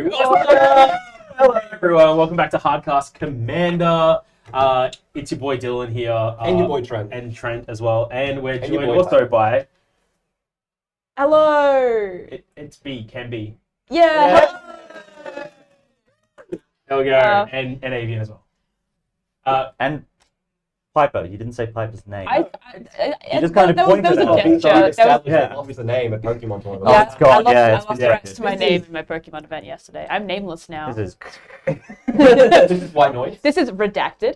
Hello everyone, welcome back to Hardcast Commander. It's your boy Dylan here. And your boy Trent. And Trent as well. And we're And joined also by... Hello. It's B, can be. Yeah. There we go. And Avian as well. And Piper. You didn't say Piper's name. You just kind of pointed there at was it. a gesture. What was the name at Pokemon tournament? Oh, it's gone. I It's lost been the rest taken. of my name in my Pokemon event yesterday. I'm nameless now. This This is white noise. This is redacted.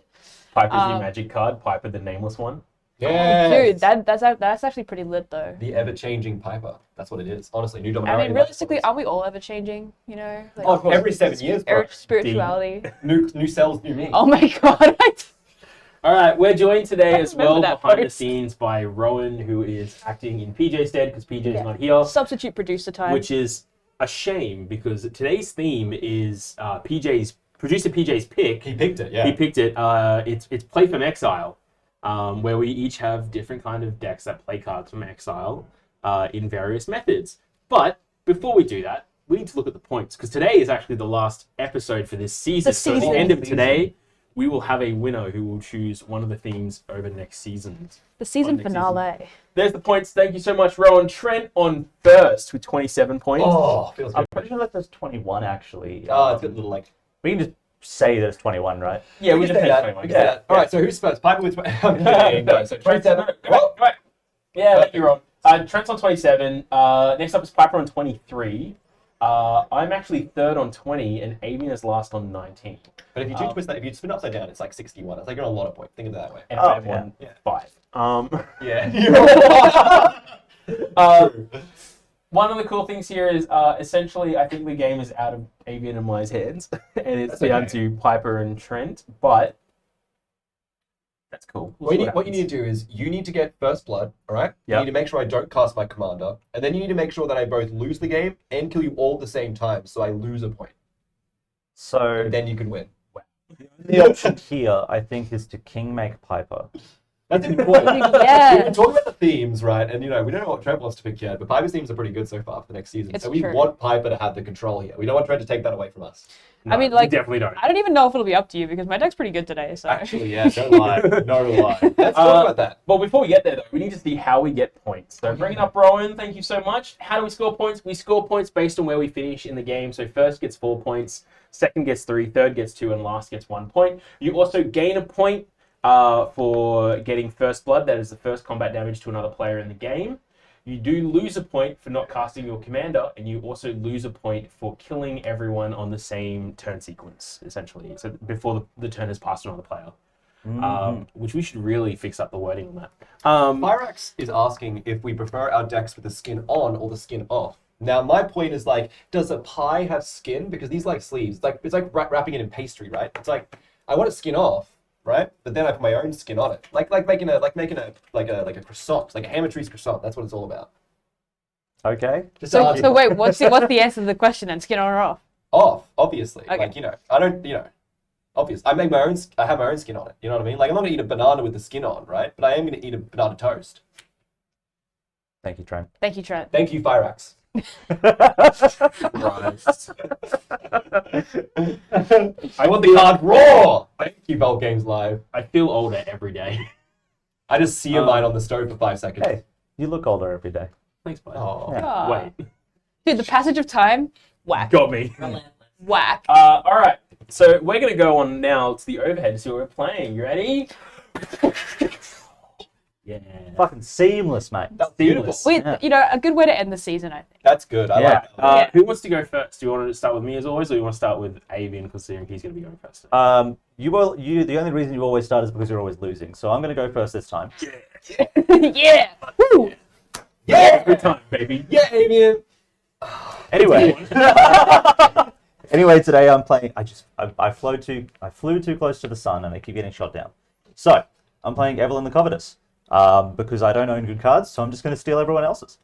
Piper's new magic card, Piper the nameless one. Yeah. Dude, that's actually pretty lit though. The ever-changing Piper. That's what it is. Honestly, new I Dominaria. mean, realistically, aren't we all ever changing? You know, like, Oh, every 7 years, bro. spirituality. New cells, new me. Oh my god. All right, we're joined today I as well remember that behind the post. scenes by Rowan, who is acting in Peejay's stead because Peejay's not here. Substitute producer time. Which is a shame because today's theme is Producer Peejay's pick. He picked it, yeah. He picked it. It's Play from Exile, where we each have different kind of decks that play cards from Exile in various methods. But before we do that, we need to look at the points because today is actually the last episode for this season. So at the end of today, we will have a winner who will choose one of the themes over next season. The season finale. There's the points. Thank you so much, Rowan. Trent on first with 27 points. Oh, feels I'm good. pretty sure that there's 21 actually. Oh, it's got a little like... We can just say that it's 21, right? Yeah, we can just say said that. 21. We can say that. All right, so who's first? Piper with... I'm kidding. No, so 27. Go back. Yeah, you're on. Trent's on 27. Next up is Piper on 23. I'm actually third on 20, and Avian is last on 19. But if you do twist that, if you spin it upside down, it's like 61. It's like you're on a lot of points. Think of it that way. And I'm on yeah. 5. Yeah. One of the cool things here is essentially I think the game is out of Avian and my hands, and it's That's down okay. to Piper and Trent, but that's cool. What you need to do is you need to get first blood, all right? Yep. You need to make sure I don't cast my commander, and then you need to make sure that I both lose the game and kill you all at the same time, so I lose a point. So And then you can win. the option here, I think, is to king make Piper. That's important. Yeah. We've been talking about the themes, right? And we don't know what Trent wants to pick yet, but Piper's themes are pretty good so far for the next season. It's so we true. want Piper to have the control here. We don't want Trent to take that away from us. No, I mean, we like, definitely don't. I don't even know if it'll be up to you because my deck's pretty good today. So Actually, yeah, don't lie. No lie. Let's talk about that. Well, before we get there, though, we need to see how we get points. So bringing up Rowan, thank you so much. How do we score points? We score points based on where we finish in the game. So first gets 4 points, second gets 3, third gets 2, and last gets 1 point. You also gain a point for getting first blood. That is the first combat damage to another player in the game. You do lose a point for not casting your commander, and you also lose a point for killing everyone on the same turn sequence, essentially. So before the turn has passed to another player. Which we should really fix up the wording on that. Pyrax is asking if we prefer our decks with the skin on or the skin off. Now, my point is like, does a pie have skin? Because these like sleeves, it's like wrapping it in pastry, right? It's like I want it skin off, right? But then I put my own skin on it, like making a croissant, like a hammer trees croissant. That's what it's all about. Okay. Just So argue. wait, what's the answer to the question? And skin on or off? Off, obviously. Okay. Like I don't, obvious. I make my own. I have my own skin on it. You know what I mean? Like I'm not gonna eat a banana with the skin on, right? But I am gonna eat a banana toast. Thank you, Trent. Thank you, Trent. Thank you, Pyrax. I want the hard raw. Thank you, Vault Games Live. I feel older every day. I just sear mine on the stove for 5 seconds. Hey, you look older every day. Thanks, bud. Oh. Yeah. Aw. Wait, Dude, the passage of time, whack, got me. whack. All right, so we're going to go on now to the overhead to see what we're playing. You ready? Yeah. Fucking seamless, mate. That's beautiful. Wait, a good way to end the season, I think. That's good. I Yeah. like that. Who wants to go first? Do you want to start with me as always, or you want to start with Avian considering he's going to be going first? The only reason you always start is because you're always losing. So I'm going to go first this time. Yeah. Woo. Yeah! Every time, baby. Yeah, Avian! Anyway. Anyway, today I'm playing. I flew too close to the sun, and I keep getting shot down. So I'm playing Evelyn the Covetous because I don't own good cards, so I'm just going to steal everyone else's.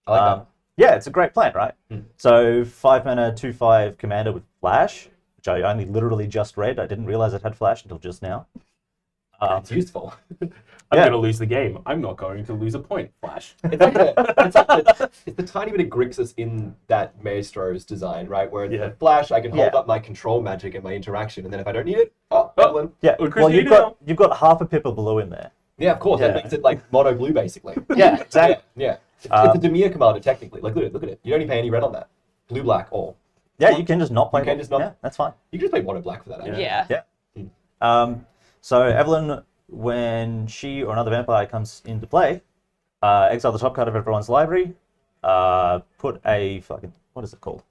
I like that. Yeah, it's a great plan, right? So 5 mana, 2/5 commander with flash, which I only literally just read. I didn't realize it had flash until just now. It's useful. I'm Yeah. going to lose the game. I'm not going to lose a point. Flash. It's the tiny bit of Grixis in that Maestro's design, right? Where Yeah. the flash, I can hold Yeah. up my control magic and my interaction, and then if I don't need it, Oh. Evelyn. Yeah. Well, Chris, Well, you you've got half a pip of blue in there. Yeah, of course. Yeah. That makes it like mono blue, basically. Yeah, exactly. Yeah. It's a Demir commander, technically. Like, look at it. You don't even pay any red on that. Blue, black, all. Yeah, you can just not play. You can just not- Yeah, that's fine. You can just play mono black for that, actually. Yeah. Yeah. So Evelyn, when she or another vampire comes into play, exile the top card of everyone's library, put a fucking, what is it called?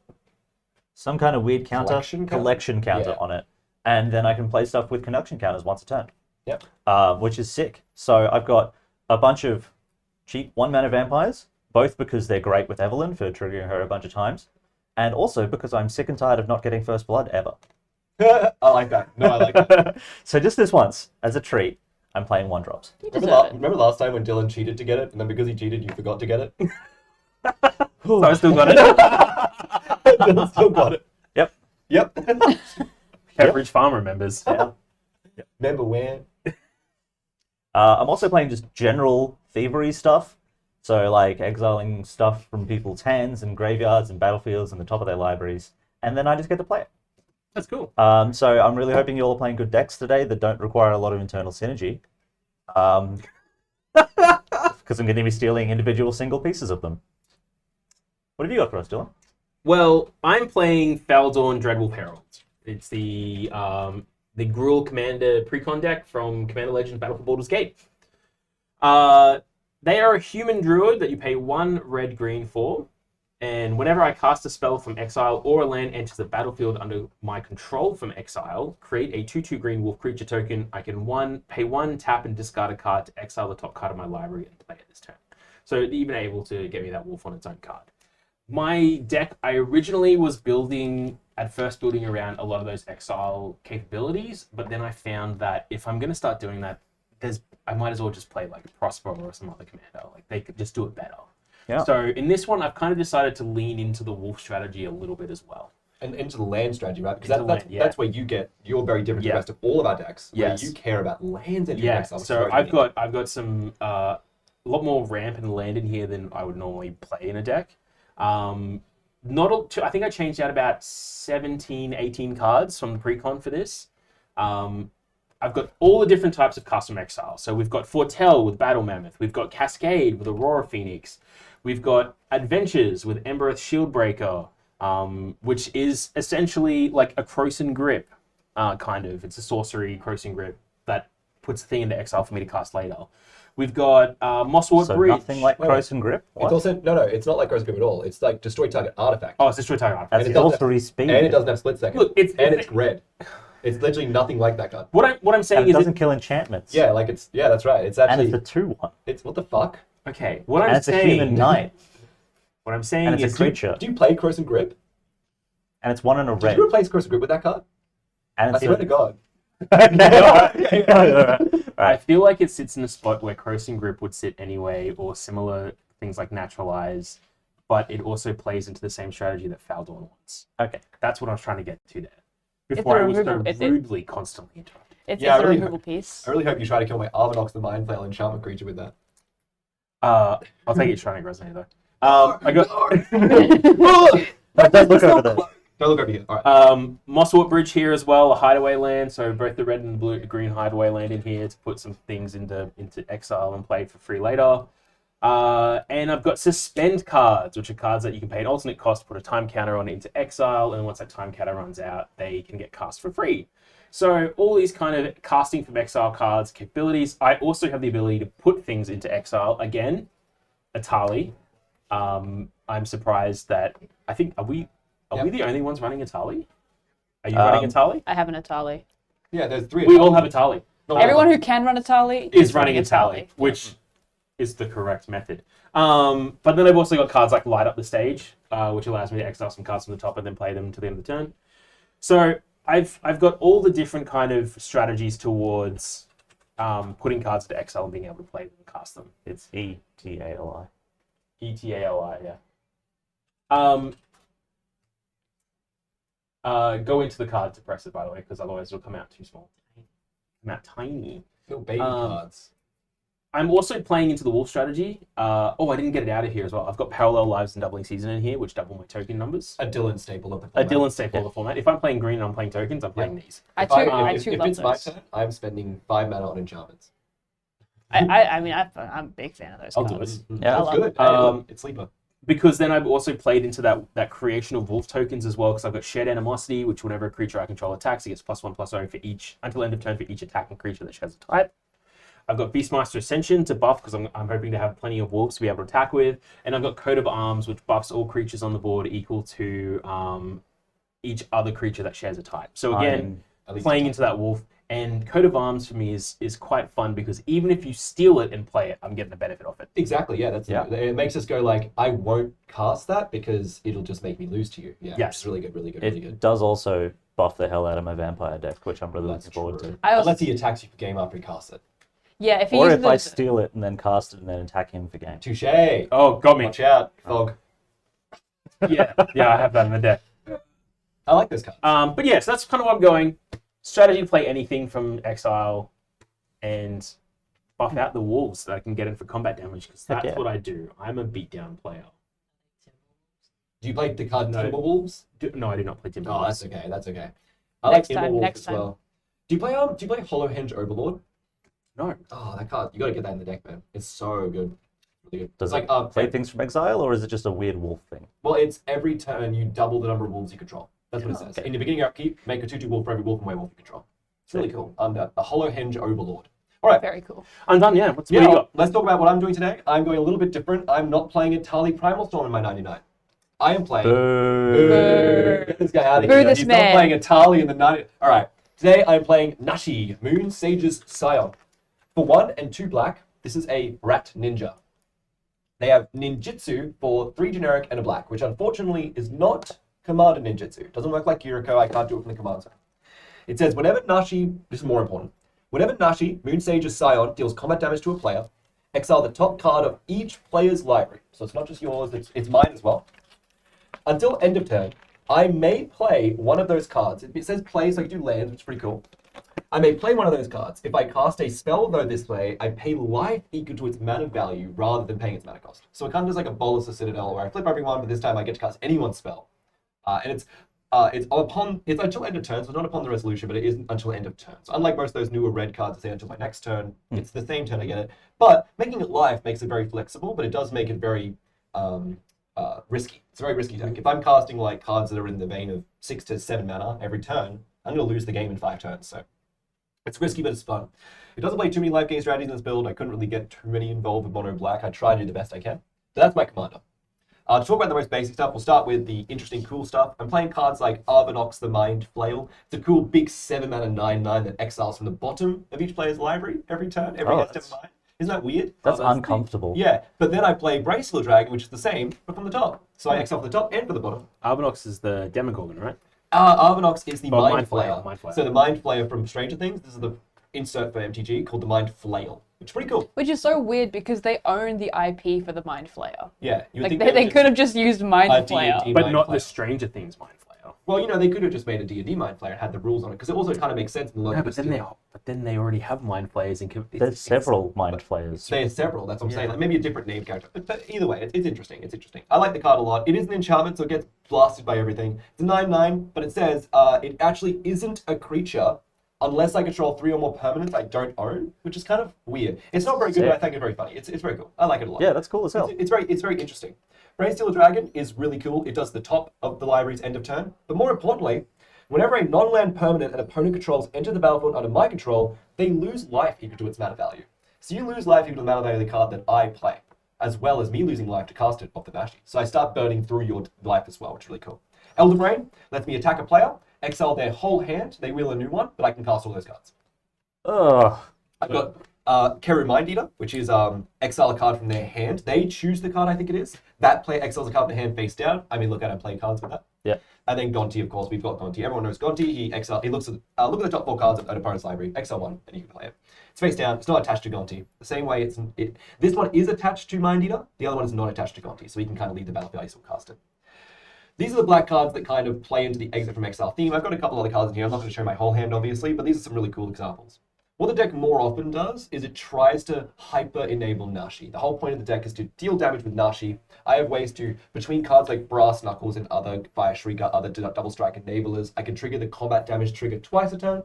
Some kind of weird counter, Collection counter? on it, and then I can play stuff with connection counters once a turn. Yep. Which is sick. So I've got a bunch of cheap 1-mana vampires, both because they're great with Evelyn for triggering her a bunch of times, and also because I'm sick and tired of not getting first blood ever. I like that. No, I like that. So just this once, as a treat, I'm playing 1-drops. You Remember, deserve it. remember last time when Dylan cheated to get it, and then because he cheated, you forgot to get it? So I still got it. Dylan still got it. Yep. Yep. Pepperidge Farm remembers. Yeah. Remember when? I'm also playing just general thievery stuff. So like exiling stuff from people's hands and graveyards and battlefields and the top of their libraries. And then I just get to play it. That's cool. So I'm really hoping you're all playing good decks today that don't require a lot of internal synergy. Because I'm going to be stealing individual single pieces of them. What have you got for us, Dylan? Well, I'm playing Faldorn Dreadwolf Herald. It's the Gruul Commander Precon deck from Commander Legends Battle for Baldur's Gate. They are a human druid that you pay 1 red-green for, and whenever I cast a spell from Exile or a land enters the battlefield under my control from Exile, create a 2/2 green wolf creature token. I can pay 1, tap, and discard a card to exile the top card of my library and play it this turn. So even able to get me that wolf on its own card. My deck, I originally was building around a lot of those Exile capabilities, but then I found that if I'm going to start doing that, I might as well just play like Prospero or some other commander. Like they could just do it better. Yeah. So in this one, I've kind of decided to lean into the wolf strategy a little bit as well. And into the land strategy, right? Because Into that's land, yeah. that's where you're very different to the rest of all of our decks. Yes. Where you care about lands and Yeah. Exile. So I've got some a lot more ramp and land in here than I would normally play in a deck. I think I changed out about 17, 18 cards from the pre-con for this. I've got all the different types of custom exile. So we've got Foretell with Battle Mammoth. We've got Cascade with Aurora Phoenix. We've got Adventures with Embereth Shieldbreaker, which is essentially like a Croson Grip, kind of. It's a sorcery Croson Grip that puts the thing into exile for me to cast later. We've got Mosswort So Bridge. nothing like Croson Grip? It's What? also no, it's not like Cross Grip at all. It's like destroy target artifact. Oh, it's Destroy Target Artifact. That's and it doesn't sorcery speed. And it doesn't have split second. Look, it's red. It's literally nothing like that card. What I'm And saying it is doesn't kill enchantments. Yeah, that's right. It's And actually it's a 2/1. it's what the fuck? okay. What And I'm it's a saying. human knight. What I'm saying And it's is a creature. Do you play Cross and Grip? And it's 1 and a Did red. you replace Cross and Grip with that card? And I it's swear to God. I feel like it sits in a spot where Crossing Grip would sit anyway, or similar things like Naturalize, but it also plays into the same strategy that Faldorn wants. Okay. That's what I was trying to get to there. It's Before a I was so removal- it's- rudely constantly interrupted. It's Yeah, I a really removal piece. I really hope you try to kill my Arvinox the Mind Flail enchantment creature with that. I'll take it Shrine Resonate though. I got Don't look over there. Don't look over here. All right. Mosswort Bridge here as well, a hideaway land. So both the red and the blue, green hideaway land in here to put some things into exile and play for free later. And I've got Suspend cards, which are cards that you can pay an alternate cost, put a time counter on it into exile, and once that time counter runs out, they can get cast for free. So all these kind of casting from exile cards capabilities. I also have the ability to put things into exile. Again, Atali. I'm surprised that I think are we the only ones running Atali? Are you running Atali? I have an Atali. Yeah, there's 3. We all have Atali. Everyone who can run Atali Is running Atali, which is the correct method. But then I've also got cards like Light Up the Stage, which allows me to exile some cards from the top and then play them to the end of the turn. So I've got all the different kind of strategies towards putting cards into exile and being able to play them and cast them. It's ETALI. ETALI, yeah. Go into the card to press it, by the way, because otherwise it'll come out too small. Come out tiny. Little baby Um, cards. I'm also playing into the wolf strategy. I didn't get it out of here as well. I've got parallel lives and doubling season in here, which double my token numbers. A Dylan staple of the A format. Dylan staple of the format. If I'm playing green and I'm playing tokens, I'm playing these. I If too, I if, too if love it's my those. turn, I'm spending 5 mana on enchantments. I mean, I'm a big fan of those I'll do cards. it. Yeah. I That's love good. It's sleeper. Because then I've also played into that creation of wolf tokens as well, because I've got shared animosity, which whenever a creature I control attacks, it gets +1/+0 for each until end of turn for each attacking creature that shares a type. I've got Beastmaster Ascension to buff because I'm hoping to have plenty of wolves to be able to attack with, and I've got Coat of Arms, which buffs all creatures on the board equal to each other creature that shares a type. So again, At least playing a into that wolf, and Coat of Arms for me is quite fun because even if you steal it and play it, I'm getting the benefit of it. Exactly, yeah. It makes us go like, I won't cast that because it'll just make me lose to you. Yeah, Yes. it's really good, really good, really good. It does also buff the hell out of my vampire deck, which I'm really That's looking forward true. to. I also, Unless he attacks you for game after he casts it. yeah, if he Or uses if I the- steal it and then cast it and then attack him for game. Touche! Oh, got me. Watch out, Fog. Yeah, I have that in the deck. I like those cards. But yeah, so that's kind of what I'm going. Strategy to play anything from Exile and buff out the wolves that I can get in for combat damage because Heck that's yeah. what I do. I'm a beatdown player. Do you play the card No. Timberwolves? No, I do not play Timber. Oh, that's okay. That's okay. I Next like time, Timberwolves next as time. well. Do you play Hollow Henge Overlord? No. Oh, that card. You got to get that in the deck, man. It's so good. Really good. Does it's it like play things from Exile, or is it just a weird wolf thing? well, it's every turn you double the number of wolves you control. That's what it says. okay. In the beginning of upkeep, make a 2/2 wolf for every wolf and werewolf you control. It's really cool. A Hollow Henge Overlord. All right. very cool. I'm done, yeah. What do you Yeah, got? let's talk about what I'm doing today. I'm going a little bit different. I'm not playing a Tali Primal Storm in my 99. I am playing. Boo. Get this guy out of Boo here. this He's man. not playing a Tali in the 90. All right. Today I'm playing Nashi, Moon Sage's Scion. For 1 and 2 black, this is a rat ninja. They have ninjutsu for 3 generic and a black, which unfortunately is not commander ninjutsu. It doesn't work like Yuriko. I can't do it from the command zone. It says whenever Nashi, this is more important, whenever Nashi, Moon Sage's Scion, deals combat damage to a player, exile the top card of each player's library. So it's not just yours, it's mine as well. Until end of turn, I may play one of those cards. It says play, so I can do lands, which is pretty cool. I may play one of those cards. If I cast a spell, though, this way, I pay life equal to its mana value rather than paying its mana cost. So it kind of does like a Bolus or Citadel, where I flip everyone, but this time I get to cast anyone's spell. And it's until end of turn, so it's not upon the resolution, but it isn't until end of turn. So unlike most of those newer red cards that say until my next turn, it's the same turn I get it. But making it live makes it very flexible, but it does make it very risky. It's a very risky deck. If I'm casting like cards that are in the vein of 6 to 7 mana every turn, I'm going to lose the game in 5 turns. So it's risky, but it's fun. It doesn't play too many life gain strategies in this build. I couldn't really get too many involved with mono black. I try to do the best I can. So that's my commander. To talk about the most basic stuff, we'll start with the interesting, cool stuff. I'm playing cards like Arvinox the Mind Flail. It's a cool big 7-mana 9/9 that exiles from the bottom of each player's library every turn, every Oh, next step of mine. Isn't that weird? That's uncomfortable. Yeah, but then I play Bracelet Dragon, which is the same, but from the top. So I exile from the top and from the bottom. Arbinox is the Demogorgon, right? Arvinox is the Oh, Mind Mind Flayer, Flayer. Mind Flayer. So the Mind Flayer from Stranger Things, this is the insert for MTG called the Mind Flail, which is pretty cool. Which is so weird because they own the IP for the Mind Flayer. Yeah, you would Like think they would could have just used Mind a D&D Flayer. But Mind not Flayer. the Stranger Things Mind Flayer. Well, you know, they could have just made a D&D Mind Flayer and had the rules on it, because it also kind of makes sense in the No, logic. but then they already have Mind Flayers and There's several mind flayers. There's several, that's what I'm saying. Yeah. Like maybe a different name character. But either way, it's interesting. It's interesting. I like the card a lot. It is an enchantment, so it gets blasted by everything. It's a 9/9, but it says it actually isn't a creature unless I control 3 or more permanents I don't own, which is kind of weird. It's not very good, but I think it's very funny. It's very cool. I like it a lot. Yeah, that's cool as hell. It's very interesting. Brainstealer Dragon is really cool. It does the top of the library's end of turn. But more importantly, whenever a non-land permanent an opponent controls enter the battlefield under my control, they lose life equal to its mana value. So you lose life equal to the mana value of the card that I play, as well as me losing life to cast it off the Nashi. So I start burning through your life as well, which is really cool. Elder Brain lets me attack a player, exile their whole hand, they wheel a new one, but I can cast all those cards. Ugh. I've got Keru Mind Eater, which is exile a card from their hand. They choose the card, I think it is. That player exiles a card from their hand face down. I mean, look at and play cards with that. Yeah. And then Gonti, of course, we've got Gonti. Everyone knows Gonti. He looks at look at the top 4 cards of an opponent's library. Exile one, and you can play it. It's face down. It's not attached to Gonti. The same way this one is attached to Mind Eater. The other one is not attached to Gonti, so he can kind of leave the battlefield. I still cast it. These are the black cards that kind of play into the Exit from Exile theme. I've got a couple other cards in here. I'm not going to show my whole hand, obviously, but these are some really cool examples. What the deck more often does is it tries to hyper-enable Nashi. The whole point of the deck is to deal damage with Nashi. I have ways to, between cards like Brass Knuckles and other Fire Shrieker, other Double Strike enablers, I can trigger the combat damage trigger twice a turn.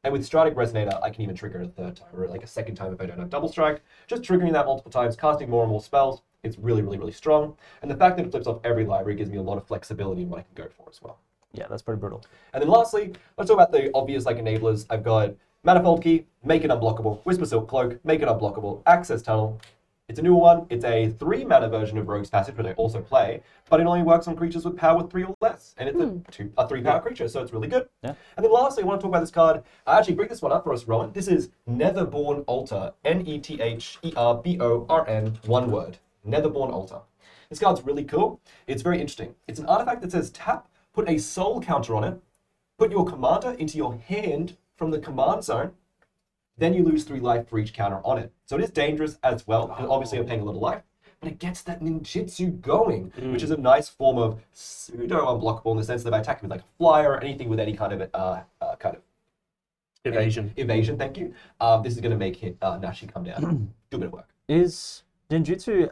And with Stratic Resonator, I can even trigger it a third time, or like a second time if I don't have Double Strike. Just triggering that multiple times, casting more and more spells. It's really, really, really strong. And the fact that it flips off every library gives me a lot of flexibility in what I can go for as well. Yeah, that's pretty brutal. And then lastly, let's talk about the obvious like enablers. I've got Manifold Key, make it unblockable. Whisper Silk Cloak, make it unblockable. Access Tunnel. It's a newer one. It's a 3-mana version of Rogue's Passage, which I also play, but it only works on creatures with power 3 or less. And it's a 3-power creature, so it's really good. Yeah. And then lastly, I want to talk about this card. I actually bring this one up for us, Rowan. This is Netherborn Altar. Netherborn, one word. Netherborn Altar. This card's really cool. It's very interesting. It's an artifact that says tap, put a soul counter on it, put your commander into your hand from the command zone, then you lose 3 life for each counter on it. So it is dangerous as well, because obviously I'm paying a little life, but it gets that ninjutsu going, which is a nice form of pseudo-unblockable in the sense that if I attack with like a flyer or anything with any kind of Evasion. Evasion, thank you. This is going to make Nashi come down. Do a bit of work. Is ninjutsu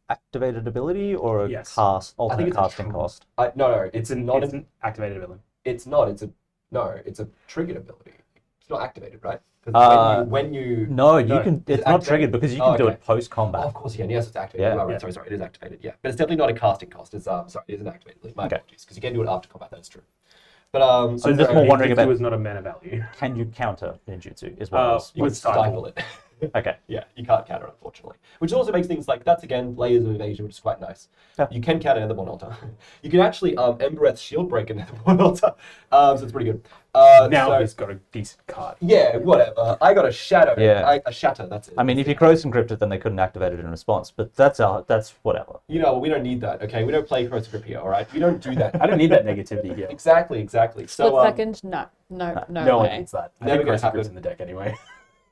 activated ability or a Yes. alternate it's a casting cost? No, it's not. It's an activated ability. It's not. It's a triggered ability. It's not activated, right? Because when you No, you No, can. is It's it not activated? triggered because you can do okay. it post combat. Oh, of course you can. Yes, it's activated. Yeah. Right, sorry, it is activated. Yeah, but it's definitely not a casting cost. It's sorry, it isn't activated. My Okay. apologies, because you can do it after combat. That's true. But I'm just more wondering Ninjutsu about- was not a mana value. Can you counter ninjutsu? Is what I was. you would stifle it. Okay. Yeah, you can't counter, unfortunately. Which also makes things like, that's again, layers of evasion, which is quite nice. Yeah. You can counter Netherborn Altar. You can actually Embereth Shield Breaker Netherborn Altar. So it's pretty good. Now so, he's got a decent card. yeah, whatever. I got a Shadow. Yeah. A Shatter, that's it. I mean, if you Corrosive Cryptid, then they couldn't activate it in response. But that's whatever. You know, we don't need that, okay? We don't play Corrosive Grip here, all right? We don't do that. I don't need that negativity here. Exactly. Split So, second? No No one way. needs that. I Never think gonna Corrosive Grip's happen. in the deck anyway.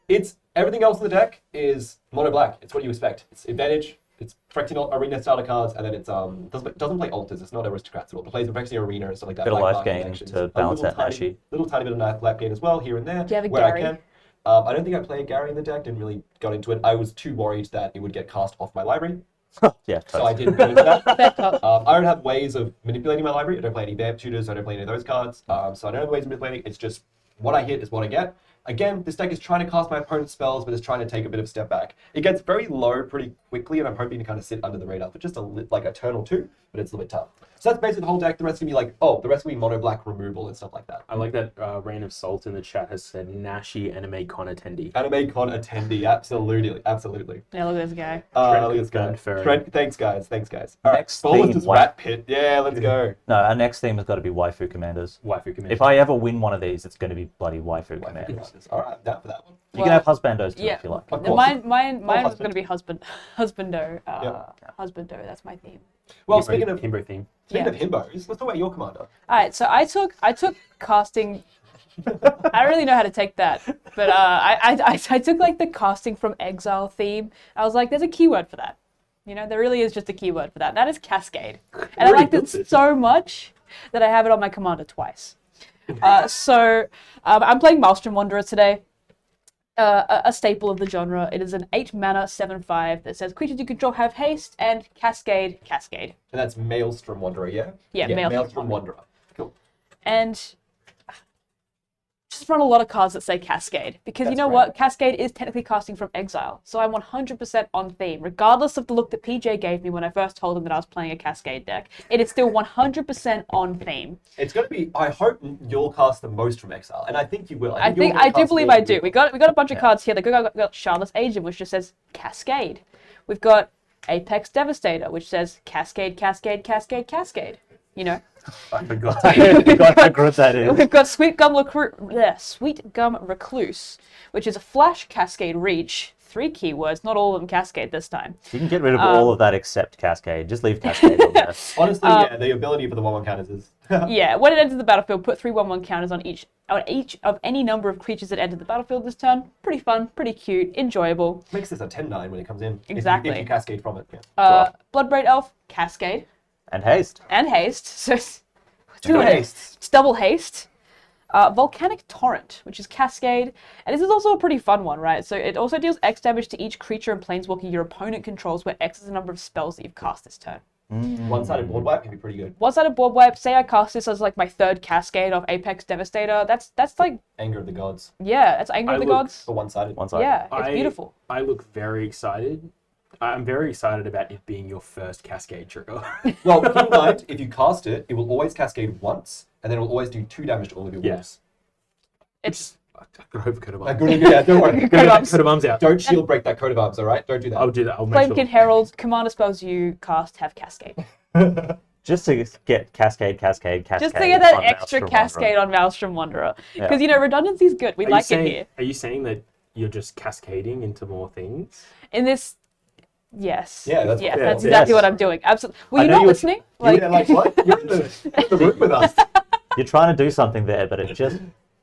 it's everything else in the deck is mono black. It's what you expect. It's advantage. It's Phyrexian Arena starter cards, and then it's doesn't play alters. It's not aristocrats at all. It plays in Phyrexian Arena and stuff like that. Bit of black life market gain connections. to A balance little that Nashi. Little tiny bit of life gain as well here and there. Do you have a where Gary? I can. I don't think I play a Gary in the deck. Didn't really got into it. I was too worried that it would get cast off my library, Yeah. so I didn't go into that. Fair cop. I don't have ways of manipulating my library. I don't play any Vamp Tutors. I don't play any of those cards. So I don't have ways of manipulating. It's just what I hit is what I get. Again, this deck is trying to cast my opponent's spells, but it's trying to take a bit of a step back. It gets very low pretty quickly, and I'm hoping to kind of sit under the radar for just a turn or two, but it's a little bit tough. So that's basically the whole deck. The rest is going to be the rest will be mono black removal and stuff like that. I like that Rain of Salt in the chat has said Nashi Anime Con attendee. Anime Con attendee, absolutely. Yeah, look at this guy. Look at this guy. confirmed furry. Trent, thanks guys. All right, Next Ballers theme, just what? Rat Pit. Yeah, let's go. No, our next theme has got to be waifu commanders. Waifu committee. If I ever win one of these, it's going to be bloody waifu commanders. All right, I'm down for that one. You can have husbandos too Yeah. if you like. Of No, course. mine was husband. going to be husbando. Yep. Husbando. That's my theme. Well, Himbo- speaking of Himbo theme. himbos, let's talk about your commander. All right, so I took casting. I don't really know how to take that, but I took like the casting from Exile theme. I was like, there's a keyword for that. You know, there really is just a keyword for that. And that is Cascade, and I Really liked it built it. so much that I have it on my commander twice. I'm playing Maelstrom Wanderer today. A staple of the genre. It is an 8-mana 7/5 that says creatures you control have haste and Cascade. And that's Maelstrom Wanderer, yeah? Yeah, Maelstrom Wanderer. Cool. And just run a lot of cards that say Cascade because you That's know great. what? Cascade is technically casting from Exile, so I'm 100% on theme, regardless of the look that PJ gave me when I first told him that I was playing a Cascade deck. It is still 100% on theme. It's going to be, I hope you'll cast the most from Exile, and I think you will. I you're gonna do cast believe more I than do. you We got a bunch of cards here. We've got Charlotte's Agent, which just says Cascade. We've got Apex Devastator, which says Cascade, Cascade, Cascade, Cascade. You know. I forgot. I forgot how good that is. We've got Sweet Gum Recluse, which is a flash Cascade reach. 3 keywords, not all of them Cascade this time. You can get rid of all of that except Cascade. Just leave Cascade on there. Honestly, yeah, the ability for the 1/1 counters is... Yeah, when it enters the battlefield, put 3 1/1 counters on each of any number of creatures that enter the battlefield this turn. Pretty fun, pretty cute, enjoyable. Makes this a 10/9 when it comes in. Exactly. If you cascade from it. Yeah. Bloodbraid Elf, Cascade, And haste. and haste. So it's Two hastes. It's double haste. Volcanic Torrent, which is Cascade, and this is also a pretty fun one, right? So it also deals X damage to each creature and planeswalker your opponent controls, where X is the number of spells that you've cast this turn. One-sided board wipe can be pretty good. One-sided board wipe. Say I cast this as like my third Cascade of Apex Devastator. That's like Anger of the Gods that's Anger of the Gods. for one-sided. Yeah, it's beautiful. I look very excited. I'm very excited about it being your first Cascade trigger. Well, keep in mind, if you cast it, it will always cascade once, and then it will always do 2 damage to all of your wolves. It's I got to coat of arms. Yeah, don't worry. Coat of arms. Coat of arms out. Don't shield break that coat of arms, all right? Don't do that. I'll do that. I'll make sure. Flamekin Herald. Commander spells you cast have Cascade. Just to get Cascade. Just to get that on extra Maelstrom Cascade Wanderer. on Maelstrom Wanderer. Yeah. Because, redundancy is good. We like it here. Are you saying that you're just cascading into more things? In this, yes. Yeah, that's yes, what- that's yeah. exactly Yes. what I'm doing. Absolutely. Were I you know not you were- listening? You're like, what? You're in the room with us. You're trying to do something there, but it just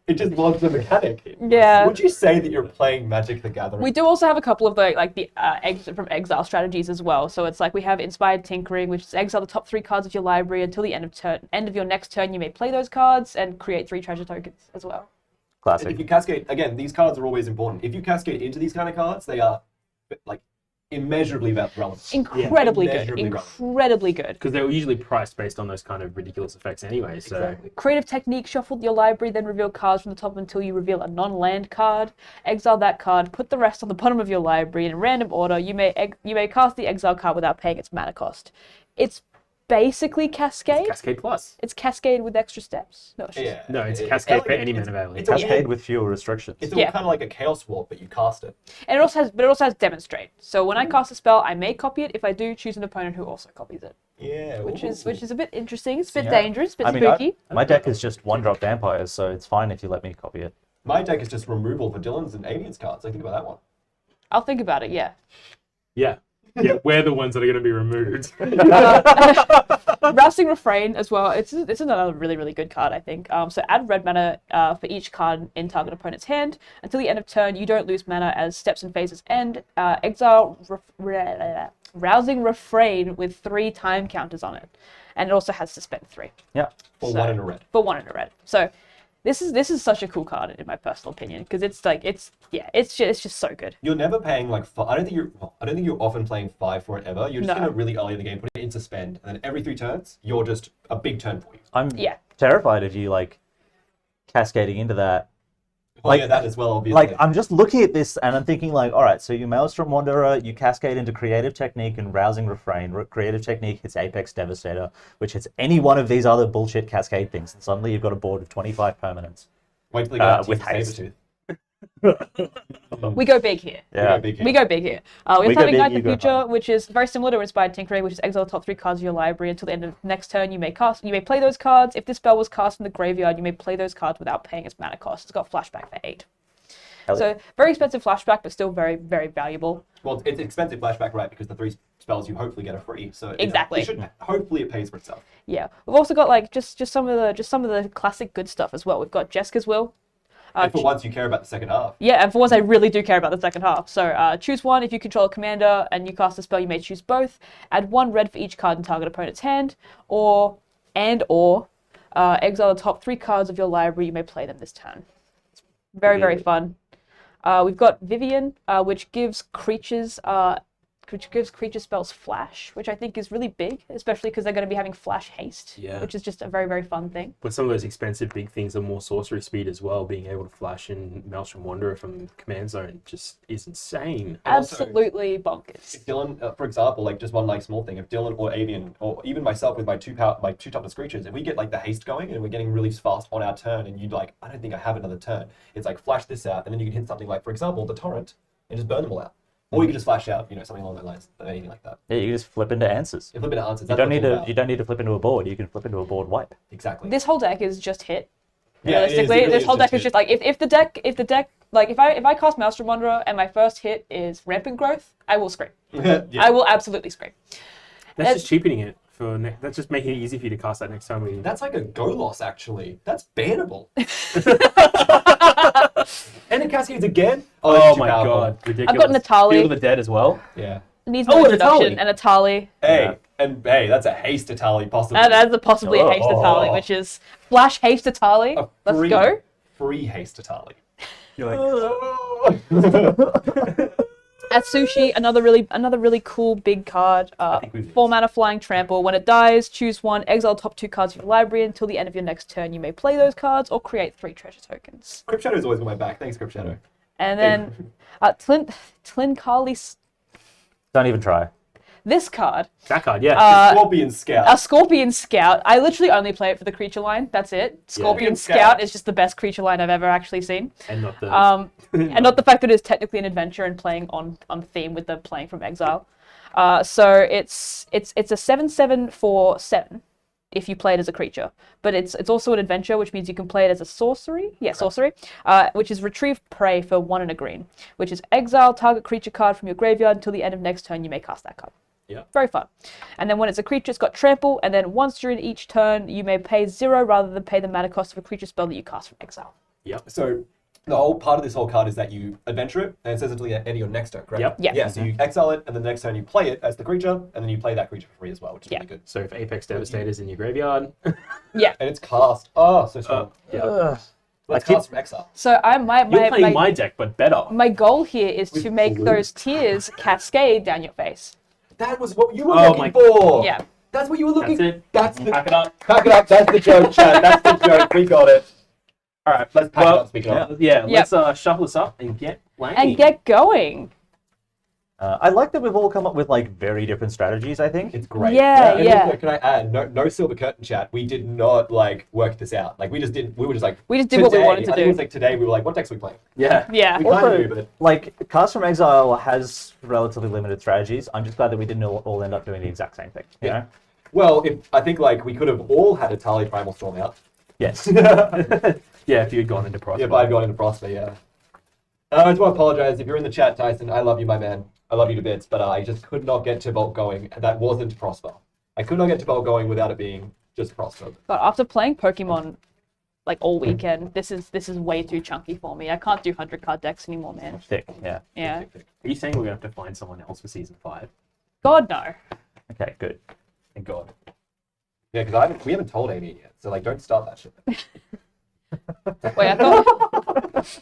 It just logs the mechanic. Yeah. Would you say that you're playing Magic the Gathering? We do also have a couple of the exit from Exile strategies as well. So it's like we have Inspired Tinkering, which is exile the top 3 cards of your library until the end of your next turn. You may play those cards and create 3 treasure tokens as well. classic. If you cascade, again, these cards are always important. If you cascade into these kind of cards, they are like immeasurably relevant. Incredibly good. Immeasurably relevant. Incredibly good. Because they were usually priced based on those kind of ridiculous effects anyway. So Exactly. Creative Technique, shuffle your library, then reveal cards from the top until you reveal a non-land card. Exile that card, put the rest on the bottom of your library in random order. You may cast the exile card without paying its mana cost. It's basically Cascade. Cascade Plus. It's Cascade with extra steps. No, it's just, Yeah. No, it's Cascade for any mana value. It's a Cascade weird- with fewer restrictions. It's Yeah. kind of like a Chaos Warp, but you cast it. and it also has Demonstrate. So when I cast a spell, I may copy it. If I do, choose an opponent who also copies it, Yeah. which ooh. is a bit interesting. It's a bit Yeah. dangerous, a bit I mean, spooky. my deck is just 1-drop vampires, so it's fine if you let me copy it. My deck is just removal for Dylan's and Avian's cards. Like, think about that one. I'll think about it. Yeah. Yeah. Yeah, we're the ones that are going to be removed. Rousing Refrain as well. It's another really, really good card, I think. So add red mana for each card in target opponent's hand. Until the end of turn, you don't lose mana as steps and phases end. Exile Rousing Refrain with 3 time counters on it. And it also has Suspend 3. Yeah. For So- 1 in a red. For 1 in a red. So this is such a cool card in my personal opinion, because it's just so good. You're never paying like I don't think you're often playing 5 for it ever. You're just No. gonna really early in the game put it in suspend, and then every 3 turns you're just a big turn for you. I'm Yeah. terrified of you cascading into that. Well, yeah, that as well. Obviously. Like, I'm just looking at this and I'm thinking all right, so you Maelstrom Wanderer, you cascade into Creative Technique and Rousing Refrain. Creative Technique hits Apex Devastator, which hits any one of these other bullshit cascade things, and suddenly you've got a board of 25 permanents. Wait till they go with with haste. Sabretooth. We go big here. Yeah. We go big here. We We have go big, Ignite you the go Future, home. which is very similar to Inspired Tinkering, which is exile the top 3 cards of your library until the end of next turn. You may play those cards. If this spell was cast from the graveyard, you may play those cards without paying its mana cost. It's got flashback for 8. Hell yeah. So very expensive flashback, but still very, very valuable. Well, it's expensive flashback, right? Because the 3 spells you hopefully get are free. So Exactly. it should, hopefully it pays for itself. Yeah, we've also got just some of the classic good stuff as well. We've got Jessica's Will. And for once you care about the second half. Yeah, and for once I really do care about the second half. So choose one. If you control a commander and you cast a spell, you may choose both. Add 1 red for each card in target opponent's hand, or exile the top 3 cards of your library. You may play them this turn. It's very, very fun. We've got Vivian, which gives creatures spells flash, which I think is really big, especially because they're going to be having flash haste, Yeah. which is just a very, very fun thing. But some of those expensive big things are more sorcery speed as well. Being able to flash in Maelstrom Wanderer from command zone just is insane. And also- Absolutely bonkers. If Dylan, for example, like just one small thing, if Dylan or Avian or even myself with my 2 toughness creatures, if we get the haste going and we're getting really fast on our turn, and I don't think I have another turn. It's flash this out, and then you can hit something like, for example, the torrent, and just burn them all out. Or you can just flash out, something along those lines, anything like that. Yeah, you can just flip into answers. You flip into answers. You that's don't what need it's all to. about. You don't need to flip into a board. You can flip into a board wipe. Exactly. This whole deck is just hit. Yeah, it is. Realistically, It really this whole deck is hit. just if the deck if I cast Maelstrom Wanderer and my first hit is Rampant Growth, I will scream. Yeah. I will absolutely scream. That's just cheapening it. That's just making it easy for you to cast that next time we. That's like a go loss, actually. That's bannable. And it cascades again. Oh too my powerful. god, ridiculous. I've got Natali. Field of the Dead as well. Yeah. It needs Oh, no and introduction. Atali. And Atali. Hey, Yeah. And hey, that's a haste Itali, possibly. And that's possibly a haste Itali, which is Flash haste Itali. A Let's free- go. Free haste Itali. You're like, Atsushi, another really cool big card. think we've 4 mana flying trample. When it dies, choose one. Exile top 2 cards of your library until the end of your next turn. You may play those cards or create 3 treasure tokens. Crypt Shadow's always got my back. Thanks, Crypt Shadow. And then Tlin Carly. Don't even try. This card, that card, yeah. Scorpion Scout. a Scorpion Scout. I literally only play it for the creature line. That's it. Scorpion Scout. Scout is just the best creature line I've ever actually seen. And not the... And not the fact that it's technically an adventure and playing on theme with the playing from Exile. So it's a 7/7 for 7 if you play it as a creature, but it's also an adventure, which means you can play it as a sorcery. Yeah, sorcery, which is retrieve prey for 1 and a green, which is exile target creature card from your graveyard until the end of next turn. You may cast that card. Yeah. Very fun. And then when it's a creature, it's got trample, and then once during each turn, you may pay 0 rather than pay the mana cost of a creature spell that you cast from exile. Yep. So the whole part of this whole card is that you adventure it, and it says until the end of your next turn, correct? Yep. Yeah. Yeah, so you exile it, and then the next turn you play it as the creature, and then you play that creature for free as well, which is Yeah. really good. So if Apex Devastator's in your graveyard... Yeah. And it's cast. Oh, so strong. yeah. Let's I keep- cast from exile. So You're playing my deck, but better. my goal here is to make blue. those tears cascade down your face. That was what you were Oh looking my- for. Yeah. That's what you were looking That's it. That's the... Pack it up. Pack it up. That's the joke, chat. That's the joke. We got it. All right, Let's pack it up, speaking of. Yeah, Yep. let's shuffle this up and get playing. And get going. I like that we've all come up with like very different strategies. I think. It's great. Yeah, And yeah. also, can I add, no silver curtain chat. We did not like work this out. Like we just did. We were just like. We just did what we today- wanted to I think do. It was like today. We were like, what decks are we playing? Yeah. Yeah. We kind Also, of knew, but like Cast from Exile has relatively limited strategies. I'm just glad that we didn't all end up doing the exact same thing. You know? well, I think like we could have all had a Tali Primal Storm out. Yes. Yeah, if you had gone into Prosper. Yeah, if I'd gone into Prosper, yeah. I just want to apologize. If you're in the chat, Tyson, I love you, my man. I love you to bits, but I just could not get Tibalt going, and that wasn't Prosper. I could not get Tibalt going without it being just Prosper. But after playing Pokemon like all weekend, this is way too chunky for me. I can't do 100-card decks anymore, man. Thick. Yeah. Yeah. Are you saying we're going to have to find someone else for Season 5? God, no. Okay. Good. Thank God. Yeah, because we haven't told Amy yet, so like, don't start that shit. Wait, I thought...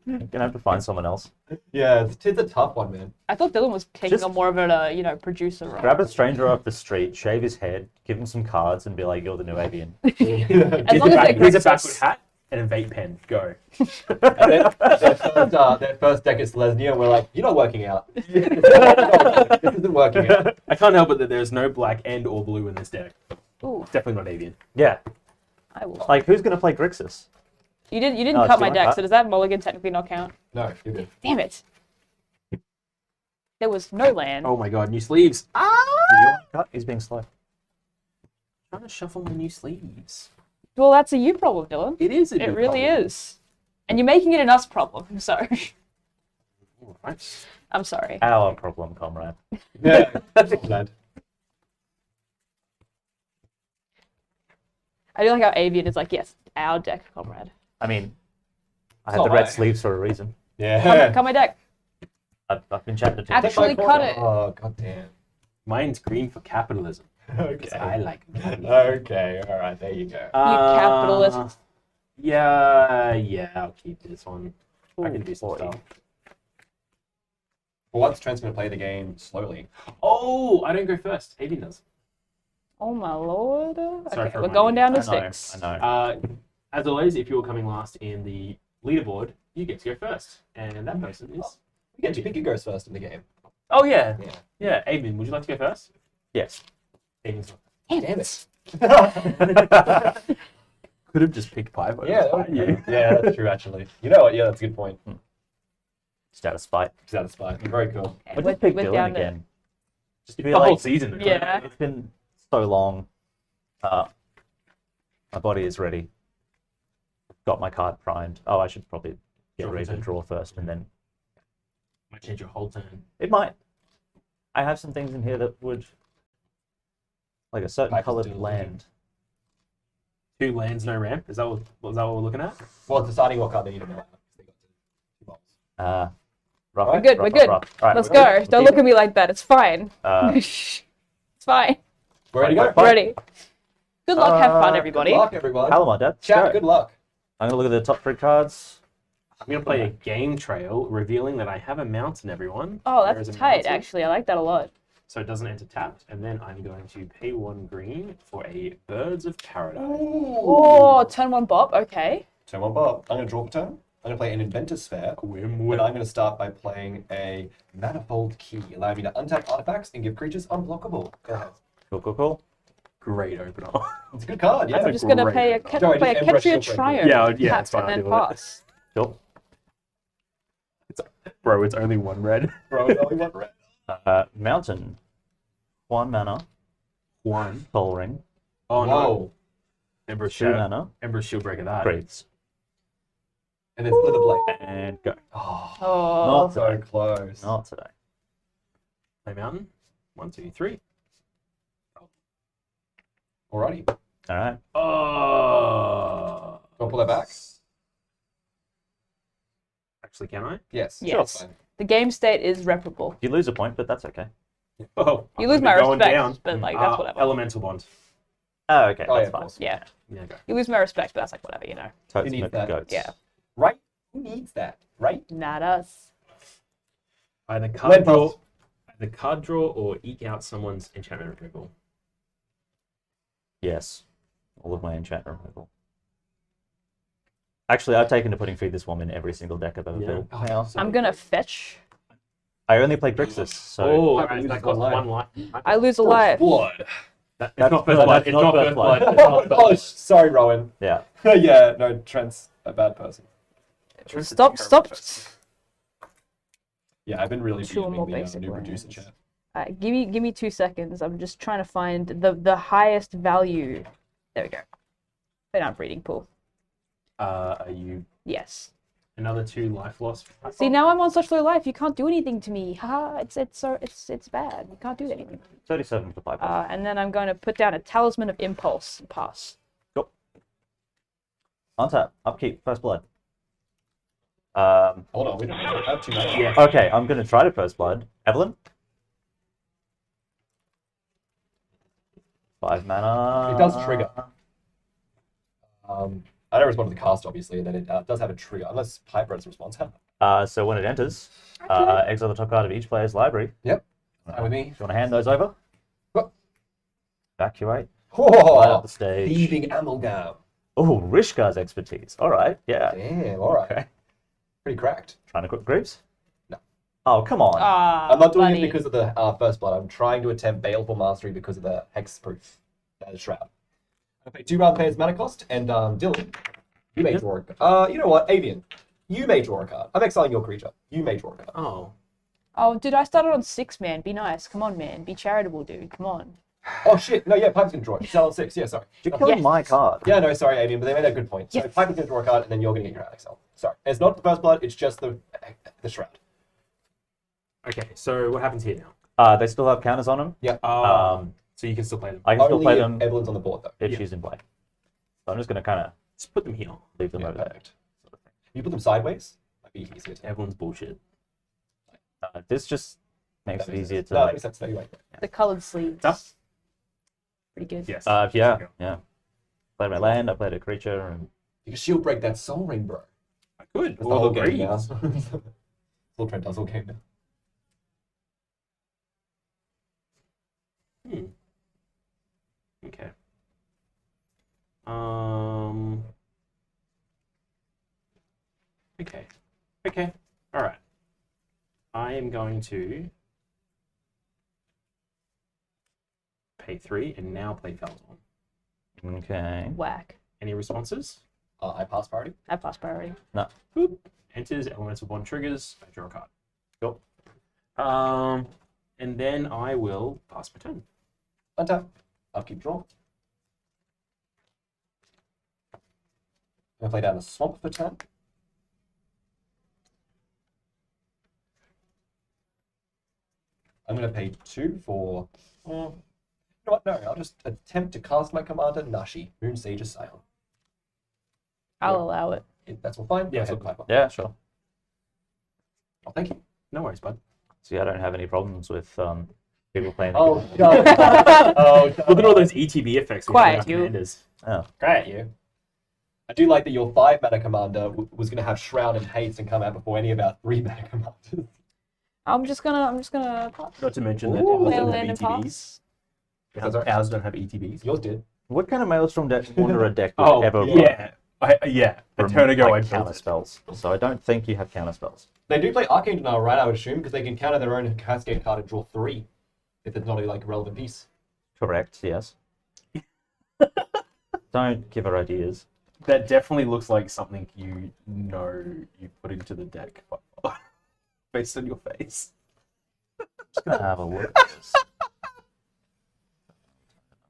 You're gonna have to find someone else. Yeah, it's a tough one, man. I thought Dylan was taking Just- on more of a, producer role. Grab a stranger off the street, shave his head, give him some cards, and be like, "You're the new Avian." As Here's long a as it backward Grixis. hat and a vape pen. Go. And then their first deck is Selesnya, and we're like, you're not working out. This isn't working out. I can't help it that there's no black and or blue in this deck. Ooh, Definitely not Avian. Yeah. I will. Like, who's gonna play Grixis? You didn't Oh, cut do my you want deck, that? so does that mulligan technically not count? No, you're good. Damn it. There was no land. Oh my God, new sleeves. Do you want to cut? He's being slow. Trying to shuffle my new sleeves. Well, that's a you problem, Dylan. It is. It really is. And you're making it an us problem, so Right. I'm sorry. Our problem, comrade. Yeah, that's bad. I do like how Avian is like, yes, our deck, comrade. I mean, I had Oh, the red my. sleeves for a reason. Yeah. Cut my deck. I've been chatting to Actually, cut it. Oh, goddamn. Mine's green for capitalism. 'Cause I Okay. like capitalism. Okay, all right, there you go. capitalist. Yeah, I'll keep this one. I can do some boy. stuff. For once, Trent's going to play the game slowly. Oh, I don't go first. Avian does. Oh my lord. Sorry Okay, for we're going down to I know. 6. I know. As always, if you're coming last in the leaderboard, you get to go first. And that person is... You get to pick who goes first in the game. Oh, yeah. Yeah. Yeah, Avian, would you like to go first? Yes. Avian's Damn it. could have just picked Pivo. Yeah, yeah, that's true, actually. You know what? Yeah, that's a good point. Just out of spite. Just out of spite. Very cool. Okay, But we're- just pick we're Dylan down to- again. Just I the feel whole like- season. Yeah. It's been so long. My body is ready. Got my card primed. Oh, I should probably get Draw ready to turn. draw first, and then Might change your whole turn. it might. I have some things in here that would, like a certain Might just colored do a land. 2 lands, no ramp. Is that what we're looking at? Well, it's deciding what card they need to know. They got two balls. Rough, We're good, rough, we're rough, good. rough. All right, Let's we're go. good. Don't look at me like that. It's fine. Keep- It's fine. We're ready to go. We're ready. Good luck. Have fun, Good everybody. Good luck, everyone. Palomar, Dad. Chat, Go. good luck. I'm gonna look at the top 3 cards. I'm going to play a game trail, revealing that I have a mountain, everyone. Oh, There is that's a tight, mountain, actually. I like that a lot. So it doesn't enter tapped. And then I'm going to pay 1 green for a Birds of Paradise. Oh, turn 1 Bob. Okay. Turn 1 Bob. I'm going to draw for turn. I'm going to play an Inventor Sphere. And I'm going to start by playing a Manifold Key, allowing me to untap artifacts and give creatures unblockable. Go ahead. Cool. Great opener. It's a good card, yeah. That's I'm just going to great play a, card. Sorry, play a just Ember Ketria Shield Breaker. Trio. Yeah, Tap it's fine, and I'll then deal with it. pass. Sure. Bro, it's only 1 red. Bro, it's only 1 red. Mountain. 1 mana. 1. Soul Ring. Oh, no. Whoa. Ember 2 Shield. mana. Ember Shield Breaker that. Creeps. And then Slither Blade. And go. Oh, Oh. Not so today. close. Not today. Play mountain. 1, 2, 3. Alrighty. All right. Oh. Go pull that back? Actually, can I? Yes. Yes. Fine. The game state is reparable. You lose a point, but that's okay. Oh. You I'm lose gonna my be going respect, down. but like that's whatever. Elemental Bond. Oh, okay. Oh, That's yeah, fine. of course. Yeah. Yeah, go. You lose my respect, but that's like whatever, you know. Totes, Who needs milk, that? goats. Yeah. Right? Who needs that? Right? Not us. Either Land card draw or eke out someone's enchantment removal. Yes. All of my enchantment removal. Actually, I've taken to putting Feed This Woman in every single deck I've ever Yeah. built. Oh, Now. so I'm going to fetch. I only play Grixis, so Oh, I alright, lose that one costs life. 1 life. I lose a life. Blood. It's That's- not first no, blood. that's It's not not first first blood. blood. It's not first Oh, blood. sorry, Rowan. yeah. Yeah, no, Trent's a bad person. Trent's a Stop, terrible stop. person. Yeah, I've been really 2 or BMing more the basic new producer lands. chat. Give me 2 seconds. I'm just trying to find the highest value. There we go. But I'm breeding pool. Are you Yes. another 2 life loss? See, now I'm on such low life. You can't do anything to me. Haha. It's bad. You can't do anything. 37 for 5. And then I'm going to put down a Talisman of Impulse and pass. Cool. Untap. Upkeep. First blood. Hold on, we don't have too much. Yeah. Okay, I'm going to try to First Blood. Evelyn? 5 mana. It does trigger. I don't respond to the cast, obviously, and then it does have a trigger, unless Piper has a response. So when it enters, exile the top card of each player's library. Yep. Fine with me. Do you want to hand those over? What? Evacuate. Light up Oh, the stage. thieving amalgam. Oh, Rishkar's expertise. All right, yeah. Damn, alright. Okay. Pretty cracked. Trying to cook Greaves? No. Oh, come on. Ah, I'm not doing buddy. it because of the first blood. I'm trying to attempt Baleful Mastery because of the hexproof. That is Shroud. I pay 2 round payers mana cost, and Dylan, you may draw a you know what, Avian, you may draw a card. I'm exiling your creature. You may draw a card. Oh. Oh, dude, I started on 6, man. Be nice. Come on, man. Be charitable, dude. Come on. Oh shit, no, yeah, Piper's gonna draw it. She's on 6, yeah, sorry. You're killing Yes. my card. Yeah, no, sorry, Avian, but they made a good point. So Yes. Piper's gonna draw a card, and then you're gonna get your Exile. Sorry. And it's not the first blood, it's just the Shroud. Okay, so what happens here now? They still have counters on them. Yeah. So you can still play them. I can still Only play if them Evelyn's on the board, though. if Yeah. she's in play. So I'm just going to kind of Just put them here. leave them Yeah, over there. perfect. You put them sideways, might be easier to. Everyone's bullshit. This just makes That it makes easier sense. to. No, that Like, makes sense. No, you're right. The colored sleeves. Tough. Pretty good. Yes. yeah. Played my land, I played a creature, and You can shield break that Soul Ring, bro. I could. That's the whole game now. Breeze. Full Trent does whole game now. Okay. Okay. Okay. All right. I am going to pay 3 and now play Faldorn. okay. Whack. Any responses? I pass priority. I pass priority. Boop. Enters elemental bond triggers. I draw a card. Cool. And then I will pass my turn. Untap. Upkeep draw. I'm gonna play down a swamp for turn. I'm gonna pay 2 for. You know what? No, I'll just attempt to cast my commander Nashi, Moon Sage Scion. I'll allow it. That's all fine. Yeah, Go ahead, so- Piper. Yeah, sure. Oh, thank you. No worries, bud. See, I don't have any problems with people playing. Oh, God. Oh, Look at all those ETB effects. we have Quiet, on our you. commanders. Oh. Great at you. I do like that your 5 mana commander was going to have Shroud and Haste and come out before any of our 3 mana commanders. I'm just gonna pass. Not to mention that Ooh. ours Play a don't land have and ETBs. pass. Ours don't have ETBs. Yours did. What kind of Maelstrom deck Wanderer deck would Oh, ever yeah. A turn ago, I built counter it. spells? So I don't think you have counter spells. They do play Arcane Denial, right? I would assume, because they can counter their own Cascade card and draw 3 if it's not a relevant piece. Correct. Yes. Don't give her ideas. That definitely looks like something you put into the deck based on your face. Just gonna have a look at this.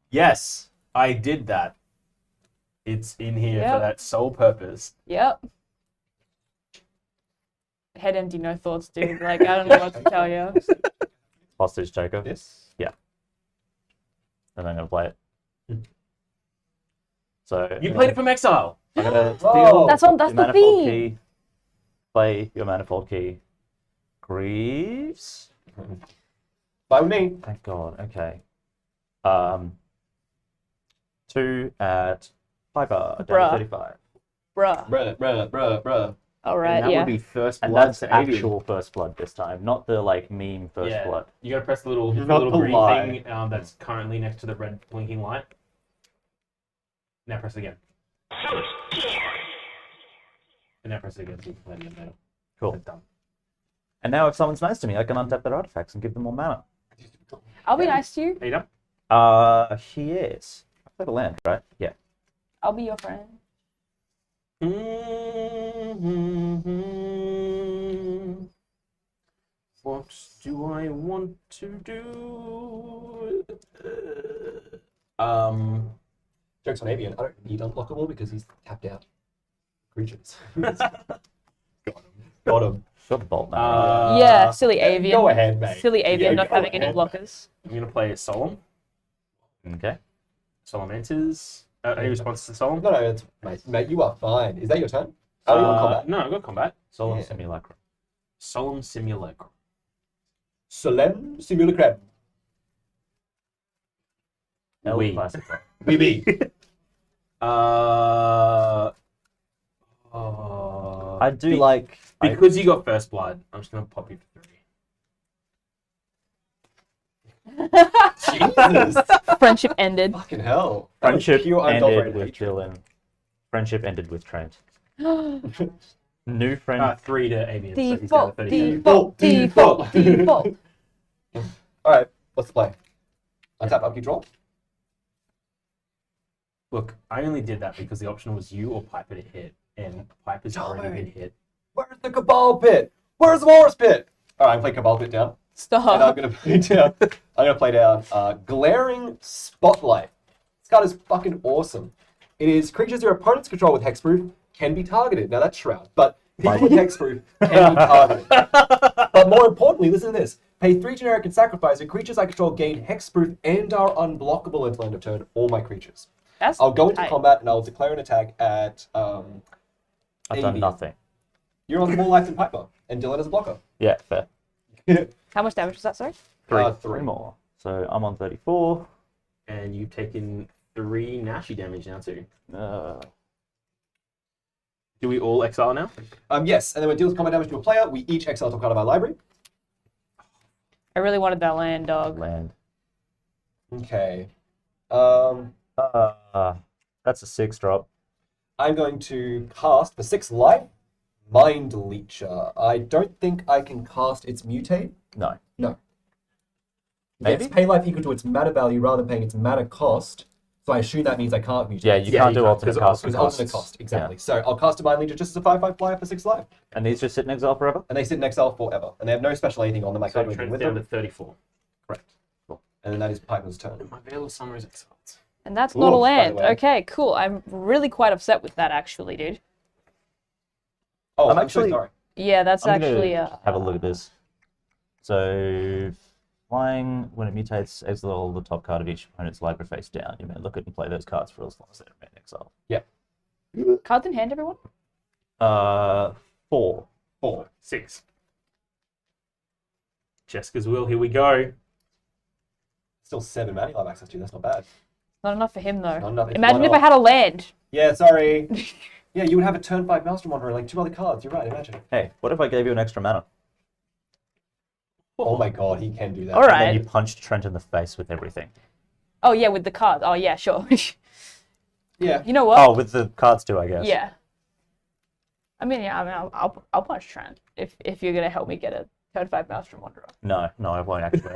Yes, I did that. It's in here for Yep. that sole purpose. Yep. Head empty, no thoughts, dude. Like, I don't know what to tell you. Hostage taker. This? And I'm gonna play it. So You played it from Exile. I'm gonna Whoa. steal That's your the manifold theme. key. Play your manifold key. Greaves. Fine with me. Thank God. Okay. 2 at Piper, down to Bruh. 35. Bruh. Bruh. All And right, that yeah. would be first And blood that's to Avian. actual first blood this time, not the meme first Yeah. blood. You gotta press the little Not the green lie. thing that's currently next to the red blinking light. Now press it again. And now press it again so you can play it again later. Cool. It's done. And now if someone's nice to me, I can untap their artifacts and give them more mana. I'll be nice to you. Are you done? He is. I played a land, right? Yeah. I'll be your friend. What do I want to do? Jokes on Avian. I don't need unblockable because he's tapped out creatures. Got him. Got the bolt now. Yeah, silly avian. Go ahead, mate. Silly avian Yeah, not go having any ahead. blockers. I'm gonna play Solemn. Okay. Solemn enters. Any response to Solemn? No, it's mate. You are fine. Is that your turn? Oh, you want combat? No, I've got combat. Solemn Yeah. Simulacrum. Solemn Simulacrum. Solemn Simulacrum. Oui. Classical. BB. I do like. Because you got first blood, I'm just gonna pop you for 3. Jesus. Friendship ended. Fucking hell. Friendship Pure ended unadulterated with hatred. Dylan. Friendship ended with Trent. New friend. 3 to Avian. So he's down to Default, 37. default, default, default. Alright, what's the play? Untap, upkeep, draw. Look, I only did that because the option was you or Piper to hit, and Piper's already been hit. Where's the Cabal Pit? Where's the Walrus Pit? Alright, I'm playing Cabal Pit down. And I'm Stop. gonna play down. Glaring Spotlight. This card is fucking awesome. It is creatures your opponents control with hexproof can be targeted. Now that's Shroud, but people with hexproof can be targeted. But more importantly, listen to this. Pay 3 generic and sacrifice, and creatures I control gain hexproof and are unblockable until end of turn. All my creatures. That's I'll go into tight. combat and I'll declare an attack at I've done Avian. nothing. You're on more life than Piper, and Dylan is a blocker. Yeah, fair. How much damage was that, sorry? Three more. So I'm on 34. And you've taken 3 Nashi damage now too. Do we all exile now? Yes, and then when it deals combat damage to a player, we each exile top card of our library. I really wanted that land, dog. Land. Okay. That's a 6 drop. I'm going to cast for 6 life, Mind Leecher. I don't think I can cast its mutate. No. No. Maybe? It's pay life equal to its mana value rather than paying its mana cost. So I assume that means I can't mutate. Yeah, you Yeah, can't you do can't, alternate 'cause cost. Because costs. alternate cost, exactly. So I'll cast a Mind Leecher just as a 5/5 flyer for 6 life. And these just sit in exile forever? And they sit in exile forever. And they have no special anything on them. I So can't do anything Trent's with down them. to 34. Correct. And then that is Piper's turn. My Veil of Summer is exiled. And that's not a Oof, by the land. way. Okay, cool. I'm really quite upset with that, actually, dude. Oh, I'm I'm actually- so sorry. Yeah, that's I'm gonna actually have a look at this. So, flying, when it mutates, exile the top card of each opponent's library face down. You may look at and play those cards for as long as they remain in exile. cards in hand, everyone. 4. 4. 6. Jessica's Will, here we go. Still 7 mana you have access to. That's not bad. Not enough for him though. Not enough. It's Imagine one if I off. had a land. Yeah, sorry. Yeah, you would have a turn 5 Maelstrom Wanderer, like 2 other cards. You're right, imagine. Hey, what if I gave you an extra mana? Oh my god, he can do that. All And right. then you punched Trent in the face with everything. Oh yeah, with the card. Oh yeah, sure. Yeah. You know what? Oh, with the cards too, I guess. Yeah. I mean, I'll punch Trent if you're gonna help me get a turn 5 Maelstrom Wanderer. No, I won't actually.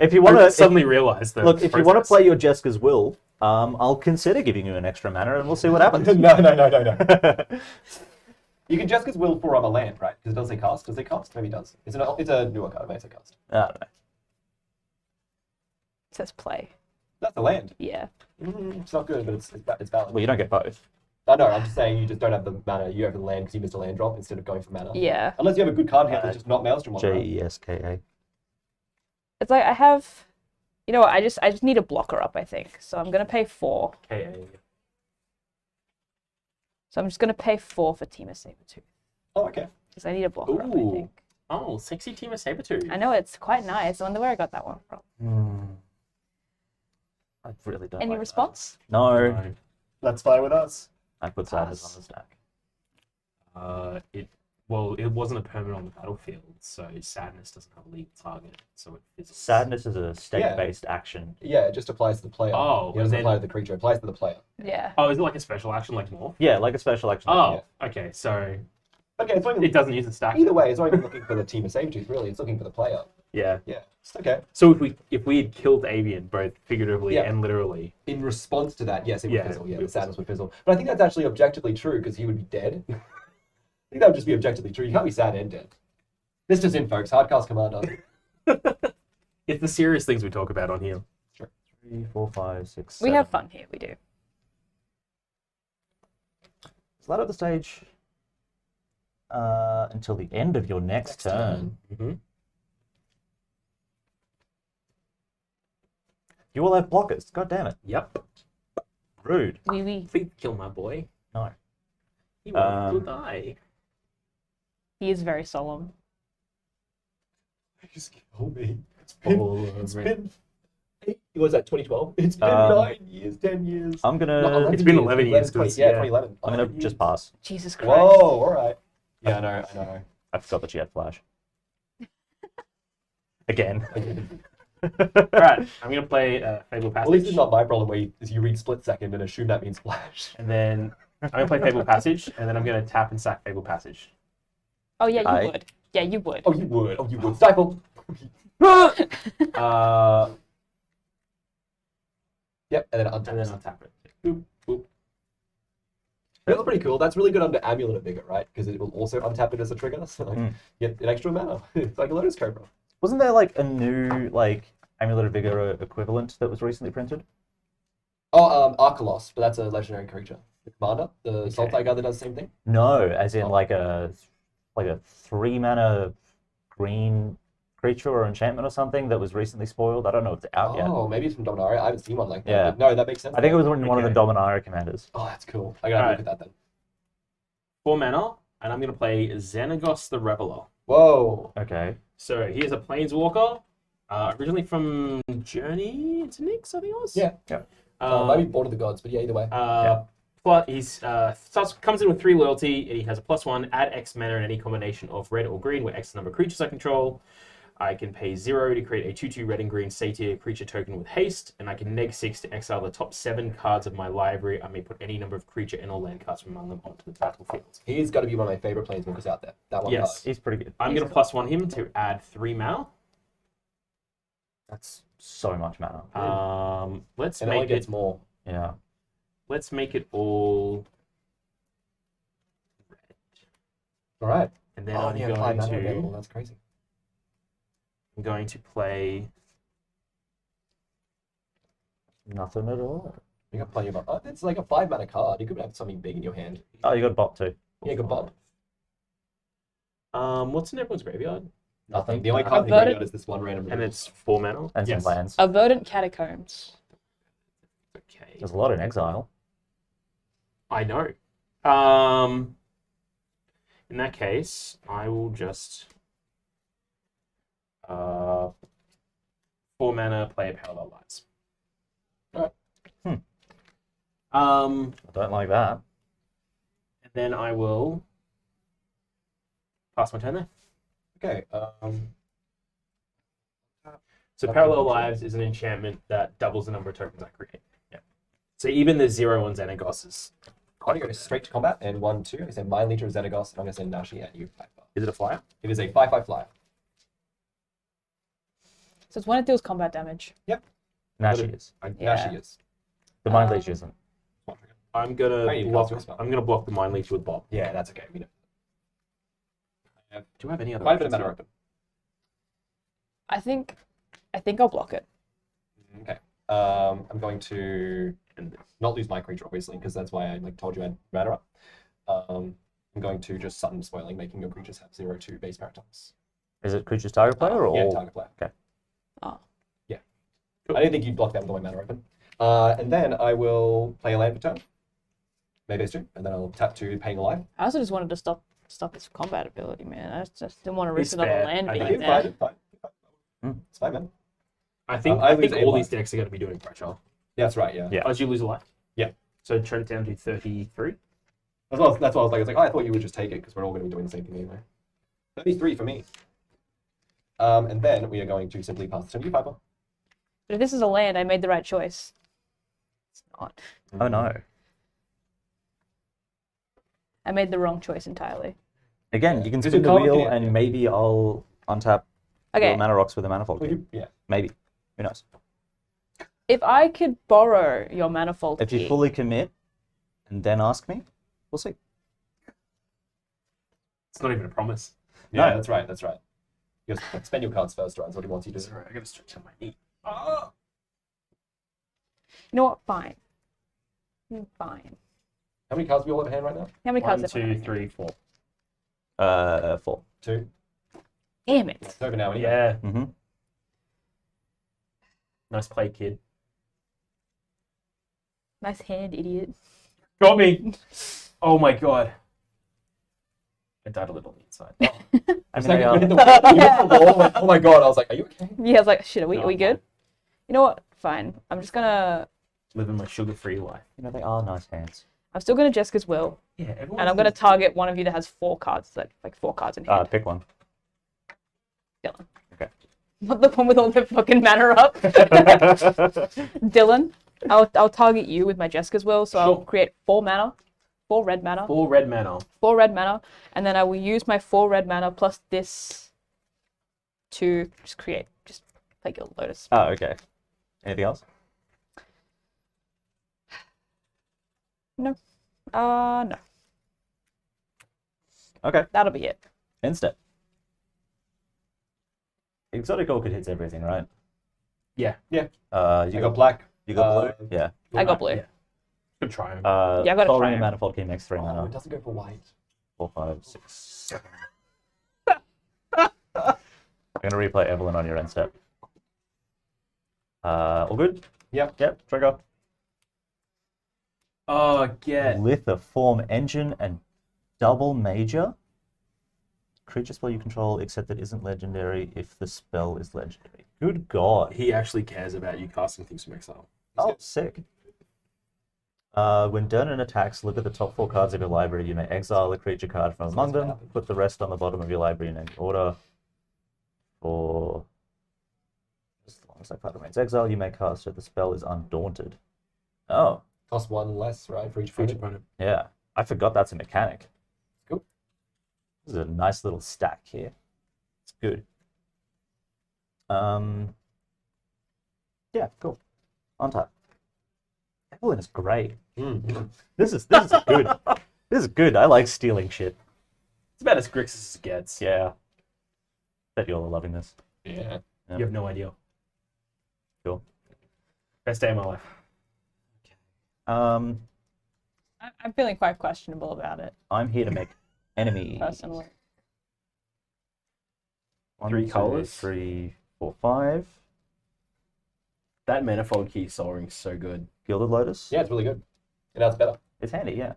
If you want to suddenly realize that. look, if you want to play your Jessica's Will, I'll consider giving you an extra mana, and we'll see what happens. No. You can Jessica's Will for a land, right? Because it doesn't say cast. Does it say cast? Maybe it does. It's a newer card. It may say cast. I don't know. It says play. That's a land. Yeah. It's not good, but it's valid. Well, you don't get both. I know, I'm just saying you just don't have the mana. You have the land because you missed a land drop instead of going for mana. Yeah. Unless you have a good card in hand that's just not Maelstrom Wanderer. Jeska. It's like I have. You know what? I just need a blocker up. I think so. I'm gonna pay 4. KA. So I'm just gonna pay 4 for Team of Sabertooth Oh, okay. because I need a blocker up. I Ooh. think. Oh, sexy Team of Sabertooth. I know it's quite nice. I wonder where I got that one from. I really don't. Any like response? That. No, No. That's fine with us. I put Sadness on the stack. It wasn't a permanent on the battlefield, so sadness doesn't have a legal target, so it fizzles. Sadness is a state-based action. Yeah, it just applies to the player. Oh, it doesn't and apply then- to the creature. It applies to the player. Yeah. Oh, is it like a special action like Morph? Yeah, like a special action. Oh, okay, so Okay, it's not it even, doesn't use the stack. either way, it's not even looking for the team of Sabertooth, really. It's looking for the player. Yeah. Yeah, it's okay. So if we had killed Avian, both figuratively Yeah. and literally, In response to that, yes, it would Yeah, fizzle. Yeah, it the would sadness would fizzle. But I think that's actually objectively true because he would be dead. I think that would just be objectively true. You can't be sad and dead. This just in, folks. Hardcast Commander. it's the serious things we talk about on here. 3, 4, 5, 6, We 7. have fun here. We do. Is that at the stage until the end of your next turn? Mm-hmm. You will have blockers. God damn it. Yep. Rude. We. Please kill my boy. No. He wants to die. He is very solemn. Just kill me. All It's over been... What was that, 2012? It's been 9 years, 10 years. I'm gonna. Not 11 It's been 11 years, 20, 'cause, yeah, yeah. 2011. I'm gonna 11 just years. pass. Jesus Christ. Whoa, alright. Yeah, I know. I forgot that she had flash. Again. Alright, I'm going to play Fable Well, at least Passage. it's not my problem where you read split second and assume that means flash. And then I'm going to play Fable Passage, and then I'm going to tap and sack Fable Passage. Oh yeah, you I- would. Yeah, you would. Oh, you would. Stifle! Yep, and then untap. And then I'll tap it. Boop, boop. That's pretty cool. That's really good under Amulet of Vigor, right? Because it will also untap it as a trigger. So like, get an extra mana. It's like a Lotus Cobra. Wasn't there like a new Amulet of Vigor equivalent that was recently printed? Oh, Arcalos, but that's a legendary creature. The commander, the Sultai guy that does the same thing. No, as in like a 3 mana green creature or enchantment or something that was recently spoiled. I don't know if it's out yet. Oh, maybe it's from Dominaria. I haven't seen one like that. Yeah. But no, that makes sense. I think it was one of the Okay. Dominaria commanders. Oh, that's cool. I gotta look at that then. 4 mana, and I'm going to play Xenagos the Reveler. Whoa. Okay. So here's a Planeswalker, originally from Journey into Nyx, I think it was? Yeah. Maybe Born of the Gods, but yeah, either way. Plus, he's comes in with 3 loyalty, and he has a +1, add X mana in any combination of red or green, where X is the number of creatures I control. I can pay 0 to create a 2/2 red and green satyr creature token with haste, and I can -6 to exile the top 7 cards of my library. I may put any number of creature and or land cards from among them onto the battlefield. He's got to be one of my favorite planeswalkers out there. That one Yes. He's pretty good. I'm going to +1 him to add 3 mana. That's so much mana. Let's And it only make gets it. more. Yeah. Let's make it all red, All right. and then Oh, I'm yeah, 5 mana available. going That's crazy. to play. Nothing at all. You got plenty of. Oh, it's like a 5 mana card. You could have something big in your hand. Oh, you got Bot too. Yeah, good Bob. What's in everyone's graveyard? Nothing. The only card in the Voted- graveyard is this one random. And it's 4 mana. And Yes. some lands. A Verdant Catacombs. Okay. There's a lot in Exile. I know. In that case, I will just 4 mana, play a Parallel Lives. Alright. Um, I don't like that. and then I will pass my turn there. Okay. So Okay, Parallel sure. Lives is an enchantment that doubles the number of tokens I create. Yeah. So even the 0 on Xenagos is I'm going to go straight to combat, and 1, 2. I'm going to send Mind Leader, Xenagos, and I'm going to send Nashi at you. Is it a flyer? It is a 5/5 flyer. So it's when it deals combat damage. Nashi is. Yeah. Nashi is. The Mind Leech isn't. I'm gonna you block. cast your spell. I'm gonna block the Mind Leech with Bob. Yeah, that's okay. We know. Do I have any other? Quite a bit of options mana here? open. I think I'll block it. Okay. I'm going to not lose my creature, obviously, because that's why I told you I had mana up. I'm going to just Sudden Spoiling, making your creatures have 0/2 base Maritimes. Is it creature's target player or Yeah, all? target player. Okay. Oh. Yeah. I didn't think you'd block that with all my mana open. And then I will play a land for turn. Maybe it's 2, and then I'll tap 2, Paying Alive. I also just wanted to stop its combat ability, man. I just didn't want to risk It's another fair. land I being think there. Fine. It's fine, man. I think I I think lose all a these life. decks are gonna be doing pressure. Yeah, that's right, yeah. Yeah. Oh, did you lose a life? Yeah. So Trent down to 33. That's what I was like, oh, I thought you would just take it, because we're all going to be doing the same thing anyway. 33 for me. And then we are going to simply pass the turn to you, Piper. But if this is a land, I made the right choice. It's not. Oh no. I made the wrong choice entirely. Again, you can Because spin the you can't wheel look at it, and yeah. maybe I'll untap Okay. your mana rocks with a manifold. Well, key. yeah. Maybe. Who knows? If I could borrow your manifold If you key, fully commit and then ask me, we'll see. It's not even a promise. Yeah, No. that's right, that's right. You just spend your cards first, right? That's what he wants you to do. Sorry, I gotta stretch out my knee. Oh. you know what? Fine. Fine. How many cards do we all have in hand right now? How many 1, cards? have I 2, got? 3, 4. 4. 2. Damn it! It's over now anyway. Yeah. Mm-hmm. Nice play, kid. Nice hand, idiot. Got me. Oh my god. I died a little on the inside. I It's mean, like, they you hit are, the wall, you hit the wall, like, oh my god, I was like, are you okay? Yeah, I was like, shit, are we No, good? You know what? Fine. I'm just gonna. Living my sugar-free life. they are nice hands. I'm still gonna Jessica's Will, Yeah, everyone. and I'm gonna target one of you that has 4 cards, like 4 cards in hand. Pick one. Dylan. Okay. Not the one with all the fucking mana up. Dylan, I'll target you with my Jessica's Will, so I'll Sure. create 4 mana, 4 red mana, 4 red mana. 4 red mana, and then I will use my 4 red mana plus this to just play Guild Lotus. Oh, okay. Anything else? No. Okay. That'll be it. End step. Exotic Orchid hits everything, right? Yeah. You I got black. You got blue? Yeah. I got blue. Yeah. Good try. Yeah, I got a Sol Ring and triumph. Manifold Key makes 3 Oh, mana. it doesn't go for white. 4, 5, 6, 7. I'm gonna replay Evelyn on your end step. All good? Yep. Yep, trigger. Oh, get. Lithiform Engine and double major. Creature spell you control, except that isn't legendary if the spell is legendary. Good God. He actually cares about you casting things from Exile. Oh, sick. When Durnan attacks, look at the top 4 cards of your library. You may exile a creature card from among them. Put the rest on the bottom of your library in any order. For as long as that card remains exiled, you may cast it. The spell is undaunted. Oh, Cost 1 less, right, for each For each opponent. opponent. yeah. I forgot that's a mechanic. Cool. This is a nice little stack here. It's good. Yeah, cool. On top. Evelyn is great. This is good. This is good. I like stealing shit. It's about as Grixis as it gets. Yeah. Bet you all are loving this. Yeah. You have no idea. Cool. Best day of my life. Um, I'm feeling quite questionable about it, I'm here to make enemies. personally. 1, 3 2, colours. 3, 4, 5. That Manifold Key Sol Ring is so good. Gilded Lotus. Yeah, it's really good. And now it's better. It's handy, yeah.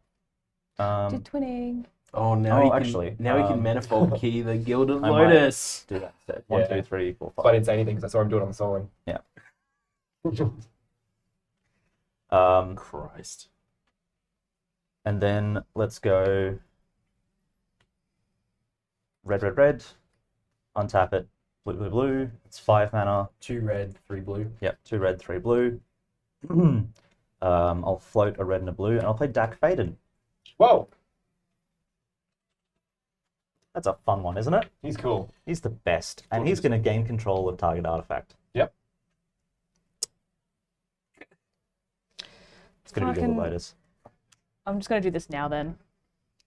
Did twinning. Oh, now Oh, he can, actually, now he can manifold key the Gilded I might- Lotus. Do that instead. 1, Yeah. 2, 3, 4, But I 5. didn't say anything because I saw him do it on the soloing. Christ. And then let's go red, red, red. Untap it. Blue, blue, blue. It's 5 mana. 2 red, 3 blue. Yep, 2 red, 3 blue. I'll float a red and a blue, and I'll play Dak Faden. Whoa, That's a fun one, isn't it? he's cool. He's the best, and he's going to gain control of target artifact. Yep. It's going to be Gilded Fucking- Lotus. I'm just gonna do this now then. I'm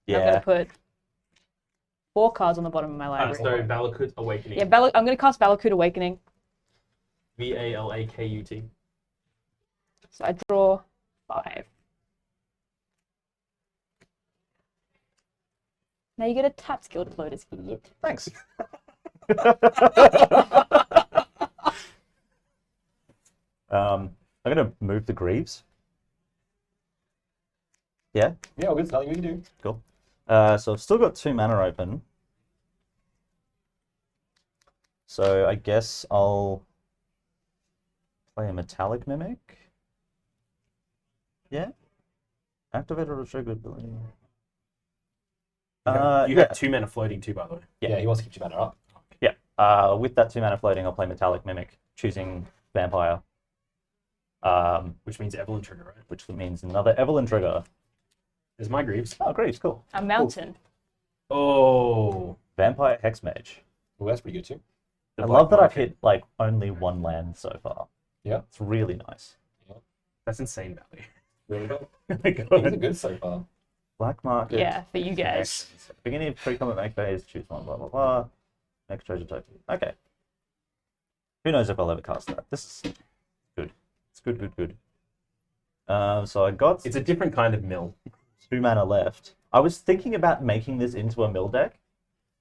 Yeah. gonna put 4 cards on the bottom of my library. So Valakut Awakening. Yeah, I'm gonna cast Valakut Awakening. Valakut. So I draw 5. Now you get a tapped Gilded Lotus, idiot. Thanks. I'm going to move the Greaves. Yeah, Yeah, well, there's nothing we can do. cool. So I've still got 2 mana open. So I guess I'll play a Metallic Mimic. Yeah. Activate or trigger ability. You Yeah. got 2 mana floating too, by the way. Yeah, he wants to keep your mana up. With that 2 mana floating, I'll play Metallic Mimic, choosing Vampire. Which means Evelyn trigger, right? Which means another Evelyn trigger. There's my Greaves. Oh, Greaves, cool. A mountain. Oh. Vampire Hexmage. Well, that's pretty good too. I love that I've hit like only 1 land so far. Yeah. It's really nice. That's insane value. Really good. Oh my Things God. are good so far. Black Market. Yeah, for you guys. Beginning of pre-combat make phase, choose one, blah, blah, blah. Next treasure token. Okay. Who knows if I'll ever cast that. This is good. It's good, good, good. So I got It's a different kind of mill. 2 mana left. I was thinking about making this into a mill deck,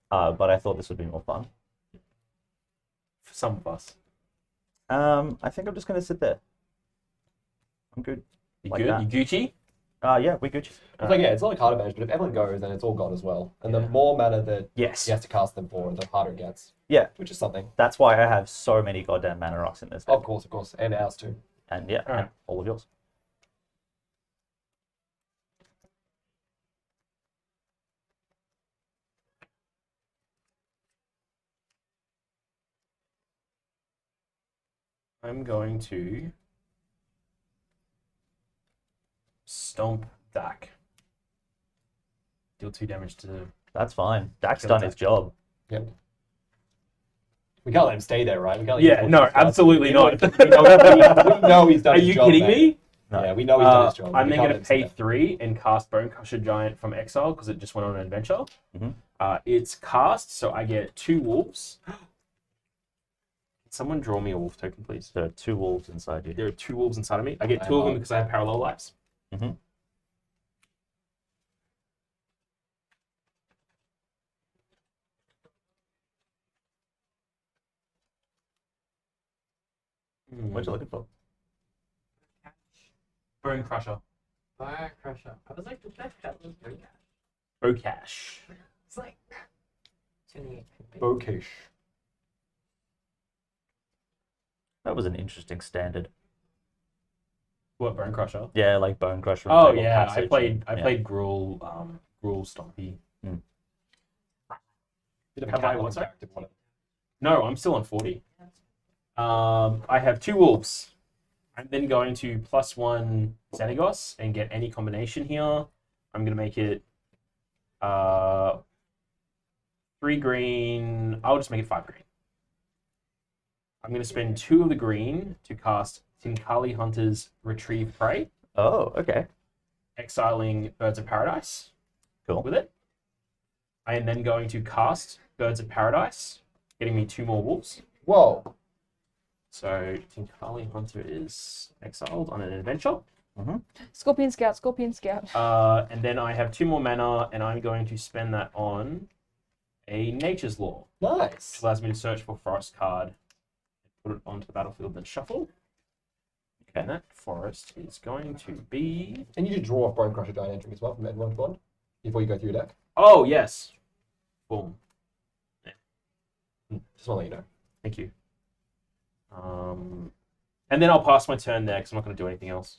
but I thought this would be more fun. For some of us. I think I'm just going to sit there. I'm good. You Like good? that. You Gucci? Yeah, we're Gucci. It's like, yeah, it's not a card advantage, but if Evelyn goes, then it's all gone as well. And the more mana that Yes. he has to cast them for, the harder it gets. Yeah. Which is something. That's why I have so many goddamn mana rocks in this deck. Of course. And ours too. And yeah, Alright. and all of yours. I'm going to stomp Dak. Deal 2 damage to. That's fine. Dak's Kill done Dak. his job. Yep. We can't let him stay there, right? We can't let Yeah, him no, force his absolutely guts. not. We know he's done Are his you job, kidding mate. me? No. Yeah, we know he's done his job. I'm We then can't going let to him stay pay there. 3 and cast Bone Crusher Giant from Exile because it just went on an adventure. Mhm. It's cast, so I get 2 wolves. Can someone draw me a wolf token, please? There are 2 wolves inside you. There are 2 wolves inside of me. I get I 2 of them know. because I have parallel lives. Mm-hmm. What you looking for? Bone Crusher. Fire Crusher. I was like, the best that was very cash. Bocash. It's like 28. Bokish. That was an interesting standard. What, Bone Crusher? Yeah, like Bone Crusher. and Oh Fatal yeah, Passage I and- played Gruul Stompy. Bit of a Have I Catwoman what, sorry? character, one of them. No, I'm still on 40. I have 2 wolves. I'm then going to +1 Xenagos and get any combination here. I'm gonna make it 3 green. I'll just make it 5 green. I'm gonna spend 2 of the green to cast Tinkali Hunter's Retrieve Prey, Oh, okay. exiling Birds of Paradise Cool. with it. I am then going to cast Birds of Paradise, getting me 2 more wolves. Whoa. So Tinkali Hunter is exiled on an adventure. Scorpion Scout, Scorpion Scout. And then I have 2 more mana, and I'm going to spend that on a Nature's Law, Nice. which allows me to search for forest card, put it onto the battlefield, and shuffle. And that forest is going to be... And you should draw off Bone Crusher Giant entry as well from Edward's Bond before you go through your deck. Oh, yes. Boom. Just want to let you know. Thank you. And then I'll pass my turn there because I'm not going to do anything else.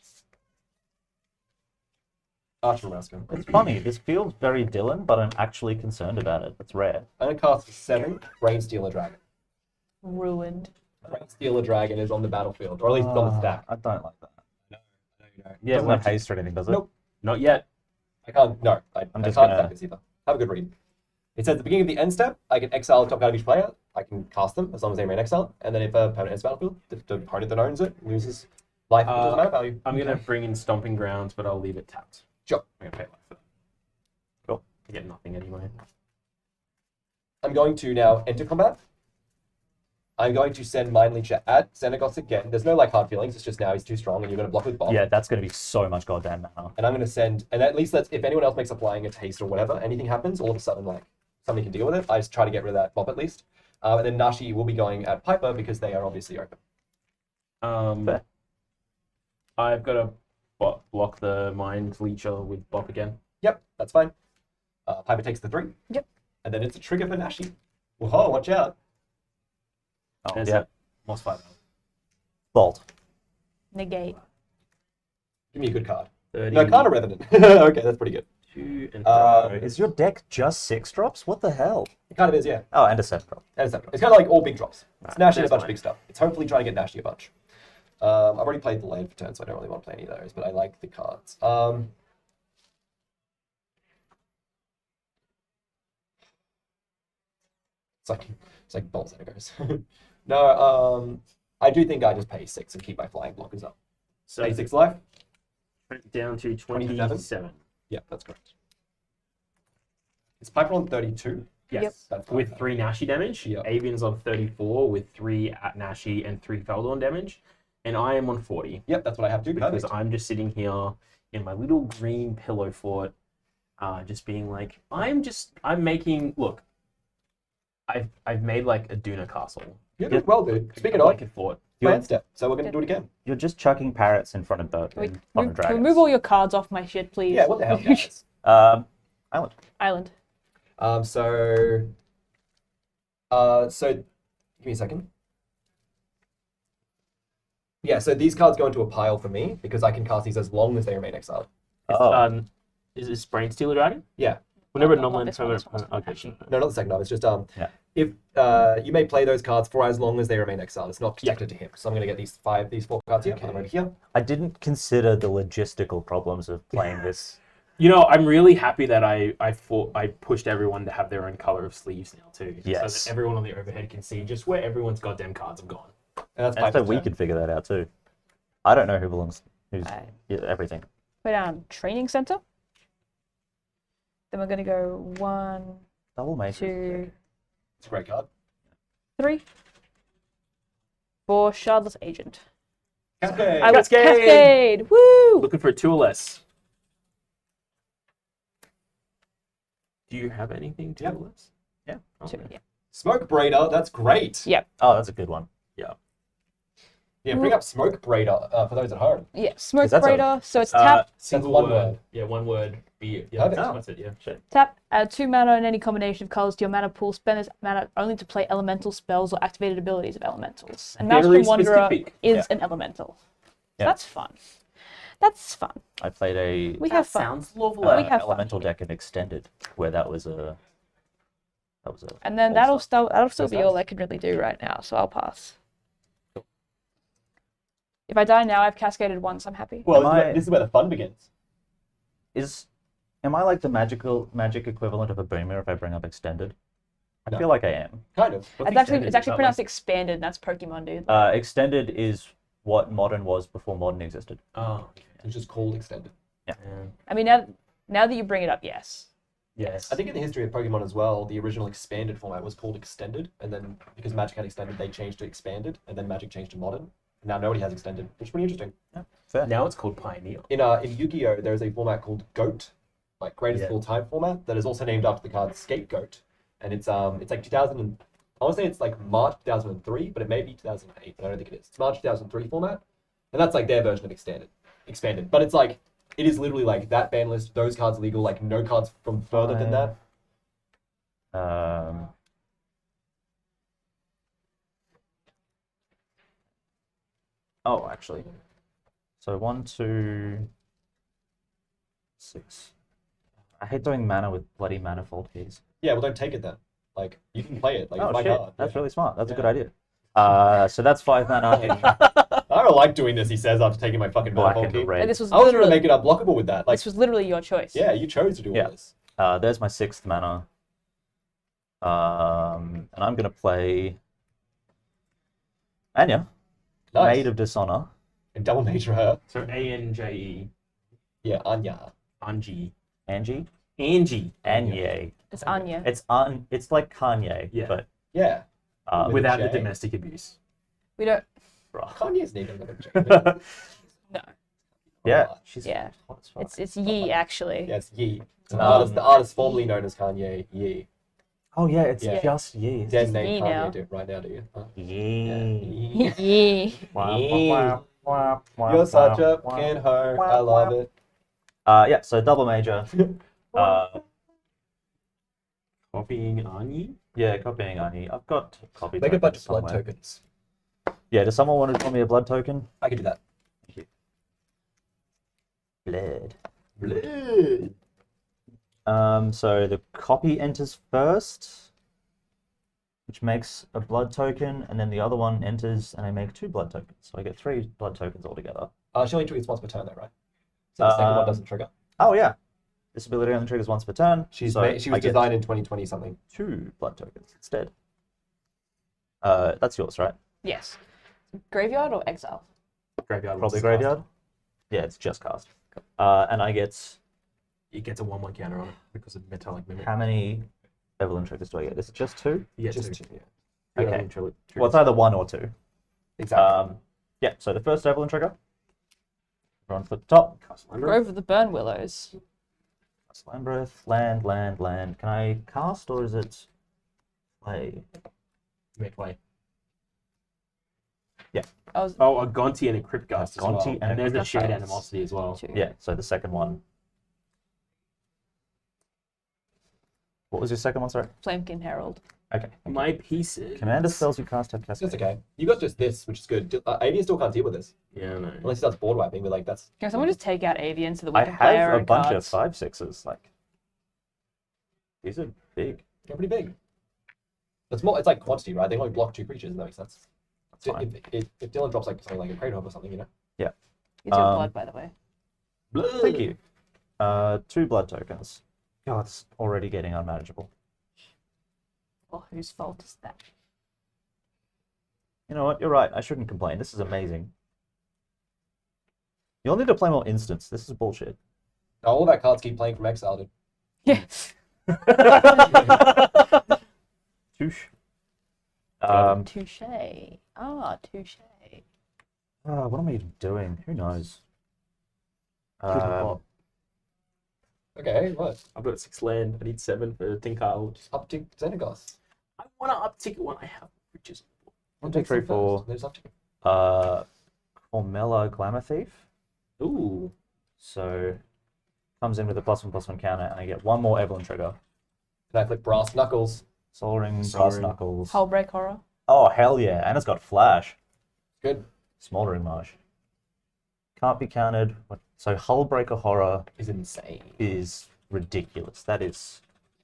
Archer Rascal. It's funny. This feels very Dylan, but I'm actually concerned about it. It's rare. I'm going to cast 7 Brain Stealer Dragon. Ruined. Brain Stealer Dragon is on the battlefield, or at least it's on the stack. I don't like that. No, you don't. Yeah, Doesn't well, have haste or anything, does it? Nope. not yet. I can't. No, I I'm can't just stack gonna- this either. Have a good read. It says at the beginning of the end step, I can exile the top card of each player. I can cast them as long as they remain exiled. And then if a opponent enters the battlefield, the opponent that owns it loses life equals amount of value. I'm going to bring in Stomping Grounds, but I'll leave it tapped. Sure. I'm going to pay life for that. Cool. I get nothing anyway. I'm going to now enter combat. I'm going to send Mind Leech at Xenagos again. There's no like hard feelings. It's just now he's too strong and you're going to block with bomb. Yeah, that's going to be so much goddamn mana. And I'm going to send, and at least that's, if anyone else makes a flying, a haste or whatever, anything happens, all of a sudden like somebody can deal with it. I just try to get rid of that bop at least. And then Nashi will be going at Piper because they are obviously open. Fair. I've got to block the Mind Leecher with Bop again. Yep, that's fine. Piper takes the 3. Yep. And then it's a trigger for Nashi. Whoa, watch out. Oh, There's yeah. that. Lost 5. Bolt. Negate. Give me a good card. 30, No, Carter Revenant. Okay, that's pretty good. 2 and 3. Is your deck just 6 drops? What the hell? It kind of is, yeah. Oh, and a 7 drop. And it's kind of like all big drops. It's Right, Nashi and a that's bunch of fine. big stuff. It's hopefully trying to get Nashi a bunch. I've already played the land for turn, so I don't really want to play any of those, but I like the cards. It's like bolts that it goes. No, I do think I just pay 6 and keep my flying blockers up. So Pay 6 life? down to 27. Yeah, that's correct. Is Piper on 32? Yes. Yep. That's fine. With 3 Nashi damage. Yep. Avian's on 34 with 3 at Nashi and 3 Faldorn damage. And I am on 40 Yep, that's what I have to do. because Perfect. I'm just sitting here in my little green pillow fort, just being like, I'm making, look, I've made like a Duna castle. You're doing well, dude. Speaking a of, blanket fort. plan step. So we're going to do it again. You're just chucking parrots in front of boat. Wait, In front of dragons. remove all your cards off my shit, please. Yeah, what the hell, guys? Island. Island. So give me a second. Yeah, so these cards go into a pile for me because I can cast these as long as they remain exiled. Oh. Is this Brain Stealer Dragon? Yeah. Whenever Not normal this one, permanent. this one. Okay. No, not the second half. It's just Yeah. if you may play those cards for as long as they remain exiled. It's not protected to him. So I'm going to get these 4 cards here. Put them over here. I didn't consider the logistical problems of playing this. You know, I'm really happy that I pushed everyone to have their own color of sleeves now too. Yes. So that everyone on the overhead can see just where everyone's goddamn cards have gone. And that's And so Piper's we turn. could figure that out too. I don't know who's Alright. yeah, everything. Put down training center. Then we're gonna go 1, Double mages. 2, It's a great card. 3. For Shardless Agent. Cascade. I was Cascade! Cascade! Woo! Looking for a 2 or less. Do you have anything 2 Yep. or less? Yeah. Two, Okay. yeah. Smoke Braider. That's great. Yep. Oh, that's a good one. Yeah, bring up Smoke Braider for those at home. Yeah, Smoke that's a- Braider. So it's tap, Single one word. word. Yeah, one word. Yeah, Perfect. that's it. Yeah. tap, add 2 mana in any combination of colors to your mana pool. Spend this mana only to play elemental spells or activated abilities of elementals. And Very Maelstrom Wanderer specific. is an elemental. So Yeah. that's fun. That's fun. I played a We have fun. Sounds lovely. We have fun. elemental deck in extended where that was a And then all that'll That's still be nice. all I can really do right now. So I'll pass. If I die now, I've cascaded once. I'm happy. Well, Am I- this is where the fun begins. Am I like the magic equivalent of a boomer if I bring up extended? I No. feel like I am. Kind of. It's actually pronounced expanded, and that's Pokemon, dude. Extended is what modern was before modern existed. Oh, okay. It's just called Extended. Yeah. I mean, now that you bring it up, yes. Yes. I think in the history of Pokemon as well, the original expanded format was called Extended, and then because Magic had Extended, they changed to Expanded, and then Magic changed to Modern. And now nobody has Extended, which is pretty interesting. Fair. Now it's called Pioneer. In Yu-Gi-Oh, there is a format called GOAT, like Greatest Yeah. of All Time format, that is also named after the card Scapegoat, and it's like 2000. I want to say it's like March 2003, but it may be 2008. But I don't think it is. It's March 2003 format, and that's like their version of Expanded. But it's like it is literally like that ban list, those cards legal, like no cards from further than that. Um, oh, actually. So 1, 2, 6. I hate doing mana with bloody manifold keys. Yeah, well, don't take it then. Like, you can play it. Like, Oh it's my shit, card. that's Yeah. really smart. That's a good Yeah. idea. So that's 5 mana. I don't like doing this, he says, after taking my fucking Black manifold and key. And red. this was I was trying to literally, make it unblockable with that. Like, this was literally your choice. yeah, you chose to do Yeah. all this. There's my 6th mana. And I'm gonna play Anya, Nice. Maid of Dishonor. And double major her. So ANJE. Yeah, Anya. Anji. Angie? Angie. Anye. It's Anya. It's like Kanye, Yeah. but Yeah. with Without the J. domestic abuse. We don't. Kanye's name doesn't No. yeah, she's Yeah. hot as fuck. It's Yi actually. Yeah, it's Ye. It's an Um, artist, the artist formerly known as Kanye, Ye. Oh yeah, it's Yeah. just Ye. Dead Ye name now. Kanye do, right now, do you? Huh? Ye. Ye. Yi. You're such a fucking hoe. I love it. Yeah, so double major. Copying Anji. Yeah, copying Ani. I've got copy. Make a bunch of blood somewhere. tokens. Yeah, does someone want to draw me a blood token? I can do that. Blood. Blood. So the copy enters first, which makes a blood token, and then the other one enters, and I make 2 blood tokens. So I get 3 blood tokens altogether. She only triggers once per turn, though, right? So the second one doesn't trigger. Oh yeah, this ability only triggers once per turn. She so was I get designed in 2020 something. 2 blood tokens instead. That's yours, right? Yes. Graveyard or Exile? Graveyard. Probably was graveyard. cast. Yeah, it's just cast. And I get It gets a 1/1 counter on it because of metallic mimic. how many Evelyn triggers do I get? Is it just 2? Yeah, Just two. two, yeah. Okay. Evelyn triggers. Well, it's either 1 or 2. Exactly. Yeah, so the first Evelyn trigger. Run to the top. Castle Under. Grove of the Burn Willows. Slime Breath, land. Can I cast or is it play? Make play. I was Oh, a Gonti and a Cryptgast as well. Gonti and a And there's a Cryptgast. shared animosity as well. 2. Yeah, so the second one. What was your second one, sorry? Flamekin Herald. Okay. My pieces. Commander spells you cast have cascade. That's okay. You got just this, which is good. Avian still can't deal with this. Yeah, no. Unless he starts board wiping, but like, that's... Can someone just take out Avian so that we I can play our have a own bunch cards? of 5/6s. Like, these are big. They're pretty big. It's more. It's like quantity, right? They only block 2 creatures, if that makes sense. That's fine. If Dylan drops like something like a Kratos or something, you know? It's your blood, by the way. Thank you. 2 blood tokens. God, it's already getting unmanageable. Well, whose fault is that? You know what? You're right. I shouldn't complain. This is amazing. You'll need to play more instants. This is bullshit. All of our cards keep playing from Exile, dude. Yeah. Touche. Touche. Ah, touche. What am I even doing? Who knows? Here's my pot. Okay, what? I've got 6 land. I need 7 for Tinkal. Uptick Xenagos. I want to uptick it when I have creatures. 1, 2, 3, 4. There's uptick. Formella Glamour Thief. Ooh. So comes in with a +1/+1 counter, and I get 1 more Evelyn trigger. And I click Brass Knuckles. Soul Ring, Soul Brass Ring. Knuckles. Hullbreak Horror. Oh hell yeah! And it's got Flash. Good. Smoldering Marsh. Can't be countered. So Hullbreaker Horror Is insane. is ridiculous. That is.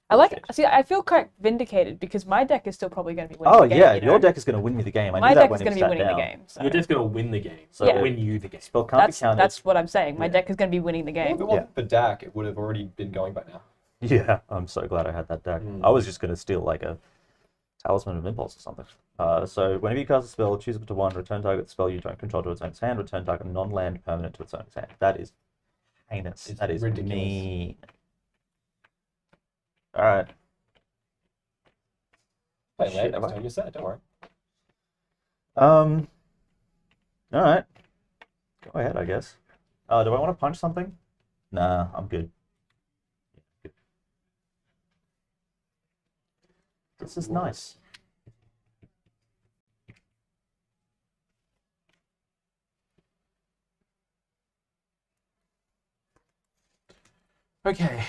I like. bullshit. See, I feel quite vindicated because my deck is still probably going to be winning Oh the game. yeah, you your know? deck is going to win me the game. I My knew that deck when is it going to be sat winning down. the game. So. You're just going to win the game. So Yeah. Win you the game. Spell can't That's be countered. that's what I'm saying. My Yeah. deck is going to be winning the Well, game. if it wasn't for Dak, it would have already been going by now. Yeah, I'm so glad I had that deck. Mm. I was just going to steal like a Talisman of Impulse or something. So whenever you cast a spell, choose up to 1, return target spell you don't control to its own hand, return target non-land permanent to its own hand. That is heinous. It's That is ridiculous. mean. Alright. Play Shit, land have next I? turn, you're set, don't worry. Alright. Go ahead, I guess. Do I want to punch something? Nah, I'm good. This is nice. Okay.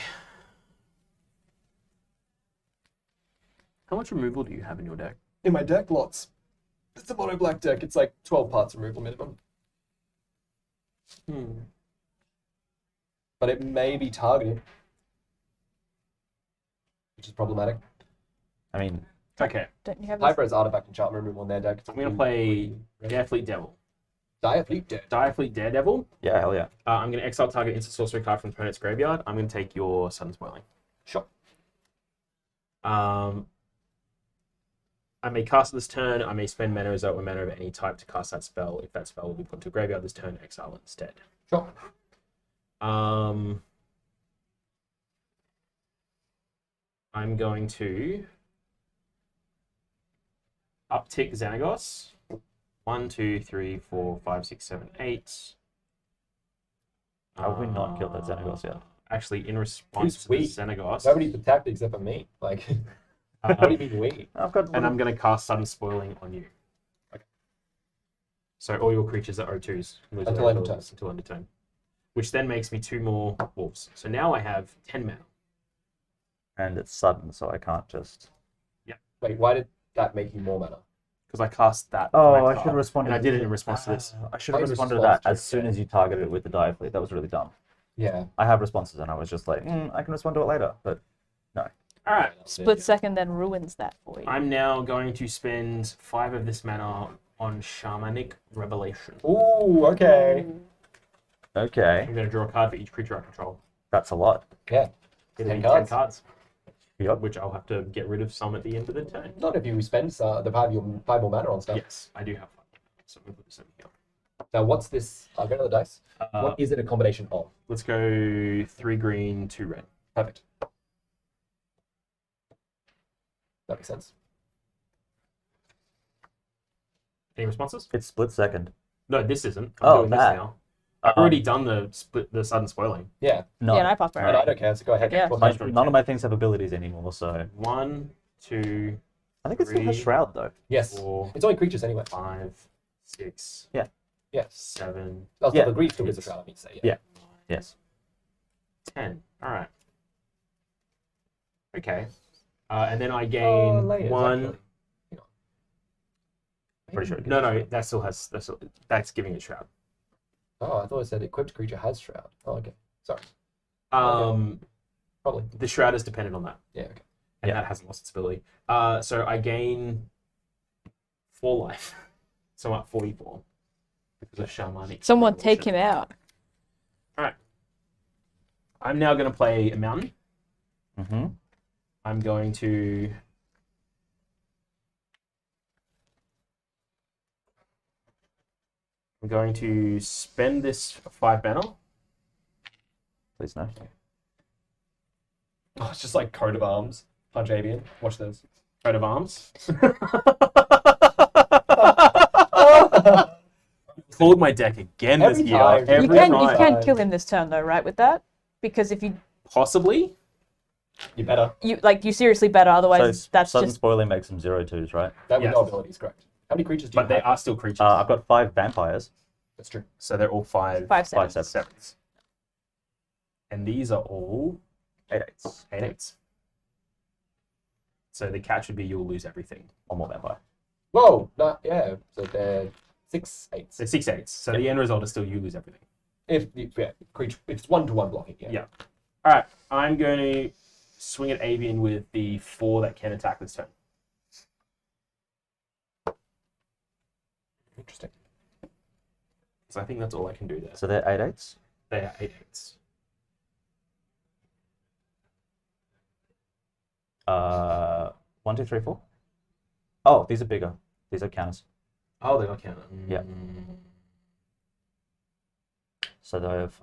How much removal do you have in your deck? In my deck, lots. It's a mono black deck. It's like 12 parts removal minimum. But it may be targeted, which is problematic. I mean, Okay, Don't you have this? Hyper has artifact enchantment removal in their deck. I'm going to play Direfleet Devil. Direfleet deck. Direfleet Daredevil. yeah, hell yeah. I'm going to exile target instant sorcery card from opponent's graveyard. I'm going to take your Sudden Spoiling. Sure. I may cast it this turn. I may spend mana result with mana of any type to cast that spell. If that spell will be put to graveyard this turn, exile it instead. Sure. I'm going to uptick Xenagos. 1, 2, 3, 4, 5, 6, 7, 8. How have we not killed that Xenagos yet? Actually, in response He's to the weak. Xenagos, Nobody's attacked except for me. Like, what do you mean we? I've got and I'm going to cast Sudden Spoiling on you. Okay. So all your creatures are O2s. lose Until their end of abilities until end of turn. Which then makes me 2 more wolves. So now I have 10 mana. and it's sudden, so I can't just. Wait, why did that make you more mana? Because I cast that. Oh, for my I should card, respond. And I did it in response to this. I should have Mine's responded to response that to as soon as you targeted it with the Direfleet. That was really dumb. Yeah. I have responses, and I was just like, I can respond to it later. But Alright. Split second then ruins that for you. I'm now going to spend 5 of this mana on Shamanic Revelation. Ooh, okay. okay, I'm going to draw a card for each creature I control. that's a lot. Yeah. It'll 10 be cards. 10 cards. Yep. Which I'll have to get rid of some at the end of the turn. Not if you spend the 5 more mana on stuff. Yes, I do have 5. So I'm going to put this over here. Now, what's this? I'll go to the dice. What is it a combination of? Let's go 3 green, 2 red. Perfect. That makes sense. Any responses? It's split second. No, this isn't. Oh, doing this that. now. I've already done the sudden spoiling. Yeah. No, Yeah, and I popped my But I don't care, so go ahead. Yeah. What's my- next? none of my things have abilities anymore. So 1, 2, I think it still has Three. shroud though. Yes. 4, It's only creatures anyway. 5, 6, Yes. 7, That's Yeah. the grief still gets a shroud, I mean to say. Yeah. Yes. 10. Alright. Okay. And then I gain layers, 1. actually. Hang on. Pretty sure it No, gives no, shroud. that still has. That's giving it shroud. Oh, I thought it said equipped creature has shroud. Oh, okay. Sorry. Probably. The shroud is dependent on that, Yeah, okay. and Yeah. that hasn't lost its ability. So I gain 4 life, so I'm at 44 because of shamanic. Someone take Revolution. him out. I'm now going to play a mountain. Mm-hmm. I'm going to. I'm going to spend this 5 mana. Please no. Oh, it's just like coat of arms. Punch Avian. Watch this. Coat of arms. Pulled my deck again this Every year. time. Every You can time. kill him this turn though, right? With that, because if you Possibly. You better. you seriously better. Otherwise, So that's sudden just spoiling makes them 0/2s, right? That with Yes. no abilities, correct. How many creatures do you But they have? are still creatures. I've got 5 vampires. That's true. So they're all 5 5/7. 5/7. sevens. And these are all 8/8s. 8/8s. So the catch would be you'll lose everything. One more vampire. Whoa! No, yeah. So they're 6/8s. So 6/8s. So the end result is still you lose everything. If creature, if it's 1-to-1 blocking, yeah. Yeah. All right. I'm going to swing at Avian with the 4 that can attack this turn. Interesting. So I think that's all I can do there. So they're 8/8s. They are 8/8s. 1, 2, 3, 4. Oh, these are bigger. These are counters. Oh, they're not counted. Yeah. So they have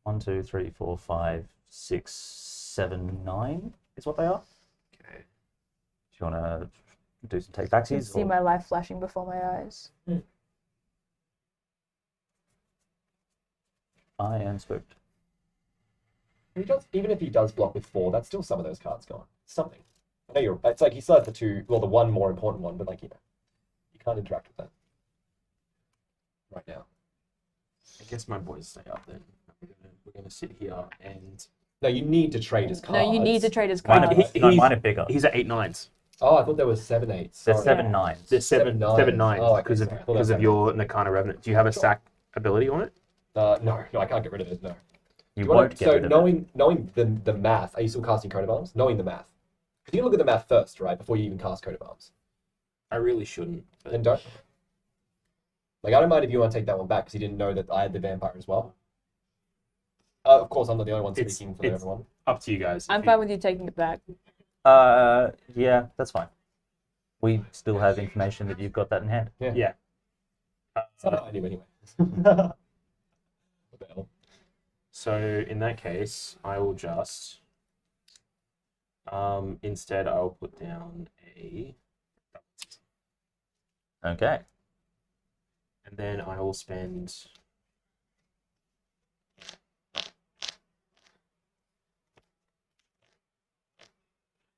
1, 2, 3, 4, 5, 6, 7, 9 is what they are. Okay. Do you want to do some take I backsies? can see my life flashing before my eyes. I am spooked. Even if he does block with 4, that's still some of those cards gone. Something. I know it's like he still has the 2, well, the 1 more important one, but like, you can't interact with that right now. I guess my boys stay up then. We're gonna sit here and No, you need to trade his cards. No, you need to trade his Mine card. are, no, mine are bigger. he's at 8/9s. Oh, I thought there was 7/8. There's Sorry. 7 9s. There's seven Seven seven nines. nines Oh, okay, because sorry. I thought that was of your Nakana Revenant. Do you have a Sure. sack ability on it? No, I can't get rid of it. No. You Do wanna- won't get so rid of it. knowing the math, are you still casting Coat of Arms? Knowing the math, because you look at the math first, right, before you even cast Coat of Arms. I really shouldn't. But... Then don't. Like, I don't mind if you want to take that one back because you didn't know that I had the vampire as well. Of course, I'm not the only one It's- speaking for it's- everyone. Up to you guys. I'm fine with you taking it back. Yeah, that's fine. We still have information that you've got that in hand. Yeah. It's not I knew anyway. What the hell? So in that case, I will just instead I'll put down a, Okay. and then I will spend.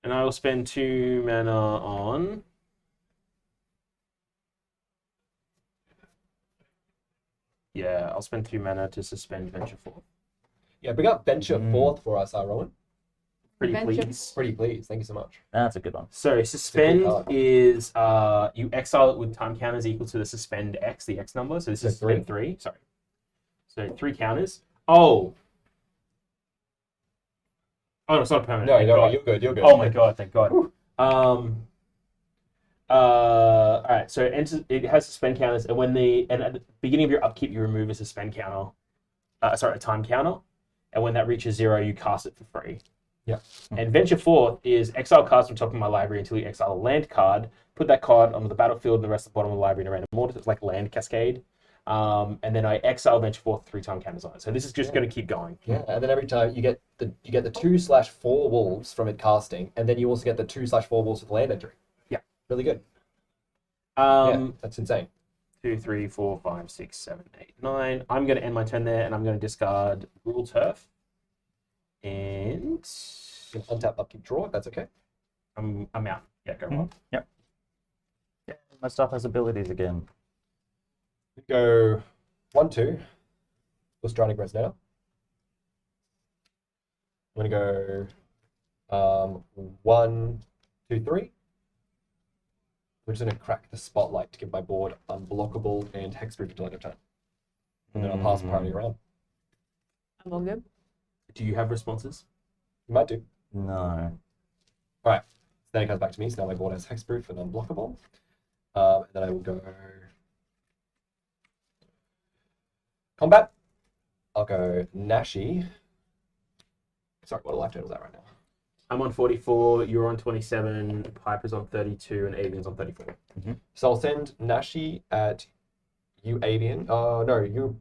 And I will spend 2 mana on. Yeah, I'll spend 2 mana to suspend Venture Forth. Yeah, bring up Venture Forth for us, Rowan. Pretty Venture- please. Pretty please. Thank you so much. That's a good one. So suspend card. is you exile it with time counters equal to the suspend X, the X number. So this So is three? spend 3. Sorry. So 3 counters. Oh. Oh, no, it's not permanent. No, Thank no, God. you're good. You're good. Oh my God! Thank God. All right. So it has suspend counters, and at the beginning of your upkeep, you remove a suspend counter. A time counter, and when that reaches 0, you cast it for free. Yeah. And Venture Forth is exile cards from top of my library until you exile a land card. Put that card onto the battlefield and the rest of the bottom of the library in a random order. It's like land cascade. And then I exile Venture Forth 3 time counters on it. So this is just going to keep going. Yeah, and then every time you get the 2/4 wolves from it casting, and then you also get the 2/4 wolves with land entry. Yeah. Really good. Yeah, Um, that's insane. 2, 3, 4, 5, 6, 7, 8, 9. I'm going to end my turn there, and I'm going to discard Rule Turf. And You can untap, upkeep, draw. That's okay. I'm out. Yeah, go Mhm. on. Yep. Yeah, my stuff has abilities again. We go 1/2. We'll Stranic Resonator. I'm gonna go 1, 2, 3. We're just gonna crack the spotlight to give my board unblockable and hexproof until end of turn. And then I'll pass priority around. I'm all good. Do you have responses? You might do. No. Then it comes back to me, so now my board has hexproof and unblockable. And then I will go combat. I'll go Nashi. Sorry, what are life totals at right now? I'm on 44, you're on 27, Piper's on 32, and Avian's on 34. So I'll send Nashi at you, Avian. No, you,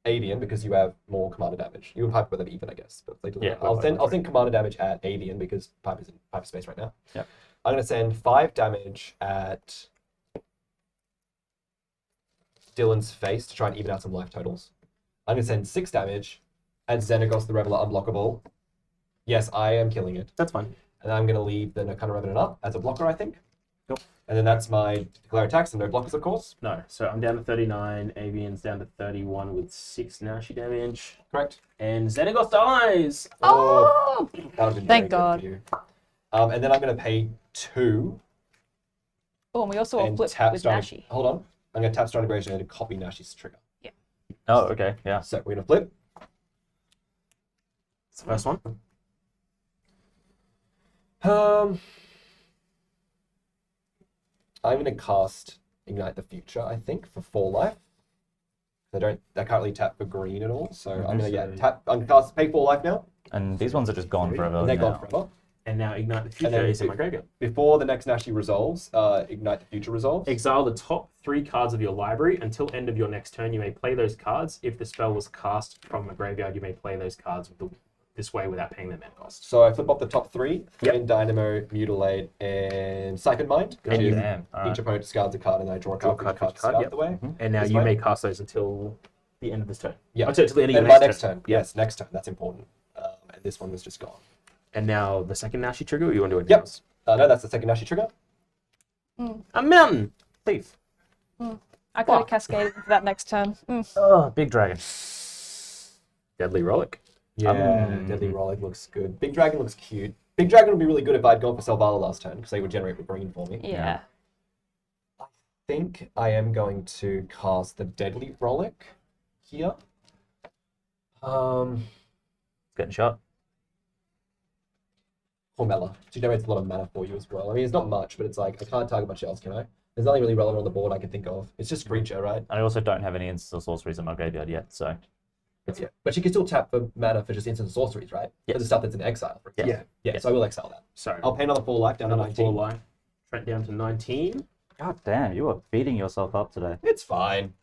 Avian, because you have more commander damage. You and Piper both have even, I guess. But Yeah, I'll send commander damage at Avian because Piper's in hyperspace right now. Yep. I'm gonna send 5 damage at Dylan's face to try and even out some life totals. I'm gonna send 6 damage at Xenagos the Reveler unblockable. Yes, I am killing it. That's fine. And I'm going to leave the Nakana Revenant up as a blocker, I think. Cool. And then that's my declare attacks and no blockers, of course. No, so I'm down to 39, Avian's down to 31 with 6 Nashi damage, Correct. and Xenagos dies! Oh! That would have been Thank very good for you. And then I'm going to pay 2 Oh, and we also all and flip tap with Strike. Nashi. Hold on. I'm going to tap Strike Integration and copy Nashi's trigger. Oh, okay. Yeah. So we're going to flip. It's the first one. I'm going to cast Ignite the Future, I think, for 4 life. I can't really tap for green at all, so I'm going to I'm going to pay 4 life now, And these ones are just gone forever. and they're now. gone forever. And now Ignite the Future then is in my graveyard. Before the next Nashi resolves, Ignite the Future resolves. Exile the top 3 cards of your library. Until end of your next turn, you may play those cards. If the spell was cast from a graveyard, you may play those cards this way without paying their mana cost. So I flip up the top 3, Yep. in Dynamo, Mutilate, and Psychic Mind. Which is Damn. All each right. opponent discards a card, and then I draw a Draw card a for each card card for each card, discard yep. the way. And now This you way? may cast those until the end of this turn. Yeah. Until the end of And your my next next turn. turn. Yes, next turn. That's important. And this one was just gone. And now the second Nashi trigger, or you want to do anything Yep. else? No, that's the second Nashi trigger. A mountain! Thief. I could have cascaded into that next turn. Oh, big dragon. Deadly Relic. Yeah, Deadly Rollick looks good. Big Dragon looks cute. Big Dragon would be really good if I'd gone for Selvala last turn, because they would generate with green for me. Yeah. I think I am going to cast the Deadly Rollick here. Getting shot. Hormella. She generates a lot of mana for you as well. I mean, it's not much, but it's like, I can't target much else, can I? There's nothing really relevant on the board I can think of. It's just creature, right? I also don't have any instant sorceries in my graveyard yet, so. Yeah. But you can still tap for mana for just instant sorceries, right? Yes. For the stuff that's in exile, for example. Yeah, so I will exile that. So I'll pay another 4 life down to another 19. 4 life. Trent down to 19. God damn, you are beating yourself up today. It's fine.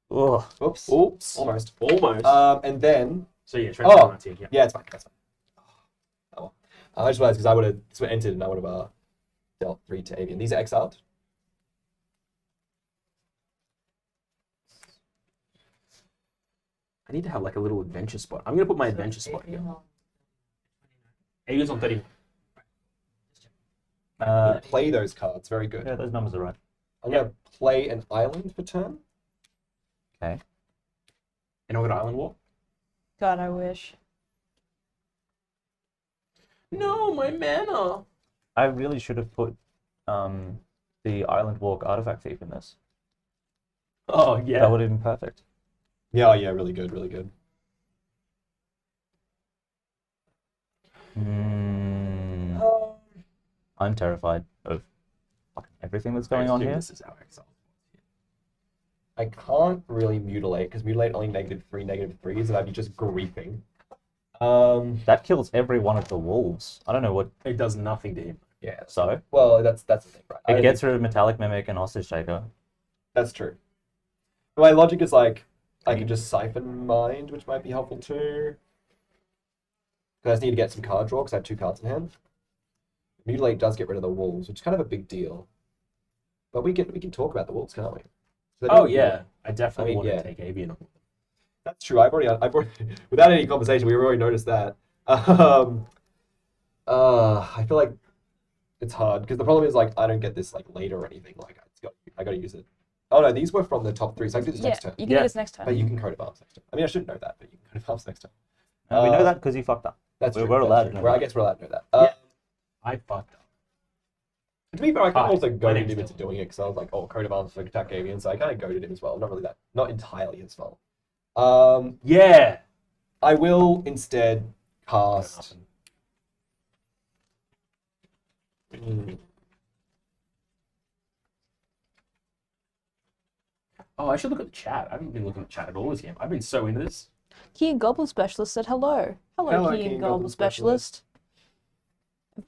Ugh. Oops. Oops. Almost. Almost. And then... So yeah, Trent down to 19. Yeah. Yeah, it's fine. That's fine. Oh, well. I just realized because I would have entered and I would have dealt 3 to Avian. These are exiled. I need to have like a little adventure spot. I'm gonna put my adventure spot here. Avian's on 30. Play those cards. Very good. Yeah, those numbers are right. I'm going to play an island for turn. Okay. And I'll go to Island Walk. God, I wish. No, my mana. I really should have put the Island Walk artifact thief in this. Oh yeah. That would have been perfect. Yeah, really good, really good. I'm terrified of fucking everything that's going I on assume here. This is our exile. I can't really mutilate because mutilate only -3, -3s, and I'd be just griefing. That kills every one of the wolves. I don't know what. It does nothing to him. Yeah. So Well, that's the thing, right? I it don't gets think- rid of Metallic Mimic and Hostage Taker. That's true. But my logic is like, I can just Siphon Mind, which might be helpful too. Because I just need to get some card draw because I have 2 cards in hand. Mutilate does get rid of the wolves, which is kind of a big deal. But we can talk about the wolves, can't we? So they Oh don't- yeah, I definitely I mean, want yeah. to take Avian. That's true. I've already without any conversation, we've already noticed that. I feel like it's hard because the problem is like I don't get this like later or anything. Like I got to use it. Oh no, these were from the top 3, so I can do this Yeah, next turn. you can Yeah. do this next time. But you can coat of arms next turn. I mean, I shouldn't know that, but you can coat of arms next turn. We know that because you fucked up. That's We're true. that's allowed true. to know Well, I that. guess we're allowed to know that. Yeah. I fucked up. To be fair, I can Hi, also my goaded name's him into Dylan. doing it because I was like, oh, coat of arms for attack Avian, so I kind of goaded him as well. Not entirely his fault. Yeah. I will instead cast. Oh, I should look at the chat. I haven't been looking at the chat at all this game. I've been so into this. Key and Goblin Specialist said hello. Hello, Hello, Key and Goblin Specialist.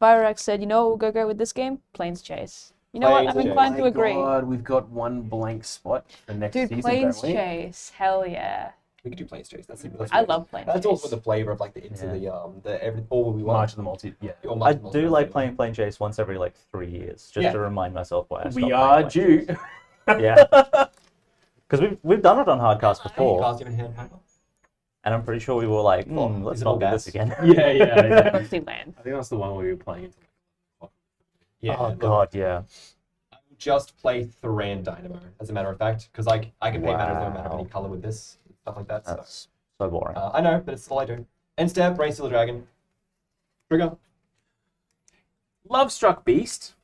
Byrax said, you know what will go great with this game? Planes Chase. You know what? I'm Planes Chase. inclined to My agree. God, we've got one blank spot for next Dude, season, Planes don't we? Chase. Hell yeah. We could do Planes Chase. That's I good. love Planes That's Chase. also the flavor of like the into the every all we want. March of the Multi. Yeah. Or I March of the do Multiverse, like anyway. playing Plane Chase once every like 3 years, just Yeah. to remind myself why I stopped We playing are Plane due. Chase. Yeah. Because we've done it on Hardcast Hey, before, cast him in hand paper. and I'm pretty sure we were like, let's is it not all do this gas? again. yeah. Disneyland. I think that's the one where we were playing. Yeah. Oh look, god, yeah. I will just play Thran Dynamo as a matter of fact, because like I can pay mana no matter Wow. any color with this stuff like that. So That's so boring. I know, but it's all I do. End step, Brain Stealer Dragon. Trigger. Love Struck Beast.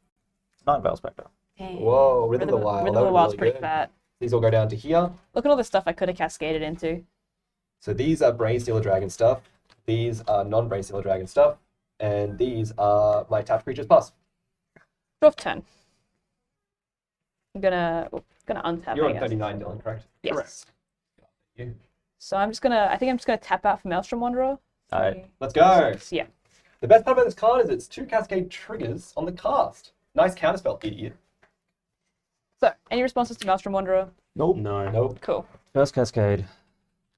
Night Veil Spectre. Dang. Whoa, Rhythm of the Wild. Rhythm that of the was Wild's really pretty good. fat. These all go down to here. Look at all the stuff I could have cascaded into. So these are Brain Stealer Dragon stuff. These are non-Brain Stealer Dragon stuff. And these are my tapped creatures plus. Draw 10. I'm gonna untap. You're I on guess. 39, Dylan, correct? Yes. Correct. You. So I think I'm just gonna tap out for Maelstrom Wanderer. Alright. Let's go. Yeah. The best part about this card is it's 2 cascade triggers on the cast. Nice counterspell, idiot. So any responses to Maelstrom Wanderer? Nope. No. Nope. Cool. First Cascade.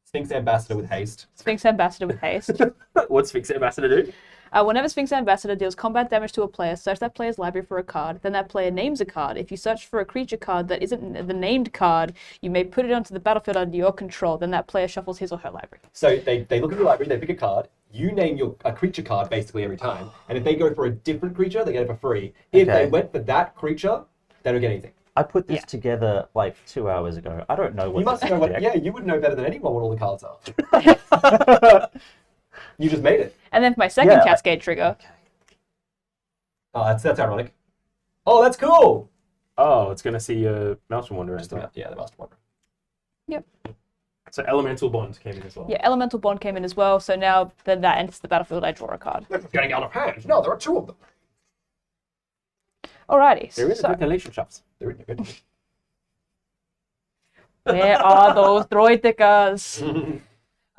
Sphinx Ambassador with haste. Sphinx Ambassador with haste. What's Sphinx Ambassador do? Whenever Sphinx Ambassador deals combat damage to a player, search that player's library for a card. Then that player names a card. If you search for a creature card that isn't the named card, you may put it onto the battlefield under your control. Then that player shuffles his or her library. So they look at your library, they pick a card. You name a creature card basically every time. And if they go for a different creature, they get it for free. If Okay. they went for that creature, they don't get anything. I put this together like 2 hours ago. I don't know what You must this know what. deck- Yeah, you would know better than anyone what all the cards are. You just made it. And then for my second Yeah. cascade trigger, Oh, that's ironic. Oh, that's cool. Oh, it's going to see your Maelstrom Wanderer. Just about, yeah, the Master Wanderer. So Elemental Bond came in as well. yeah, Elemental Bond came in as well. So now that enters the battlefield, I draw a card. They're getting out of hand. No, there are 2 of them. Alrighty. There is So, good relationships. They're in good. where are those droidekas?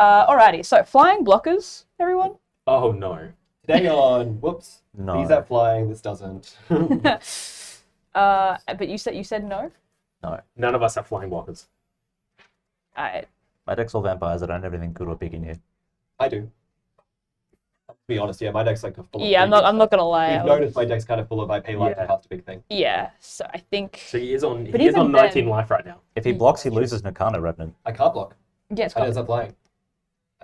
Alrighty. So flying blockers, everyone. Oh, no. Today on, whoops. No. These have flying. This doesn't. But you said no. No. None of us have flying blockers. My deck's all vampires that don't have anything good or big in here. I do. To be honest, yeah, my deck's like a full. Yeah, I'm not gonna lie. You've noticed my deck's kind of full of I pay life to cast a big thing. Yeah. So I think. So he is on, But he is even on then- 19 life right now. If he blocks, he loses Nakana Revenant. I can't block. Yeah, it's I know it's got, not flying.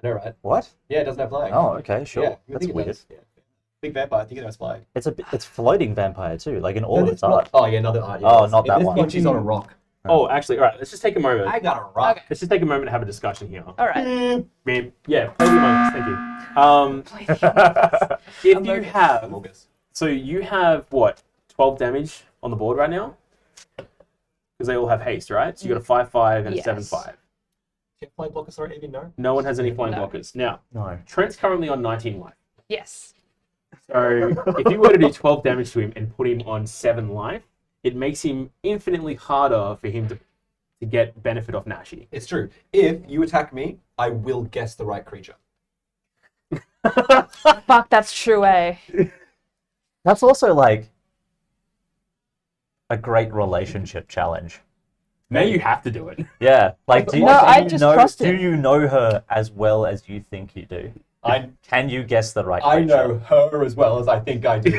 I know, right? What? Yeah, it doesn't have flying. Oh, okay, sure. Yeah, I That's think it weird. does. Yeah. Big vampire. I think it has flying. It's floating vampire too, like in all No, of it's its art. not. Oh yeah, another art. Yeah, Oh, yes. not In that this one. she's on a rock. Oh, actually, all right, let's just take a moment. I got a rock. Okay. Let's just take a moment to have a discussion here. all right. Beep. Yeah, play your moments, thank you. If you have, August. so you have what, 12 damage on the board right now? Because they all have haste, right? So you got a 5/5 and a Yes. 7/5. Can't flying blockers, sorry, Avian, no? No one has any flying No. blockers. Now, No. Trent's currently on 19 life. Yes. So if you were to do 12 damage to him and put him on 7 life, it makes him infinitely harder for him to get benefit off Nashi. It's true. If you attack me, I will guess the right creature. Fuck, that's true, eh? That's also like a great relationship challenge. Now you have to do it. Yeah, like do you, No, do I you just know, trust do him. you know her as well as you think you do? Can you guess the right I creature? know her as well as I think I do.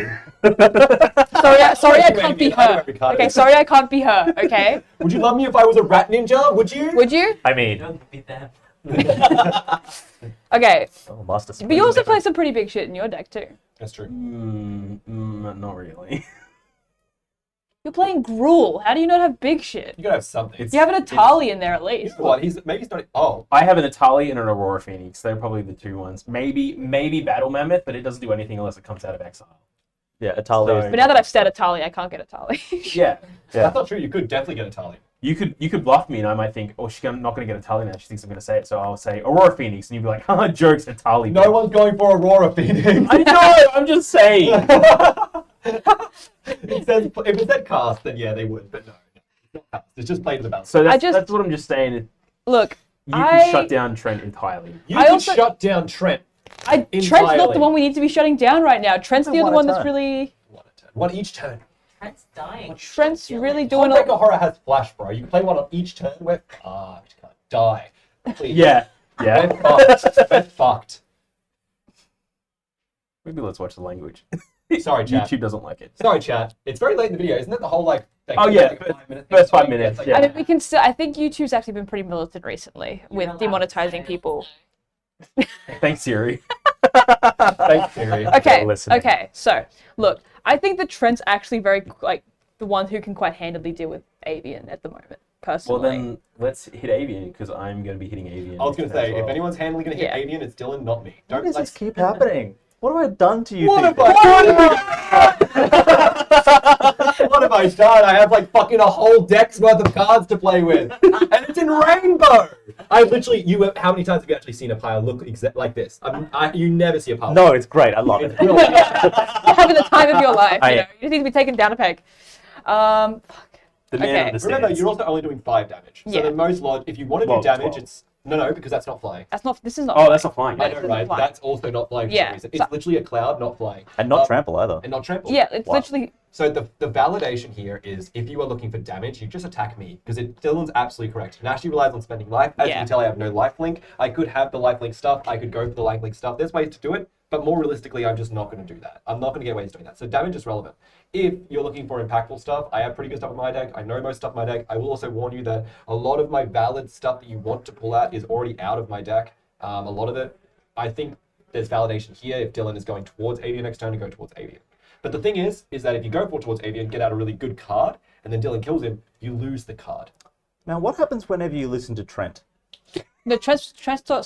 Sorry, I can't be I know her. every card. Okay, sorry, I can't be her. Okay, Would you love me if I was a rat ninja? Would you? would you? I You mean, don't beat that. Okay, oh, Master but you also play some pretty big shit in your deck too. That's true. Not really. You're playing Gruul. How do you not have big shit? You gotta have something. You have an Atali in there at You least. know what? Maybe he's not. Oh, I have an Atali and an Aurora Phoenix. They're probably the two ones. Maybe Battle Mammoth, but it doesn't do anything unless it comes out of exile. Yeah, Atalia. So- But now that I've said Atali, I can't get Atali. Yeah. Yeah. that's not true. You could definitely get a tally. You could bluff me and I might think, oh, she's not going to get Atali now. She thinks I'm going to say it. So I'll say Aurora Phoenix and you'd be like, haha, jokes, Atali. No one's going for Aurora Phoenix. I know, I'm just saying. If it said cast, then yeah, they would. But no, it's not cast. It's just played in the balance. So I just- that's what I'm just saying. Look, You can shut down Trent entirely. You I could also- shut down Trent. Trent's not Entirely. the one we need to be shutting down right now. Trent's the One other at one a that's time. really. One a turn. One each turn. Trent's dying. Trent's really doing. Heartbreaker Horror has flash, bro. You can play one on each turn. We're fucked. Can't die. Please. Yeah. We're fucked. We're fucked. Maybe let's watch the language. Sorry, chat. YouTube doesn't like it. Sorry, chat. It's very late in the video, isn't it? The whole like. Oh, yeah. like 5 minute First thing. 5 minutes, It's like- yeah. I mean, we can still. I think YouTube's actually been pretty militant recently You're with allowed demonetizing to say people. Thanks, Siri. Thanks, Siri. Okay, listening. okay. So look, I think that Trent's actually very like the one who can quite handily deal with Avian at the moment. Personally. Well, then let's hit Avian because I'm going to be hitting Avian. I was gonna say, as well. if anyone's handily gonna hit Yeah. Avian, it's Dylan, not me. Why Don't does let's this keep happening? What have I done to you What have people? What have I done? I have like fucking a whole deck's worth of cards to play with, and it's in rainbow. I literally, how many times have you actually seen a pile look like this? You never see a pile. No, it's great. I love it. It's brilliant. You're having the time of your life. I You am. know, you just need to be taken down a peg. The man Okay. understands. Remember, you're also only doing 5 damage. So Yeah. the most if you want to do Well, damage, 12. it's no, because that's not flying. That's not. This is not. Oh, that's not flying. I That's know, right? flying. That's also not flying for Yeah, some reason. so- It's literally a cloud, not flying. And not trample either. And not trample. Yeah, it's Wow. literally. So the validation here is if you are looking for damage, you just attack me. Because Dylan's absolutely correct. Nashi relies on spending life. As you Yeah. can tell, I have no life link. I could have the life link stuff. I could go for the life link stuff. There's ways to do it. But more realistically, I'm just not going to do that. I'm not going to get ways doing that. So damage is relevant. If you're looking for impactful stuff, I have pretty good stuff in my deck. I know most stuff in my deck. I will also warn you that a lot of my valid stuff that you want to pull out is already out of my deck. A lot of it, I think there's validation here if Dylan is going towards Avian next turn to go towards Avian. But the thing is that if you go towards Avian, get out a really good card, and then Dylan kills him, you lose the card. Now, what happens whenever you listen to Trent? No, Trent's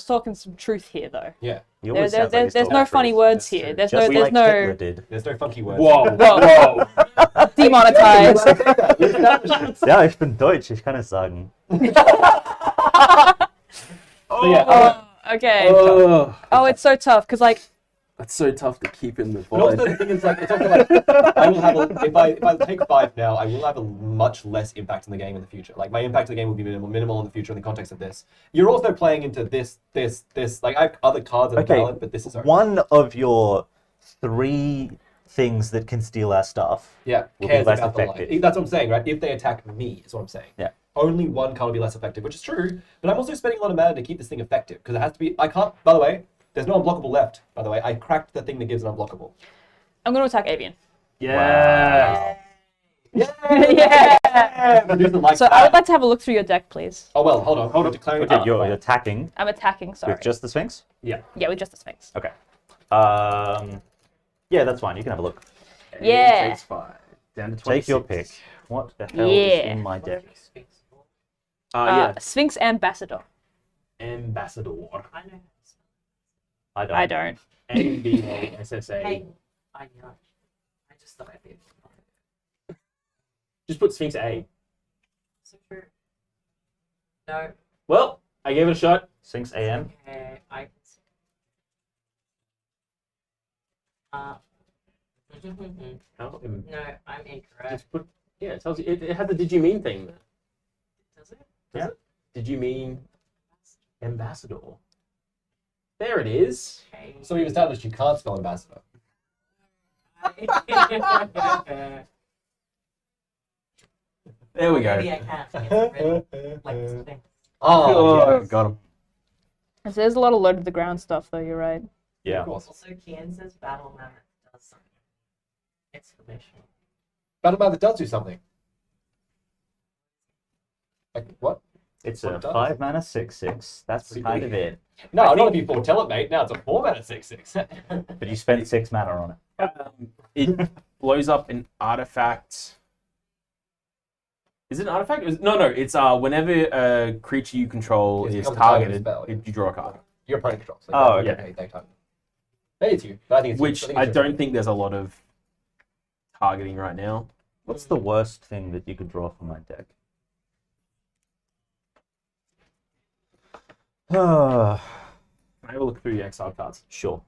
talking some truth here, though. Yeah. He always There's sounds like he's no talking funny truth. words That's here. true. There's Just no like Hitler did. There's no funky words. Whoa, Whoa. whoa. Demonetized. Ja, ich bin Deutsch, ich kann es sagen. So, yeah, Oh, okay. Oh, it's so tough because like That's so tough to keep in the But also void. the thing is, like, it's also like I will have if I take 5 now, I will have a much less impact in the game in the future. Like my impact in the game will be minimal in the future in the context of this. You're also playing into this. Like I have other cards that are valid, but this is one of your 3 things that can steal our stuff. yeah will be cares less about the effective. life. That's what I'm saying, right? If they attack me, is what I'm saying. Yeah. Only one card will be less effective, which is true. But I'm also spending a lot of mana to keep this thing effective because it has to be. I can't. By the way, there's no unblockable left. By the way, I cracked the thing that gives an unblockable. I'm going to attack Avian. Yeah. Yeah. Producer likes So that. I would like to have a look through your deck, please. Oh well, hold on. We're declaring Okay, it. you're attacking I'm attacking. Sorry. with just the Sphinx? Yeah, with just the Sphinx. Okay. Yeah, that's fine. You can have a look. Yeah. Takes 5. Down to 26. Take your pick. What the hell Yeah. is in my deck? Yeah. Sphinx Ambassador. Ambassador. I know. I don't. NBA SSA. Hey, I know. I just thought I'd be. Just put Sphinx A. So true. No. Well, I gave it a shot. Sphinx AM. Okay, I. Oh, No, I'm incorrect. just put. Yeah, it tells you. It had the Did you mean thing there. Does it? Does it? Did you mean ambassador? There it is. Okay. So we've established you can't spell ambassador. There we go. Maybe I can. It's really like this thing. Oh, yeah. got him. So there's a lot of low to the ground stuff, though. You're right. Yeah. Of course. Also, Kansas Battle Mammoth does something. Exclamation. Battle Mammoth does do something. Like what? It's What a it does. 5 mana 6/6. That's Pretty kind big. of it. No, not if you foretell it, mate. Now it's a 4 mana 6/6. But you spent 6 mana on it. It blows up an artifact. Is it an artifact? No. It's whenever a creature you control It is becomes a target targeted, spell, yeah. you draw a card. Your opponent controls. So Oh, yeah. okay. Maybe it's you, but I think it's Which you. I don't think there's a lot of targeting right now. What's the worst thing that you could draw from my deck? I have a look through your exile cards. Sure.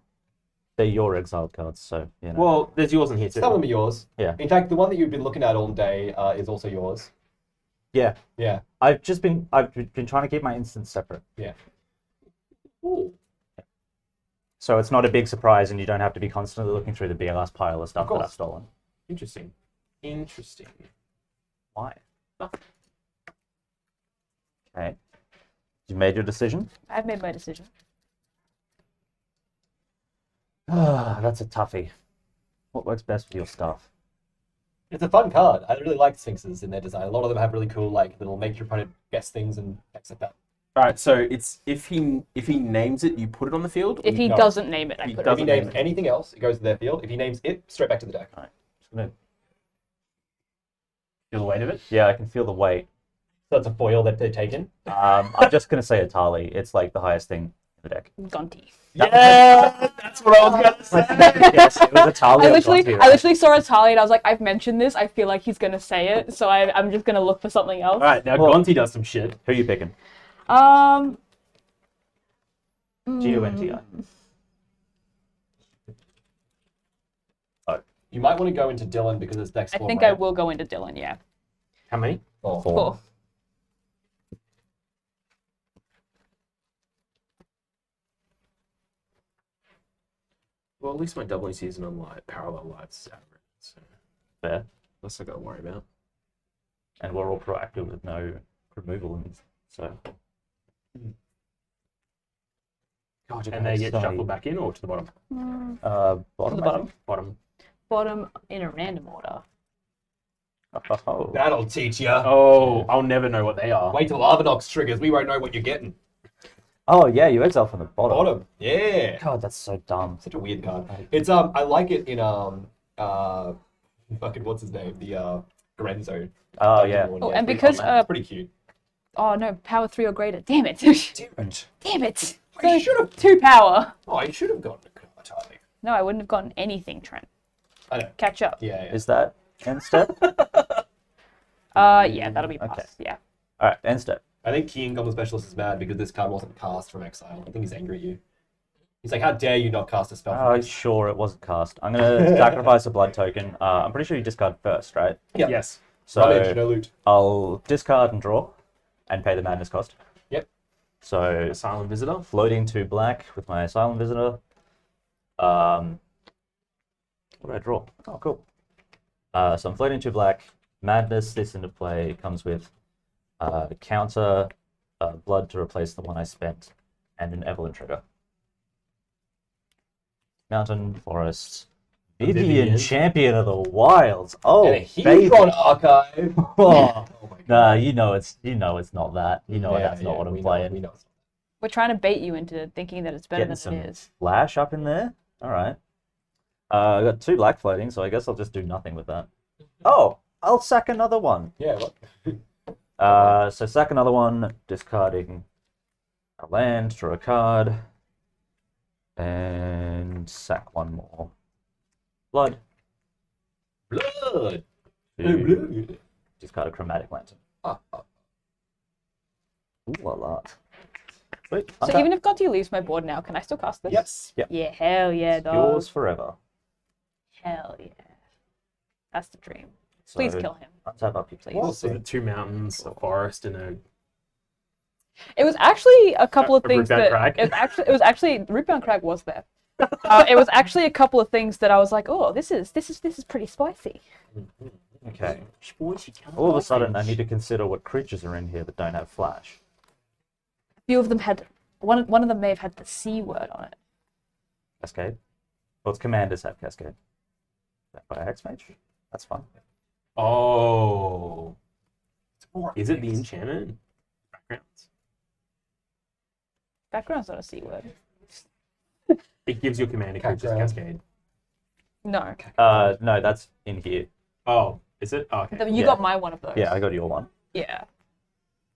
They're your exiled cards, so, you know. Well, there's yours in here too. Some of them are yours. Yeah. In fact, the one that you've been looking at all day is also yours. Yeah. Yeah. I've been trying to keep my instants separate. Yeah. Ooh. So it's not a big surprise and you don't have to be constantly looking through the BLS pile of stuff that course. I've stolen. Interesting. Interesting. Why? Nothing. Okay. You made your decision? I've made my decision. That's a toughie. What works best with your stuff? It's a fun card. I really like Sphinxes in their design. A lot of them have really cool, like, that'll make your opponent guess things and things like that. All right. So it's if he names it, you put it on the field. If he No. doesn't name it, I He put If it. he doesn't names name it. anything else, it goes to their field. If he names it, straight back to the deck. Just gonna... Feel the weight of it. Yeah, I can feel the weight. So it's a foil that they've taken. I'm just gonna say Atali. It's like the highest thing in the deck. Gonti. Yeah, that's what I was gonna say. Yes, it was Atali. I literally saw Atali and I was like, I've mentioned this. I feel like he's gonna say it, so I'm just gonna look for something else. All right. Now Well- Gonti does some shit. Who are you picking? G-O-N-T-I. You might want to go into Dylan because it's deck I score. think I will go into Dylan. Yeah. How many? 4. Cool. Well, at least my doubling season on parallel lives is average. So Fair. that's not got to worry about. And we're all proactive with no removal, and so. God, And they get shuffled back in or to the bottom? Bottom. the bottom. Bottom. Bottom in a random order. Oh. That'll teach you. Oh, I'll never know what they are. Wait till Arvinox triggers. We won't know what you're getting. Oh yeah, you exile from the bottom. Bottom. Yeah. God, that's so dumb. Such a weird card. It's I like it in fucking what's his name? The Grenzo. Oh, yeah. Oh, and it's because, pretty fun. It's pretty cute. Oh no, power 3 or greater. Damn it. Different. Damn it. I should have. 2 power. Oh, I should have gotten a card. No, I wouldn't have gotten anything, Trent. I know. Catch up. Yeah. Is that end step? Yeah, that'll be pass. Okay. Yeah. All right, end step. I think Keen Goblin Specialist is mad because this card wasn't cast from Exile. I think he's angry at you. He's like, how dare you not cast a spell from Oh, Exile? sure, it wasn't cast. I'm gonna sacrifice a blood token. I'm pretty sure you discard first, right? Yeah. Yes. So Rubbish, no loot. I'll discard and draw, and pay the madness cost. Yep. So Asylum Visitor. floating to black with my Asylum Visitor. What do I draw? Oh, cool. So I'm floating to black. Madness, this into play, comes with counter blood to replace the one I spent, and an Evelyn trigger. Mountain, forest, Vivian, champion of the wilds. Oh, And a baby. Hebron Archive. Oh, Oh my god. nah, you know it's not that. You know that's not what I'm we playing. We know. We're trying to bait you into thinking that it's better Getting some than it is. flash up in there. All right. I got 2 black floating, so I guess I'll just do nothing with that. Oh, I'll sack another one. Yeah, what? So sack another one, discarding a land, draw a card, and sack one more. Blood. Blood. to Blood. discard a chromatic lantern. Ah, Ooh la la. Sweet. So untap. even if Gotti leaves my board now, can I still cast this? yes. Yeah, hell yeah, dog. Yours forever. Hell yeah. That's the dream. So, Please kill him. Untap up your please. What? So the 2 mountains, a forest, and a It was actually a couple of A things Rootbound that Crag? it was actually Rootbound Crag was there. It was actually a couple of things that I was like, oh, this is pretty spicy. Okay. All of a sudden, I need to consider what creatures are in here that don't have flash. A few of them had one of them may have had the C word on it. Cascade. Well, its commanders have Cascade. Is that by Hexmage? That's fun. Oh. Is it the enchantment? Backgrounds. Background's not a C word. It gives your commander creatures Background. Cascade. No. No, that's in here. Oh, is it? Oh, okay. You Yeah. got my one of those. Yeah, I got your one. Yeah.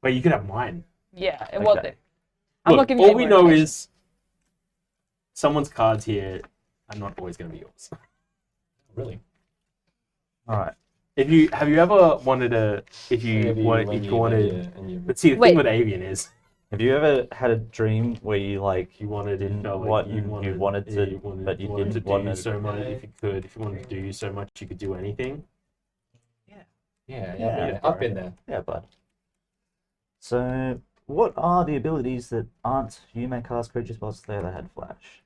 Wait, you could have mine. Yeah. It was Okay. it. I'm not Look, giving you all any we more know information. is someone's cards here are not always going to be yours. Really? All right. Have you ever wanted to? If you wanted, but see, the Wait. thing with Avian is Have you ever had a dream where you like you wanted to didn't felt like what you you wanted to, but you wanted didn't to want do to? so much if you could. If you wanted to do so much, you could do anything. Yeah. I've been there. Yeah, bud. So, what are the abilities that aren't you may cast creature spells there that had flash?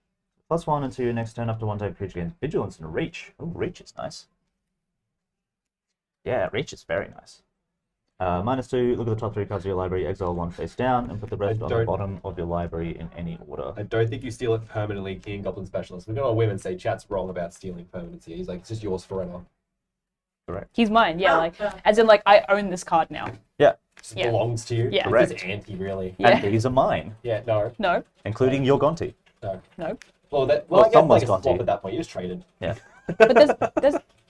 +1 until your next turn up to 1 type creature gains vigilance and reach. Oh, reach is nice. Yeah, reach is very nice. -2, look at the top 3 cards of your library, exile 1 face down, and put the rest on the don't- bottom of your library in any order. I don't think you steal it permanently, King Goblin Specialist. We're gonna win and say chat's wrong about stealing permanency. He's like, it's just yours forever. He's mine. Yeah, like as in like I own this card now. Yeah, Just Yeah. belongs to you. Yeah. Like, it's Correct. anti, really. Yeah. and these are mine, Yeah, no. No. including your Gonti. No. No. Well, I Well, guess someone's like a gone to swap you. at that point. You just traded. Yeah, But there's a lot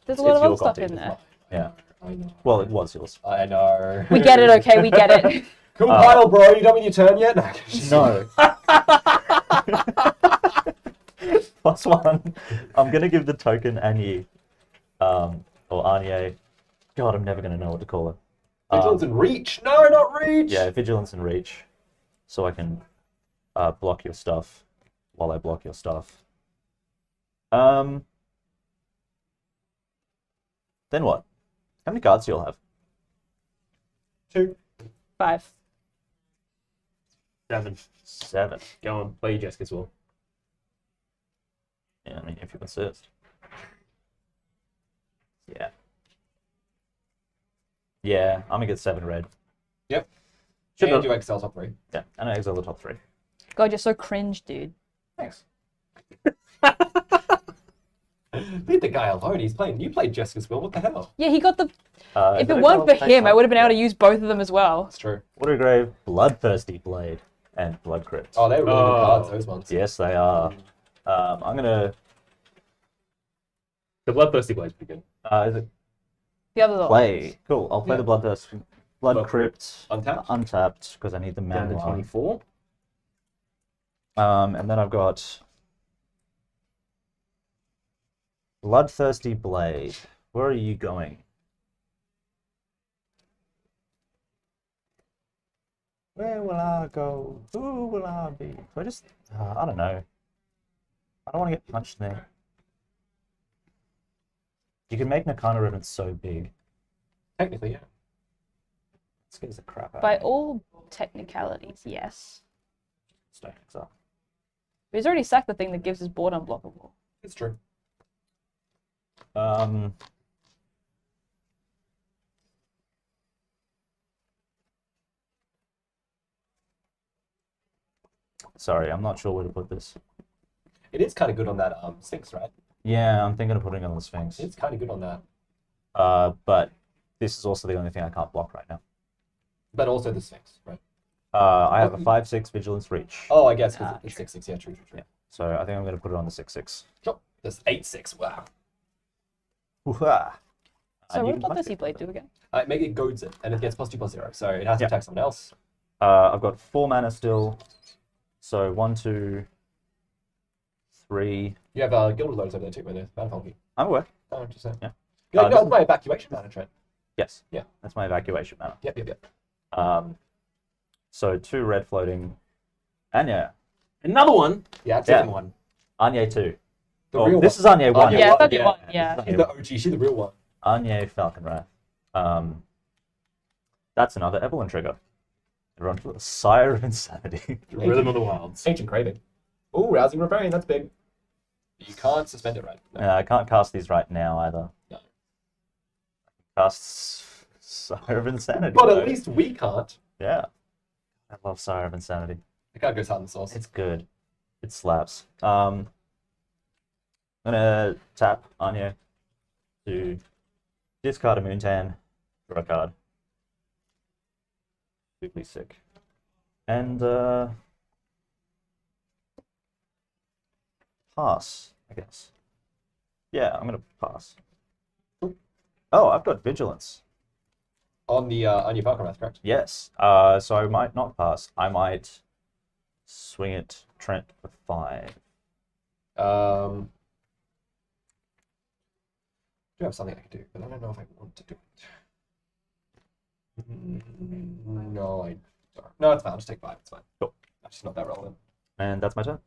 It's of other your stuff content, in there. yeah. I know. Well, it was yours. I know. We get it, okay? We get it. Cool pile, bro. You done with your turn yet? No. +1. I'm gonna give the token Annie, or Anye. God, I'm never gonna know what to call her. Vigilance and reach. No, not reach. Yeah, vigilance and reach, so I can block your stuff while I block your stuff. Then what? How many cards do you all have? 2. 5. 7. 7. Go on, play your Jessica as well. Yeah, I mean, if you insist. Yeah. Yeah, I'm gonna get 7 red. Yep. Should And have. do Excel top 3. Yeah, and I exile the top 3. God, you're so cringe, dude. Thanks. Leave the guy alone. He's playing. You played Jessica's Will. What the hell? Yeah, he got the. If But it weren't for exile him, I face would have been able to up. use both of them as well. That's true. Watergrave, Bloodthirsty Blade, and Blood Crypt. Oh, they're really Oh. good cards. Those ones. Yes, they are. I'm gonna. The Bloodthirsty Blade's pretty good. Is it? The other one. Play. Cool. I'll play Yeah. the Blood Blood Crypt Untapped? because I need the Down to mana. 24. And then I've got Bloodthirsty Blade. Where are you going? Where will I go? Who will I be? So I just, I don't know. I don't want to get punched there. You can make Nakana Ribbon so big. Technically, yeah. It scares the crap out By of me. all technicalities, yes. Stone Exile. But he's already sacked the thing that gives his board unblockable. It's true. Sorry, I'm not sure where to put this. It is kind of good on that Sphinx, right? Yeah, I'm thinking of putting it on the Sphinx. It's kind of good on that. But this is also the only thing I can't block right now. But also the Sphinx, right? I have a 5/6 Vigilance Reach. Oh, I guess because it's 6/6. Yeah, true. Yeah. So I think I'm going to put it on the 6/6. Sure. There's 8/6. Wow. Hoo-ha. So And you what can does he play play do again? Make it goads it, and it gets +2/+0. So it has to Yeah. attack someone else. I've got 4 mana still. So 1, 2, 3. You have Gilded Lotus over there too, with the Mana Funky. I'm aware. Oh, just saying. Yeah. Yeah, this that's is- my evacuation mana, Trent. Yes. Yeah. That's my evacuation mana. Yep. So 2 red floating. Anya. Another one. Yeah, it's Yeah. different one. Anya 2. The Oh, real this one. is Anya 1. Anya Yeah, I one, thought you yeah. won. Yeah. She's the OG. She's the real one. Anya Falcon Wrath. That's another Evelyn trigger. Everyone feel Sire of Insanity. Rhythm of the Wilds. Ancient Craving. Ooh, Rousing Rebellion. That's big. You can't suspend it, right? No. I can't cast these right now either. No. Cast Sire of Insanity. But though. at least we can't. Yeah. I love Sire of Insanity. The card goes hard in the source. It's good. It slaps. I'm gonna tap Anya to discard a Moontan, draw a card. Super sick. And pass, I guess. Yeah, I'm gonna pass. Oh, I've got Vigilance. On your Falcon Wrath, correct? Yes. So I might not pass. I might swing it Trent for 5. I do have something I can do, but I don't know if I want to do it. No, I don't. No, it's fine. I'll just take 5. It's fine. Cool. That's just not that relevant. And that's my turn.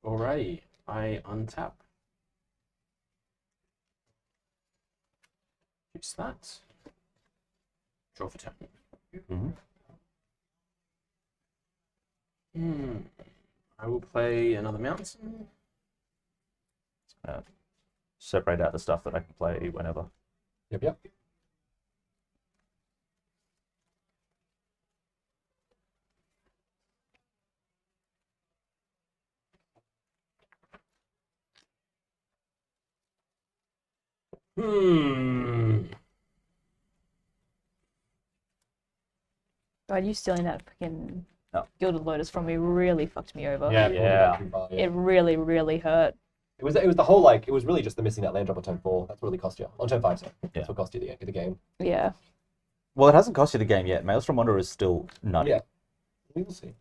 Alrighty. I untap. Use that. Draw for turn. I will play another mountain. Separate out the stuff that I can play whenever. Yep. God, you stealing that freaking No. Gilded Lotus from me really fucked me over. Yeah. It really, really hurt. It was the whole it was really just the missing that land drop on turn 4. That's what really cost you. On turn 5, sorry. Yeah. That's what cost you the game. Yeah. Well, it hasn't cost you the game yet. Maelstrom Wanderer is still nutty. Yeah. We will see.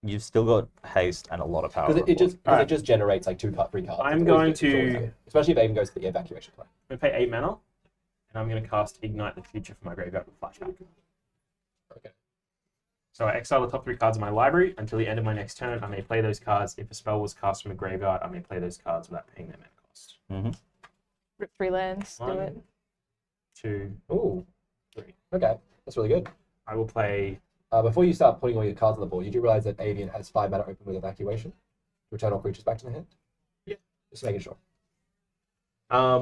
You've still got haste and a lot of power. Because it just Alright. it just generates like 2 free cards. I'm It's going always good. It's always to- good. Especially if it even goes to the evacuation play. I'm going to pay 8 mana, and I'm going to cast Ignite the Future for my graveyard with Flashback. Okay. So I exile the top 3 cards of my library. Until the end of my next turn, I may play those cards. If a spell was cast from a graveyard, I may play those cards without paying their mana cost. Rip free lands, do 1, it. 2, Ooh. 3. Okay. That's really good. I will play. Before you start putting all your cards on the board, you do realize that Avian has 5 mana open with evacuation. Return all creatures back to the hand. Yeah. Just making sure. I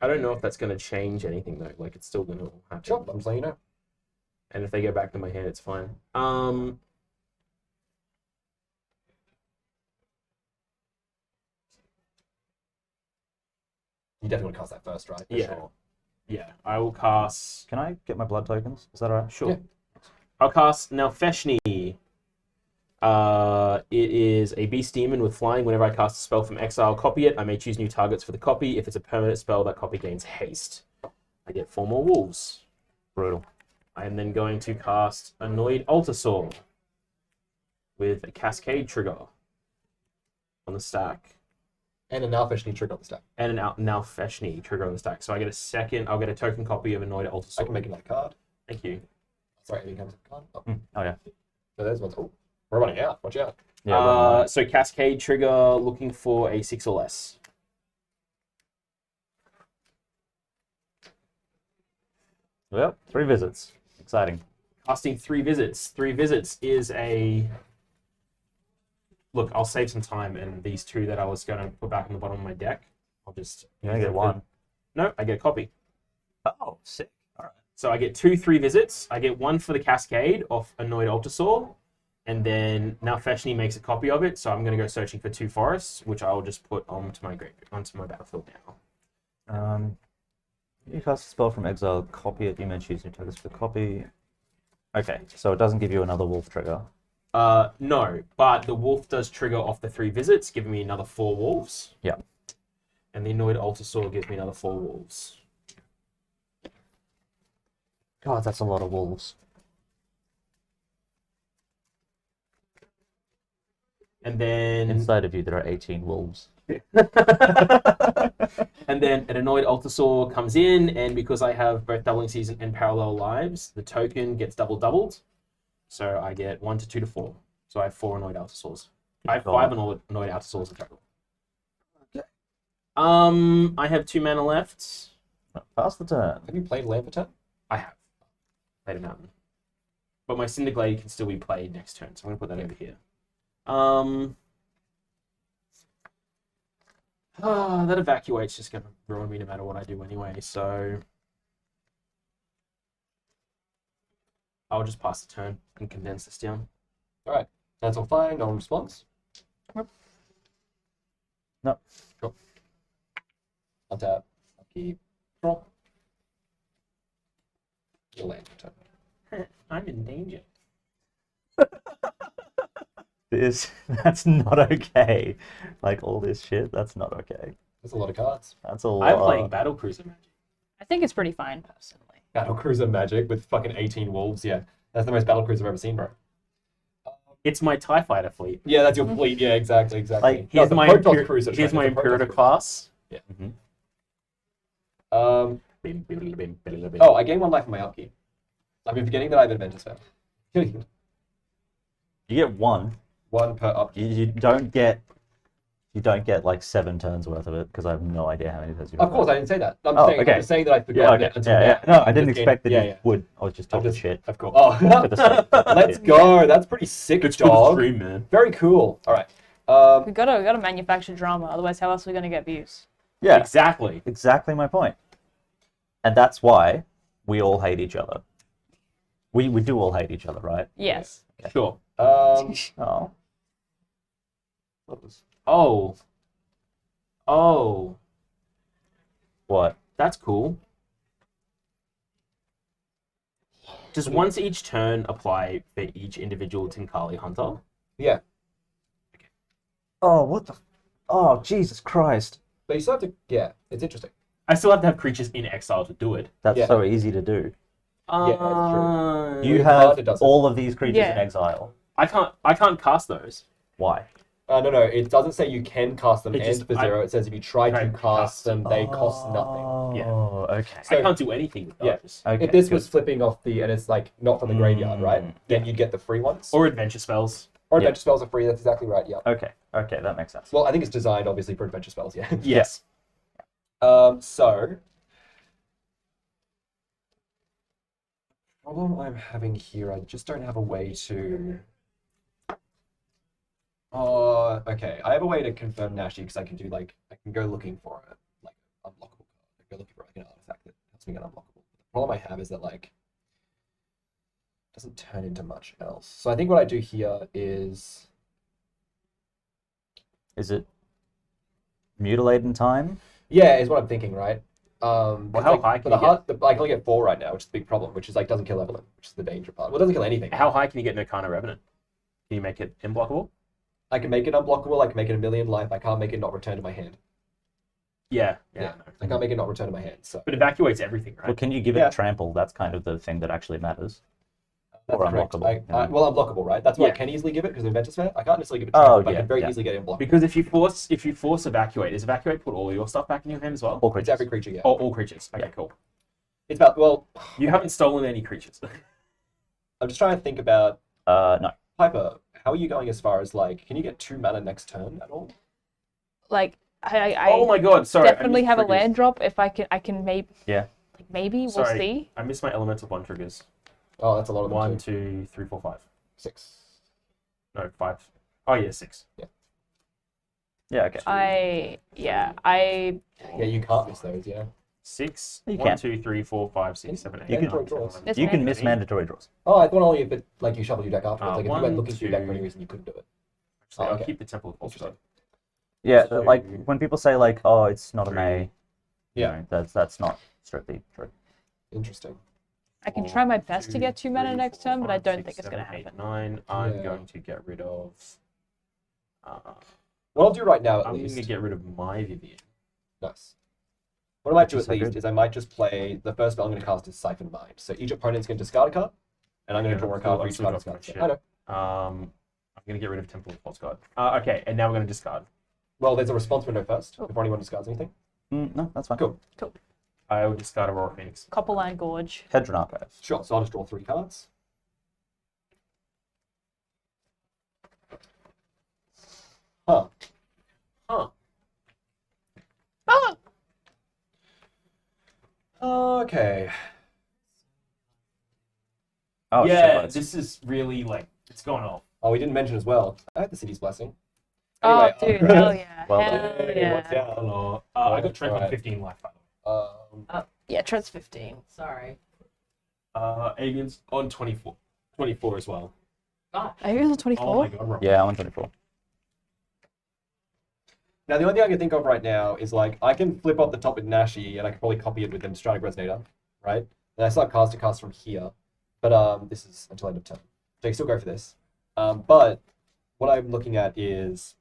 don't know if that's going to change anything though. Like it's still going to happen. Sure. I'm just letting you know. And if they go back to my hand, it's fine. You definitely want to cast that first, right? For Yeah. Sure. Yeah, I will cast. Can I get my blood tokens? Is that alright? Sure. Yeah. I'll cast Nelfeshni. It is a beast demon with flying. Whenever I cast a spell from exile, copy it. I may choose new targets for the copy. If it's a permanent spell, that copy gains haste. I get 4 more wolves. Brutal. I am then going to cast Annoyed Altasaur with a Cascade trigger on the stack. And a Nalfeshni trigger on the stack. And an Nalfeshni trigger on the stack. So I get a second, I'll get a token copy of Annoyed I Altasaur. can make another card. Thank you. Sorry, any comes a card. Oh, Oh yeah. so there's one. Oh, we're running out. Watch out. Yeah. So Cascade trigger looking for a 6 or less. Well, 3 visits. Exciting. Casting 3 visits. 3 visits is a... Look, I'll save some time, and these 2 that I was going to put back on the bottom of my deck, I'll just... You only get 1. No, I get a copy. Oh, sick. All right. So I get 2 3 visits. I get 1 for the Cascade off Annoyed Altasaur, and then Nalfeshni makes a copy of it, so I'm going to go searching for 2 forests, which I will just put onto my battlefield now. You cast a spell from exile, copy it. You may choose new targets for the copy. Okay, so it doesn't give you another wolf trigger. No, but the wolf does trigger off the 3 visits, giving me another 4 wolves. Yeah. And the Annoyed Altasaur gives me another 4 wolves. God, that's a lot of wolves. And then... Inside of you, there are 18 wolves. And then an Annoyed Altasaur comes in, and because I have both Doubling Season and Parallel Lives, the token gets doubled. So I get 1 to 2 to 4. So I have 4 Annoyed Altasaurs. I have 5 Annoyed Altasaurs in total. Okay. I have 2 mana left. Pass the turn. Have you played Lamperton? I have. Played a mountain. But my Cinderglade can still be played next turn, so I'm going to put that over here. That Evacuate's just going to ruin me no matter what I do anyway, so... I'll just pass the turn and condense this down. Alright. That's all fine. No response. No. Cool. Untap. Keep. Draw. Your land turn. I'm in danger. That's not okay. Like all this shit, that's not okay. That's a lot of cards. That's a lot. I'm playing Battlecruiser Magic. I think it's pretty fine, personally. Battlecruiser Magic with fucking 18 wolves. Yeah, that's the most Battlecruiser I've ever seen, bro. It's my TIE Fighter fleet. Yeah, that's your fleet. Yeah, exactly. Like, No, Here's the my, Protoss cruiser. here's my Trent, it's a Protoss Imperator cruiser. class. Yeah. Mhm. Oh, I gain 1 life on my upkeep. I've been forgetting that I have an Adventure spell. You get 1. 1 per upkeep. You don't get like 7 turns worth of it because I have no idea how many turns you. Of course, I didn't say that. I'm Oh, saying, okay. I'm just saying that I forgot Yeah, it okay. until Yeah. now. No, I didn't Just expect that gained- you would. I was just talking shit. Of course. Oh, For the sake of let's it. go. That's pretty sick, It's for the dog. stream, man. Very cool. All right. We gotta manufacture drama, otherwise how else are we gonna get views? Yeah, Exactly. exactly my point. And that's why we all hate each other. We do all hate each other, right? Yes. Sure. Oh. What was... Oh, What? that's cool. Does once each turn apply for each individual Tinkali Hunter? yeah, Oh, what the... Oh, Jesus Christ. but you still have to. Yeah, it's interesting. I still have to have creatures in exile to do it. That's Yeah. so easy to do. that's true. You With have card, it doesn't. all of these creatures Yeah. in exile. I can't cast those. Why? No. It doesn't say you can cast them It and just- for 0. It says if you try to cast them, they cost nothing. Oh, okay. So- I can't do anything with Yeah. those. Okay, If this good. was flipping off the and it's like not from the graveyard, right? Then you'd get the free ones. Or adventure spells. Or Yeah. adventure spells are free. That's exactly right. Yeah. Okay, that makes sense. Well, I think it's designed obviously for adventure spells. Yeah. Yes. So, problem I'm having here, I just don't have a way to. Okay. I have a way to confirm Nashi because I can do like I can go looking for it, like unblockable card. I go looking for like an artifact that helps me get unblockable. The problem I have is that like it doesn't turn into much else. So I think what I do here is Is it mutilate in time? yeah, is what I'm thinking, right? Well, how high can you I can only get 4 right now, which is the big problem, which is like doesn't kill Evelyn, which is the danger part. Well, it doesn't kill anything. How high can you get Nirkana Revenant? Can you make it unblockable? I can make it unblockable. I can make it a million life. I can't make it not return to my hand. Yeah. Yeah. No. I can't make it not return to my hand. So But evacuates everything, right? Well, can you give Yeah. it trample? That's kind of the thing that actually matters. that's Or correct. unblockable, yeah. Well, unblockable, right? That's why I Yeah. can easily give it because of Inventor Sphere. I can't necessarily give it Oh, trample, but I yeah, can very yeah. easily get it unblockable. Because if you force evacuate, does evacuate put all your stuff back in your hand as well? All It's creatures. every creature, yeah. All creatures. Okay, Yeah. cool. It's about, well, You haven't stolen any creatures. I'm just trying to think about, No. Piper, how are you going as far as, like, can you get 2 mana next turn at all? Like I Oh my god, sorry. I definitely missed have a triggers. land drop if I can Yeah. maybe we'll Sorry. see. I missed my elemental one triggers. Oh, that's a lot of them. 1, too. 2, 3, 4, 5. 6. No, 5. Oh yeah, 6. Yeah, okay. I Yeah, you can't miss those, yeah. 6. You 1, can. 2, 3, 4, 5, 6, 7, 8. You can- 9, 10, draws. 11, Yes, You can man. miss mandatory draws. Oh, I thought only if it, like, you shuffled your deck afterwards. Like, if you 1, went looking through your deck for any 2. reason, you couldn't do it. Actually, Oh, I'll okay. keep the Temple of False God. Yeah, So- like when people say like, "Oh, it's not an A," Yeah. that's not strictly true. Interesting. I can try my best to get 2 mana next turn, but I don't think it's gonna happen. 9. I'm Yeah. going to get rid of. What I'll do right now, at I'm going least. to get rid of my Vivian. Nice. What I might Which do is at so least good. is I might just play the first spell I'm going to cast is Siphon Mind. So each opponent's going to discard a card, and I'm going to Yeah, draw a I'm card still- for each I'm card still discarded. dropping I know. I'm going to get rid of Temple of False God. Okay, and now we're going to discard. Well, there's a response window first Oh. before anyone discards anything. No, that's fine. Cool. I will discard Aurora Phoenix. Copperline Gorge. Hedron Archives. Sure. So I'll just draw 3 cards. Huh. Huh. Oh! Okay. Oh, yeah, shit. this is really like, it's going off. Oh, we didn't mention as well. I had the city's blessing. Oh, Anyway, dude, hell yeah. Well hell done. yeah. what's down? Hello. I got Trent on Alright. 15 life, by the way. Yeah, Trent's 15. Sorry. Avian's on 24. 24 as well. Gosh. Are you guys on Oh 24? my god, Rob. Yeah, I'm on 24. Now, the only thing I can think of right now is like I can flip off the top with Nashi, and I can probably copy it with the Stratic Resonator, right? And I start cast from here, but this is until end of turn. So I can still go for this. But what I'm looking at is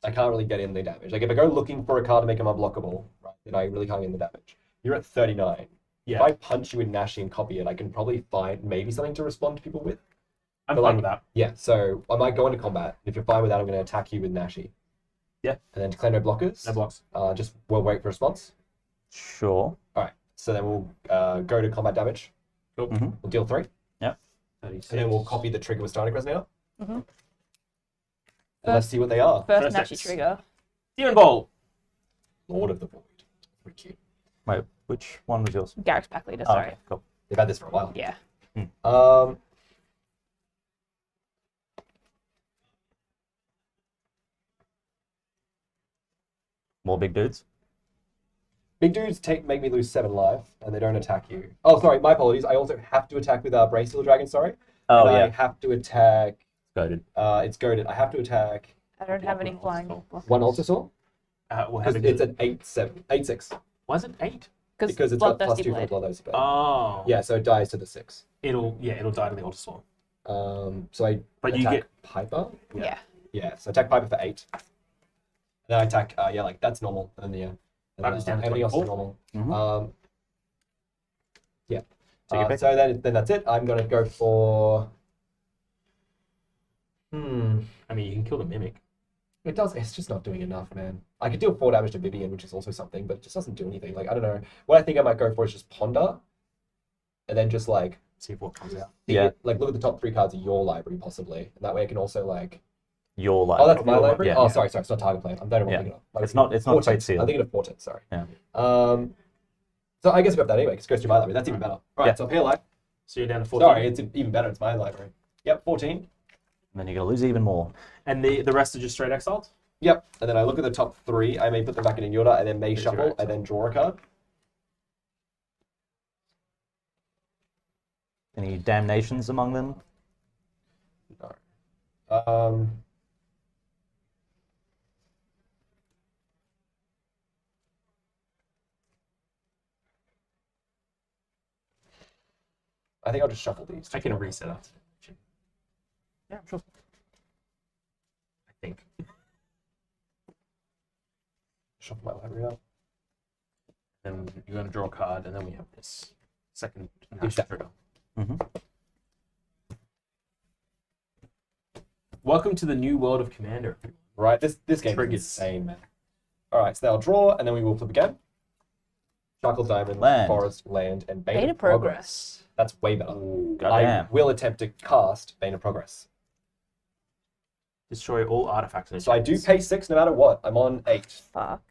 I can't really get in the damage. Like if I go looking for a card to make him unblockable, right, then I really can't get in the damage. You're at 39. If Yeah, I punch you in Nashi and copy it, I can probably find maybe something to respond to people with. I'm but fine like- with that. Yeah, so I might go into combat. If you're fine with that, I'm going to attack you with Nashi. Yeah. And then declare no blockers. No blocks. Just we'll wait for response. Sure. So then we'll go to combat damage. Cool. Mhm. We'll deal 3. 36. And then we'll copy the trigger with Static Resonator. Mhm. And let's see what they are. First First Nashi X. trigger. Demon Ball. Lord of the Void. Pretty cute. Wait, which one was yours? Garrick's Pack Leader, Oh, sorry. okay, cool. They've had this for a while. Yeah. More big dudes. Big dudes make me lose 7 life, and they don't attack you. Oh, sorry, my apologies. I also have to attack with Bracelet Dragon, sorry. Oh, And I yeah. have to attack... Goaded. it's goaded. I have to attack I don't have any Block flying. one blockers. 1 Altar Soul. Well, Because it's an 8/6. Why is it 8? Because it's got Bloodthirsty +2 for the Blade. Bloodthirsty Blade. Oh. Yeah, so it dies to the 6. It'll die to the Altar Swarm. So I But you attack get Piper. Yeah. Yeah, so attack Piper for 8. And then I attack, like, that's normal. And then, yeah. And That is down to everything else is 24. normal. Mhm. Yeah. Take your pick. So then that's it. I'm going to go for... I mean, you can kill the Mimic. It's just not doing enough, man. I could deal 4 damage to Vivian, which is also something, but it just doesn't do anything. Like, I don't know. What I think I might go for is just Ponder. And then just, like... See what comes out. Yeah. Like, look at the top 3 cards of your library, possibly. And that way I can also, like... Your life. Oh, that's my your library? yeah. Oh, sorry. It's not target player. I'm not Yeah. thinking of. It's not Portent. Fate Seal. I'm thinking of Portent, sorry. Yeah. So I guess we have that anyway, because it goes through my library. That's even better. All right, Yeah. so pay life. So you're down to 14. Sorry, it's even better. It's my library. Yep, 14. And then you're gonna lose even more. And the rest are just straight exiled? Yep. And then I look at the top 3. I may put them back in order, and then may Here's your shuffle, exile. and then draw a card. Any damnations among them? I think I'll just shuffle these. I can reset up. Yeah, sure. I think. Shuffle my library out. Then you're going to draw a card, and then we have this second Nashi Exactly. trigger. Mm-hmm. Welcome to the new world of Commander. Right, this game Triggers. is insane, man. All right, so they'll draw, and then we will flip again. Charcoal Diamond, Land. Forest, Land, and Bane, Bane of of Progress. That's way better. I Goddamn. will attempt to cast Bane of Progress. Destroy all artifacts. and So I do enchantments. pay 6 no matter what. I'm on 8. Fuck.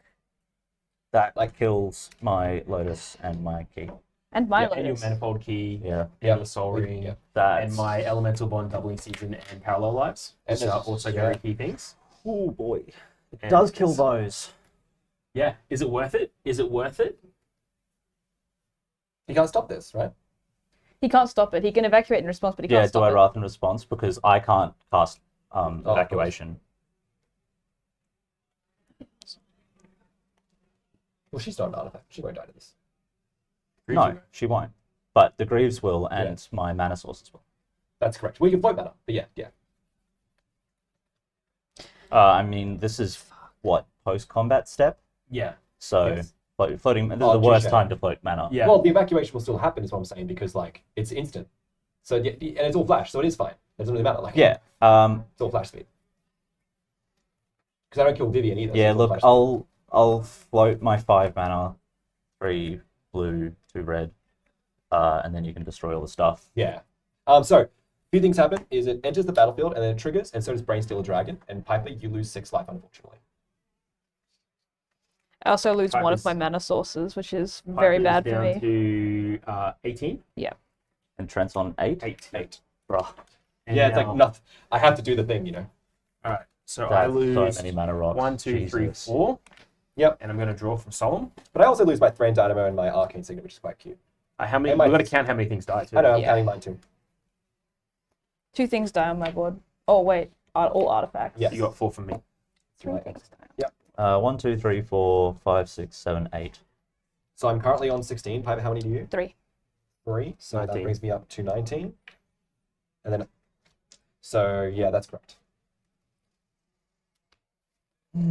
That Like- kills my Lotus and my key. And my Yeah, and your Lotus. Manifold Key, Yeah. and Yeah. your Soul Ring, Yeah. That's and my Elemental Bond Doubling Season and Parallel Lives, And which are there's- also yeah. very key things. Oh boy. It And does kill it's- those. Yeah, is it worth it? Is it worth it? You can't stop this, right? He can't stop it. He can evacuate in response, but he Yeah, can't do stop I it. Wrath in response? Because I can't cast course. evacuation. Well, she's not an artifact. She won't die to this. No, she won't. But the Greaves will, and my mana sources will. That's correct. We can float mana, but yeah. I mean, this is what, post-combat step? Yeah. So Yes. floating. This is Oh, the worst touche. time to float mana. Yeah. Well, the evacuation will still happen, is what I'm saying, because like it's instant. So yeah, and it's all flash, so it is fine. It doesn't really matter. Like Yeah. it's all flash speed. Because I don't kill Vivian either. so Yeah. it's all Look, flash I'll float my 5 mana, 3 blue, 2 red, and then you can destroy all the stuff. speed. Yeah. So a few things happen. Is it enters the battlefield and then it triggers, and so does Brainsteal Dragon. And Piper, you lose 6 life, unfortunately. I also lose one of Piper's- my mana sources, which is very Piper's bad for down me. to 18. And Trent's on 8. 8. Bruh. And Yeah, it's now- like nothing. I have to do the thing, you know. All right. So I That's lose so many mana rocks. 1, 2, 3, Jesus. 4. Yep. And I'm going to draw from Solemn. But I also lose my Thran Dynamo and my Arcane Signet, which is quite cute. How many? And my- We've got to count how many things die too. I know, I'm Yeah. counting mine too. 2 things die on my board. Oh, wait. All artifacts. Yes. You got 4 from me. 3 Right. things die. 1, 2, 3, 4, 5, 6, 7, 8. So I'm currently on 16. Piper, how many do you? 3. 3. So that 19. brings me up to 19. And then, so yeah, that's correct.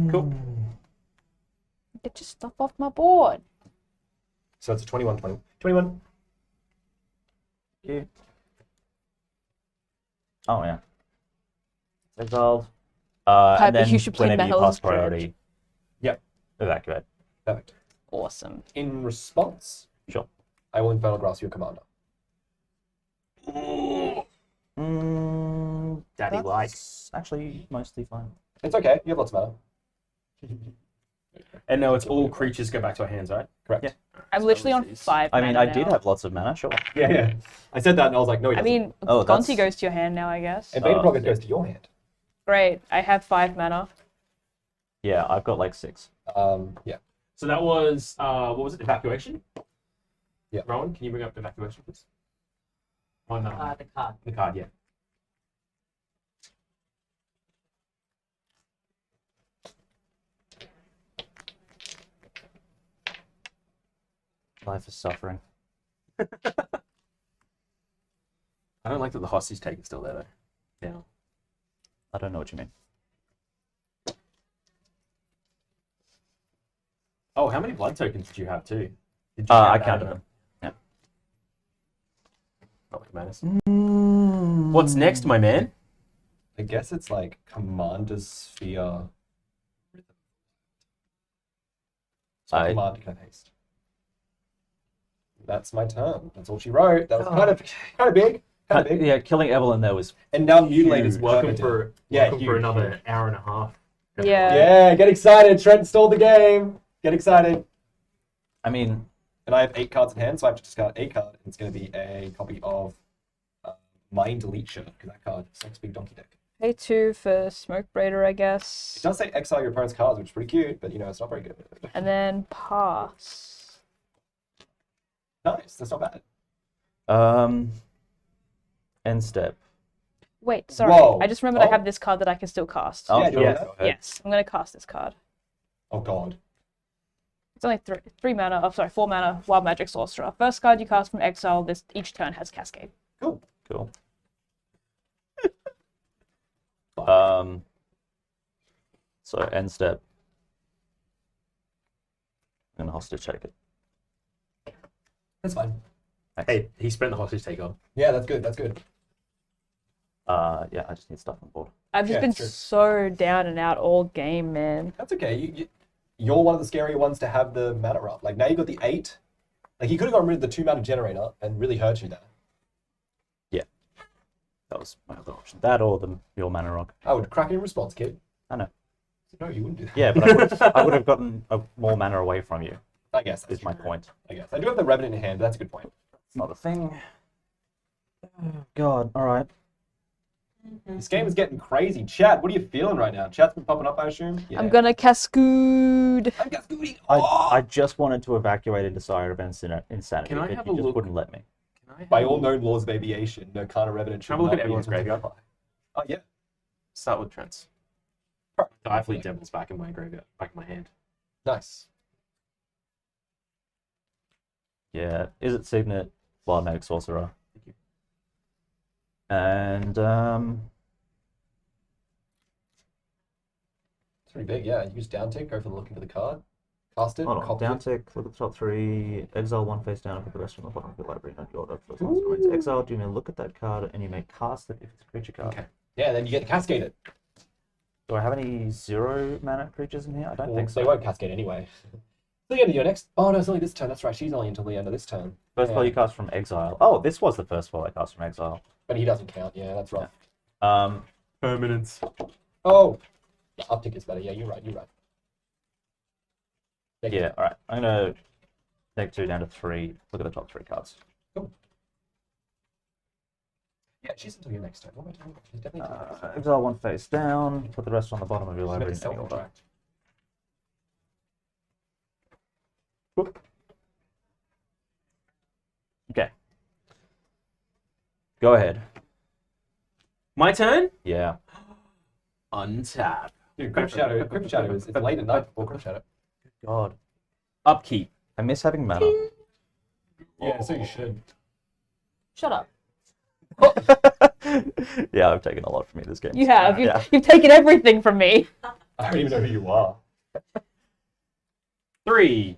Cool. Get your stuff off my board. So it's a 21, 20. 21. Yeah. Oh, yeah. It's exiled. Piper, And then you should play whenever you Metal's pass priority, Yep. evacuate. Perfect. Awesome. In response, Sure. I will Infernal Grasp your commander. Daddy likes. That's actually mostly fine. It's okay. You have lots of mana. And no, it's all creatures go back to our hands, right? Correct. Yeah. I'm literally on 5 I mean, mana I did now. have lots of mana, sure. Yeah. I said that and I was like, no, he I doesn't. mean, Oh, Gonti that's- goes to your hand now, I guess. And Bane of Oh, Progress yeah. goes to your hand. Great. I have 5 mana. Yeah, I've got like 6. Yeah. So that was what was it? Evacuation. Yeah. Rowan, can you bring up evacuation, please? On The card. the card, yeah. Life is suffering. I don't like that the hostage take is still there though. Yeah. I don't know what you mean. Oh, how many blood tokens did you have too? Did you I count counted that? them. Yeah. Not like madness. What's next, my man? I guess it's like Commander's Sphere. So I- Commander can haste. That's my turn. That's all she wrote. That was kind of big. Kind of big. Yeah, killing Evelyn there was. And now Mutilate is welcome permanent. for Yeah, welcome for huge, another huge. hour and a half. Yeah. Yeah, get excited. Trent stole the game. Get excited. I mean, And I have 8 cards in hand, so I have to discard a card. And it's going to be a copy of Mind Leecher, because that card sucks big donkey deck. Pay 2 for Smoke Braider, I It guess. does say exile your opponent's cards, which is pretty cute, but you know, it's not very good. And then pass. Nice, that's not bad. end step. Wait, sorry. Whoa. I just remembered I Oh. have this card that I can still cast. Oh, Yeah, sure. yeah. Go ahead. Yes, I'm going to cast this card. Oh god. It's only 3 mana. Oh, sorry, 4 mana. Wild Magic Sorcerer. First card you cast from exile. This each turn has Cascade. Cool. Cool. So end step. I'm gonna hostage take it. That's fine. Thanks. Hey, he spent the hostage take on. Yeah, that's good. That's good. Yeah, I just need stuff on board. I've just Yeah, been it's true. so down and out all game, man. That's okay. You're one of the scarier ones to have the mana up. Like, now you got the 8. Like, you could have gotten rid of the 2 mana generator and really hurt you there. That was my other option. That or your mana rock. I would crack it in response, kid. I know. No, you wouldn't do that. Yeah, but I would have gotten more mana away from you. I guess that's Is my true. point. I guess. I do have the Revenant in hand, but that's a good point. It's not a thing. Oh, God. All right. This game is getting crazy. Chat, what are you feeling right now? Chat's been popping up, I assume? Yeah. I'm gonna Cascade. I'm Cascading. Oh! I just wanted to evacuate into Sire of Insanity. Can I but have you a just look? wouldn't let me. By all known laws of aviation, no Kana Revenant should Have a look not at be everyone's able to graveyard. fly. Oh, yeah. Start with Trent's. Right. I fleet Devil's back in my graveyard, back in my hand. Nice. Yeah. Is it Signet? Wild Magic Sorcerer. Thank you. And It's pretty big, yeah. Use down tick, go for the look into the card. Cast it, hold on. copy Down it. tick. Look at the top 3. Exile 1 face down and put the rest on the bottom of your library. Not your order. First one's remains exiled. You may look at that card and you may cast it if it's a creature card. Okay. Yeah, then you get to cascade it. Do I have any 0 mana creatures in here? I don't think so. They won't cascade anyway. So yeah, your next. Oh no, it's only this turn. That's right. She's only until the end of this turn. First Yeah. spell you cast from Exile. Oh, this was the first spell I cast from Exile. But he doesn't count. Yeah, that's right. Permanence. Oh, the uptick is better. Yeah, you're right. You're right. Yeah, alright. I'm gonna take 2 down to 3. Look at the top 3 cards. Cool. Yeah, she's until your next turn. What am I doing? She's definitely until your next turn. Exile 1 face down. Put the rest on the bottom of your She's library. making in any order. self-contract. Okay. Go ahead. My turn? Yeah. Untap. Dude, Crypt Shadow is it's late at night before Crypt Shadow. God. Upkeep. I miss having mana. Yeah, so you should. Shut up. Yeah, I've taken a lot from you this game. You have. Yeah. You've taken everything from me. I don't even know who you are. 3.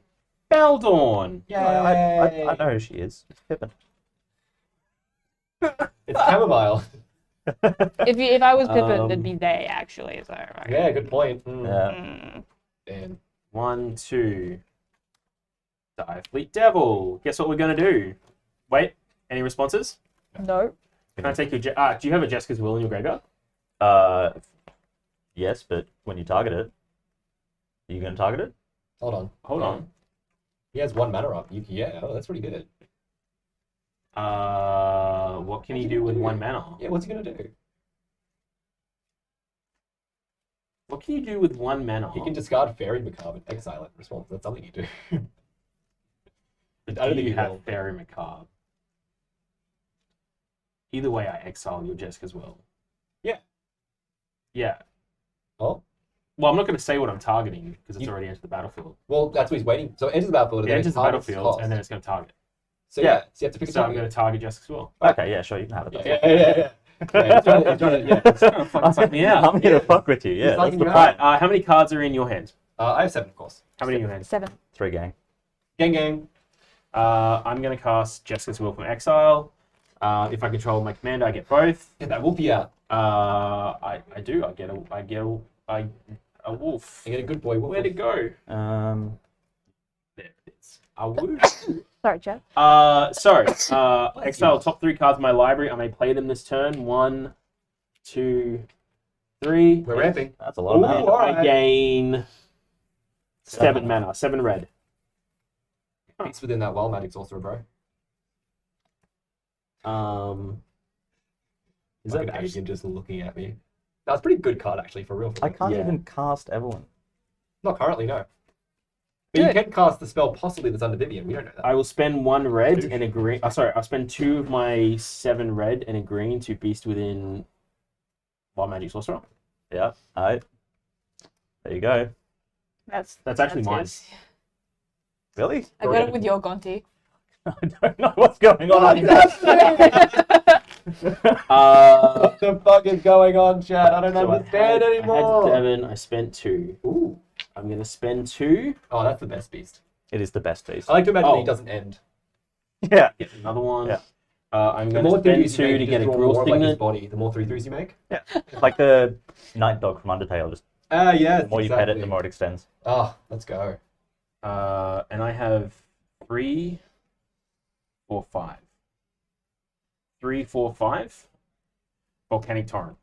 Faldorn. I know who she is. It's Pippin. It's Chamomile. If I was Pippin, Um, it'd be they actually. So Yeah, good point. Yeah. Damn. 1, 2. Die Fleet Devil. Guess what we're gonna do? Wait. Any responses? No. Can I take your? Do you have a Jessica's Will in your graveyard? Yes, but when you target it, are you going to target it? Hold on. Hold on. He has 1 mana up. Yeah, oh, that's pretty good. What can he do with 1 mana? Yeah, what's he gonna do? What can you do with 1 mana? He can discard Fairy Macabre and exile it. Response. That's something you do. I don't think you he have will. Fairy Macabre. Either way, I exile your Jessica's Will. Yeah. Yeah. Oh, Well, I'm not going to say what I'm targeting because it's You- already entered the battlefield. well, that's what he's waiting. So it enters the battlefield. It and then enters the targets battlefield cost. and then it's going to target. So yeah. so you have to pick a So I'm target. going to target Jessica's Will. Okay, yeah, sure, you can have it. Yeah, yeah. Yeah, he's trying to, yeah. It's going to fucking suck me out. I'm here to fuck with you, yeah. He's That's fucking the you point. Alright, how many cards are in your hand? I have 7, of course. How many in your hand? 7. 3 gang. Gang, gang. I'm going to cast Jessica's Will from Exile. If I control my commander, I get both. Get that Wolfie out. I do. I get a wolf. I get a good boy. Where'd it go? Um, There it is. A wolf. Sorry, Chad. Exile top 3 cards in my library. I may play them this turn. 1, 2, 3. We're ramping. that's a lot of Ooh, mana. alright. I gain 7 mana. 7 red. Peace within that Wild Magic Sorcerer, bro. Is Like that an actually? Avian just looking at me. That's a pretty good card, actually, for real. I can't Yeah. even cast Evelyn. Not currently, no. But you Good. can cast the spell possibly that's under Vivian. We don't know that. I will spend 1 red and a green. I'll spend 2 of my 7 red and a green to beast within Wild Magic Sorcerer. Yeah, alright. There you go. That's That's actually mine. his. Really? I got it with your Gonti. I don't know what's going on. What the fuck is going on, Chad? I don't understand I anymore. had 7. I spent 2. Ooh. I'm going to spend 2. Oh, that's the best beast. It is the best beast. I like to imagine that Oh. he doesn't end. Yeah. Get another one. Yeah. I'm The going to more spend 3-3s 2 you to make, get a just draw grill more of, like, his signet. body. The more 3-3s you make. Yeah. Like the night dog from Undertale. Just Yeah. the more you pet it, the more it extends. Oh, let's go. And I have 3, 4, 5. 3, 4, 5. Volcanic Torrent.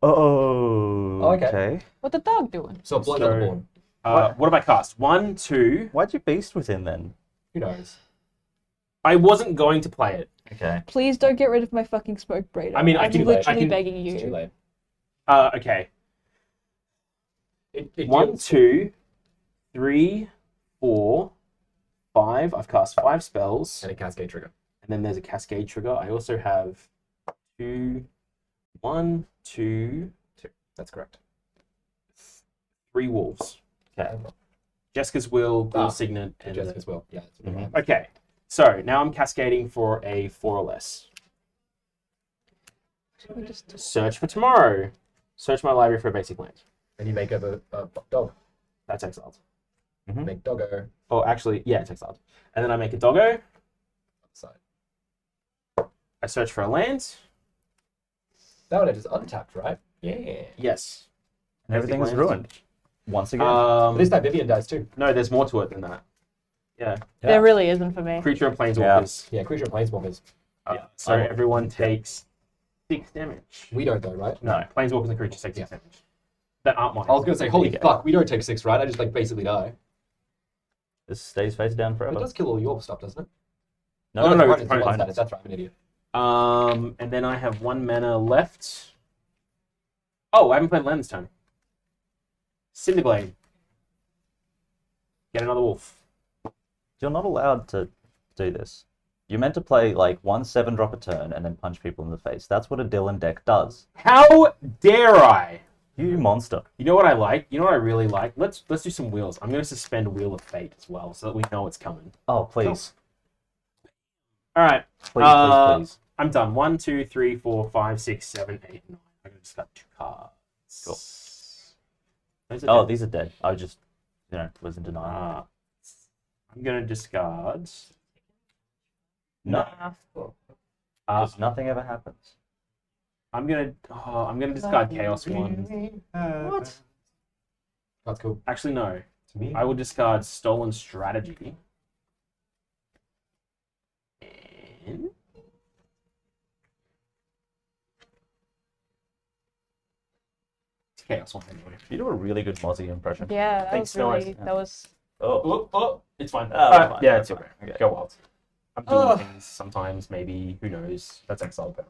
Oh. Okay. What the dog doing? So blood So- on the board. What have I cast? 1, 2. Why'd you beast with him then? Who knows? I wasn't going to play it. Okay. Please don't get rid of my fucking smoke braider. I mean, I I'm can- literally I can- begging It's too you. late. Okay. It 1, deals- 2, 3, 4, 5. I've cast 5 spells. And a cascade trigger. And then there's a cascade trigger. I also have 1, 2, That's correct. 3 wolves. Okay. Jessica's Will, Ghoul Ah, Signet, And and Jessica's will. Yeah. That's Mhm. Okay, so now I'm cascading for a 4 or less. We just Search for tomorrow. Search my library for a basic land. And you make a dog. That's exiled. Make doggo. Oh, actually, yeah, it's exiled. And then I make a doggo. Side. I search for a land. That one is untapped, right? Yeah. Yes. And everything is Basic ruined. lands. Once again. But this time Vivian dies too. No, there's more to it than that. Yeah. There really isn't for me. Creature and planeswalkers. Yeah, creature and planeswalkers. So everyone takes 6 damage. We don't though, right? No, planeswalkers and creatures take 6 damage. That aren't mine. I was gonna say, holy Okay. fuck, we don't take 6, right? I just like basically die. This stays face down It forever. does kill all your stuff, doesn't it? No, it's no, opponents, it's you want opponents. that. That's right, I'm an idiot. And then I have 1 mana left. Oh, I haven't played land this time. Cinderglade. Get another wolf. You're not allowed to do this. You're meant to play like 1 7-drop a turn and then punch people in the face. That's what a Dylan deck does. How dare I? You monster. You know what I like? You know what I really like? Let's do some wheels. I'm going to suspend Wheel of Fate as well, so that we know it's coming. Oh, please. All right. Please, please. I'm done. 1, 2, 3, 4, 5, 6, 7, 8, 9. I just got 2 cards. Cool. Those are Oh, dead. these are dead. I just, was in denial. I'm going to discard. No, because nothing ever happens. I'm gonna discard Chaos one. What? That's cool. Actually, no. To me. I will discard Stolen Strategy. And Chaos one anyway. You do a really good Mozzie impression. Yeah, that Thanks, was no really, worries. that was. Oh, It's fine. Oh, fine, yeah, it's fine. okay. Okay. Go wild. I'm doing Oh. things sometimes, maybe, who knows. That's Exile better.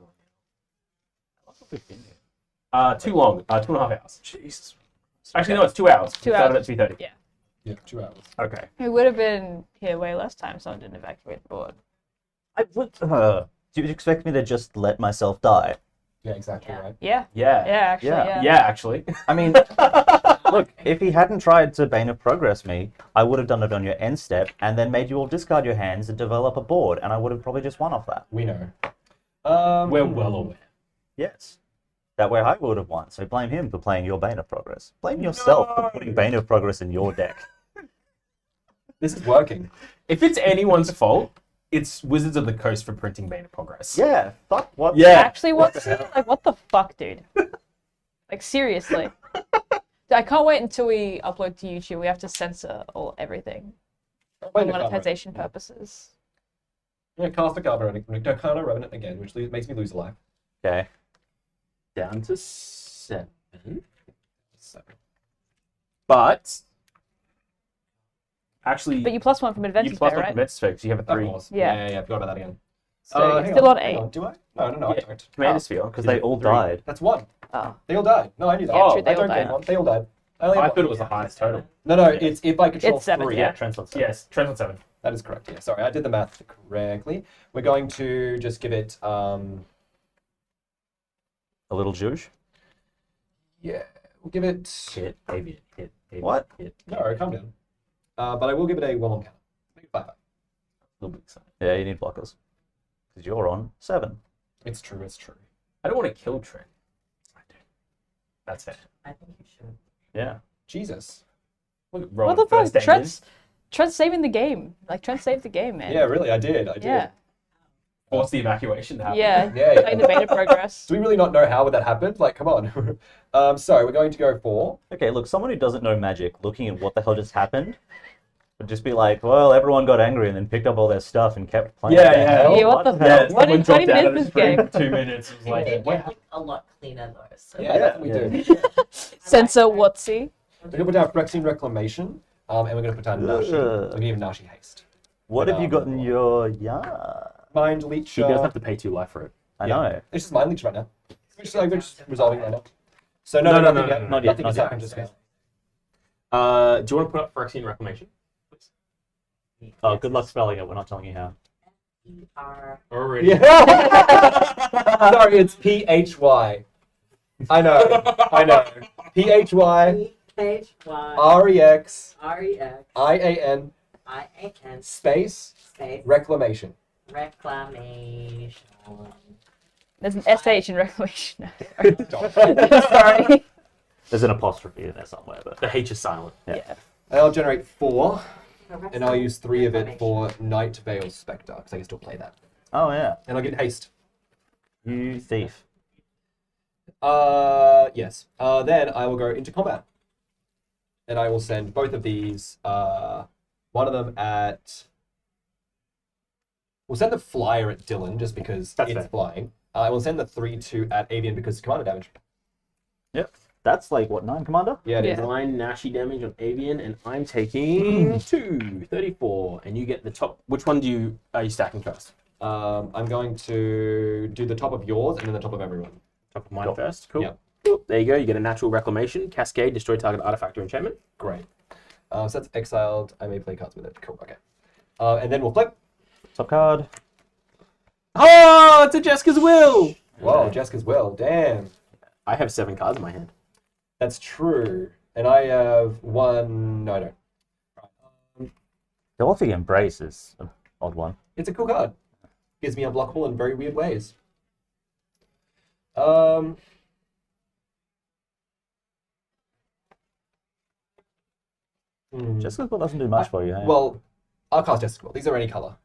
Too long. 2.5 hours. Jesus. Actually, no, it's 2 hours. 2 We started hours. at 2:30. Yeah. Yeah, 2 hours. Okay. We would have been here way less time, so I didn't evacuate the board. I would. Do you expect me to just let myself die? Yeah, exactly right. Yeah. Yeah. Yeah, actually, Yeah. yeah. Actually. I mean, look, if he hadn't tried to Bane of Progress me, I would have done it on your end step and then made you all discard your hands and develop a board, and I would have probably just won off that. We know. We're well aware. Yes. That way I would have won, so blame him for playing your Bane of Progress. Blame yourself for putting Bane of Progress in your deck. This is working. If it's anyone's fault, it's Wizards of the Coast for printing Bane of Progress. Yeah, fuck what? Yeah. Actually, like, what the fuck, dude? Like, seriously. I can't wait until we upload to YouTube. We have to censor everything for Wait, no, monetization purposes. Yeah, cast a Carno Revenant again, which makes me lose a life. Okay. Down to 7. 7. But actually, But you plus 1 from you Adventure plus Fair, one right? Adventure Sphere, 'cause you have a Of 3. course. Yeah. Yeah, forgot about that again. So you're hang still on hang 8. Do I? No, I Yeah. don't. Commander Sphere. Because they all 3. died. That's 1. Oh. They all died. No, I knew that. Yeah, Oh, true, they I all don't gain died. 1. They all died. I only I have thought it one. was the highest total. No, it's if I control It's 7, 3. yeah. Translate. Yes, Trent on 7. That is correct. Yeah, sorry, I did the math correctly. We're going to just give it. A little juice. Yeah, we'll give it. Hit, Avian, hit, What? Hit. No, calm down. But I will give it a 1/1 counter. Make it 5/5. little bit excited. Yeah, you need blockers. Because you're on 7. It's true. It's true. I don't want to kill Trent. I do. That's fair. I think you should. Yeah. Jesus. Look at What Rowan the fuck? first aim in. Trent's saving the game. Like, Trent saved the game, man. Yeah, really, I did. Yeah. Force the evacuation to happen. Yeah. Yeah. Playing the beta progress. Do we really not know how that happened? Like, come on. So we're going to go for. Okay, look, someone who doesn't know Magic, looking at what the hell just happened, would just be like, well, everyone got angry and then picked up all their stuff and kept playing. Yeah, the yeah. hell? Yeah, what the Yeah, fuck? What someone did he dropped out miss of his this screen game? for 2 minutes. It was They like, get wow. like, a lot cleaner though. So Yeah, definitely do. Censor Watsy. We're going to put down Phyrexian Reclamation, and we're going to put down Nashi. We're going to give Nashi Haste. What have you got in your yard? Mind Leech. He doesn't have to pay 2 life for it. I Yeah. know. It's just Mind Leech right now. We're just resolving right now. So No, nothing no, yet. no, not yet, Nothing not has yet. happened just yet. Do you want to put up Phyrexian Reclamation? Oh, good luck spelling it. We're not telling you how. E-R. Already. Yeah. Sorry, it's Phy. I know. Phy P-H-Y. Rex R-E-X. IAN I-A-N. space Space. reclamation. Reclamation. There's an SH in Reclamation. Sorry. There's an apostrophe in there somewhere, but The H is silent. Yeah. And I'll generate 4, and I'll use 3 of it for Night Veil Spectre, because I can still play that. oh yeah, And I'll get haste. you thief. Yes. Then I will go into combat. And I will send both of these, one of them at... We'll send the flyer at Dylan, just because That's it's fair. flying. I will send the 3-2 at Avian, because commander damage. Yep. That's like what, 9 commander? Yeah, it is. Yeah. 9 Nashi damage on Avian, and I'm taking 2, 34. And you get the top. Which one are you stacking first? I'm going to do the top of yours and then the top of everyone. Top of mine Cool. first. Cool. Yeah. Cool. There you go. You get a natural reclamation, cascade, destroy target artifact or enchantment. Great. So that's exiled. I may play cards with it. Cool. Okay. And then we'll flip. Top card. Oh, it's a Jessica's Will. Whoa, Jessica's Will. Damn. I have 7 cards in my hand. That's true. And I have 1. No, I don't. Gothic Embrace is an odd one. It's a cool card. Gives me unblockable in very weird ways. Jessica's Will doesn't do much for you, hey? Well, I'll cast Jessica's Will. These are any color.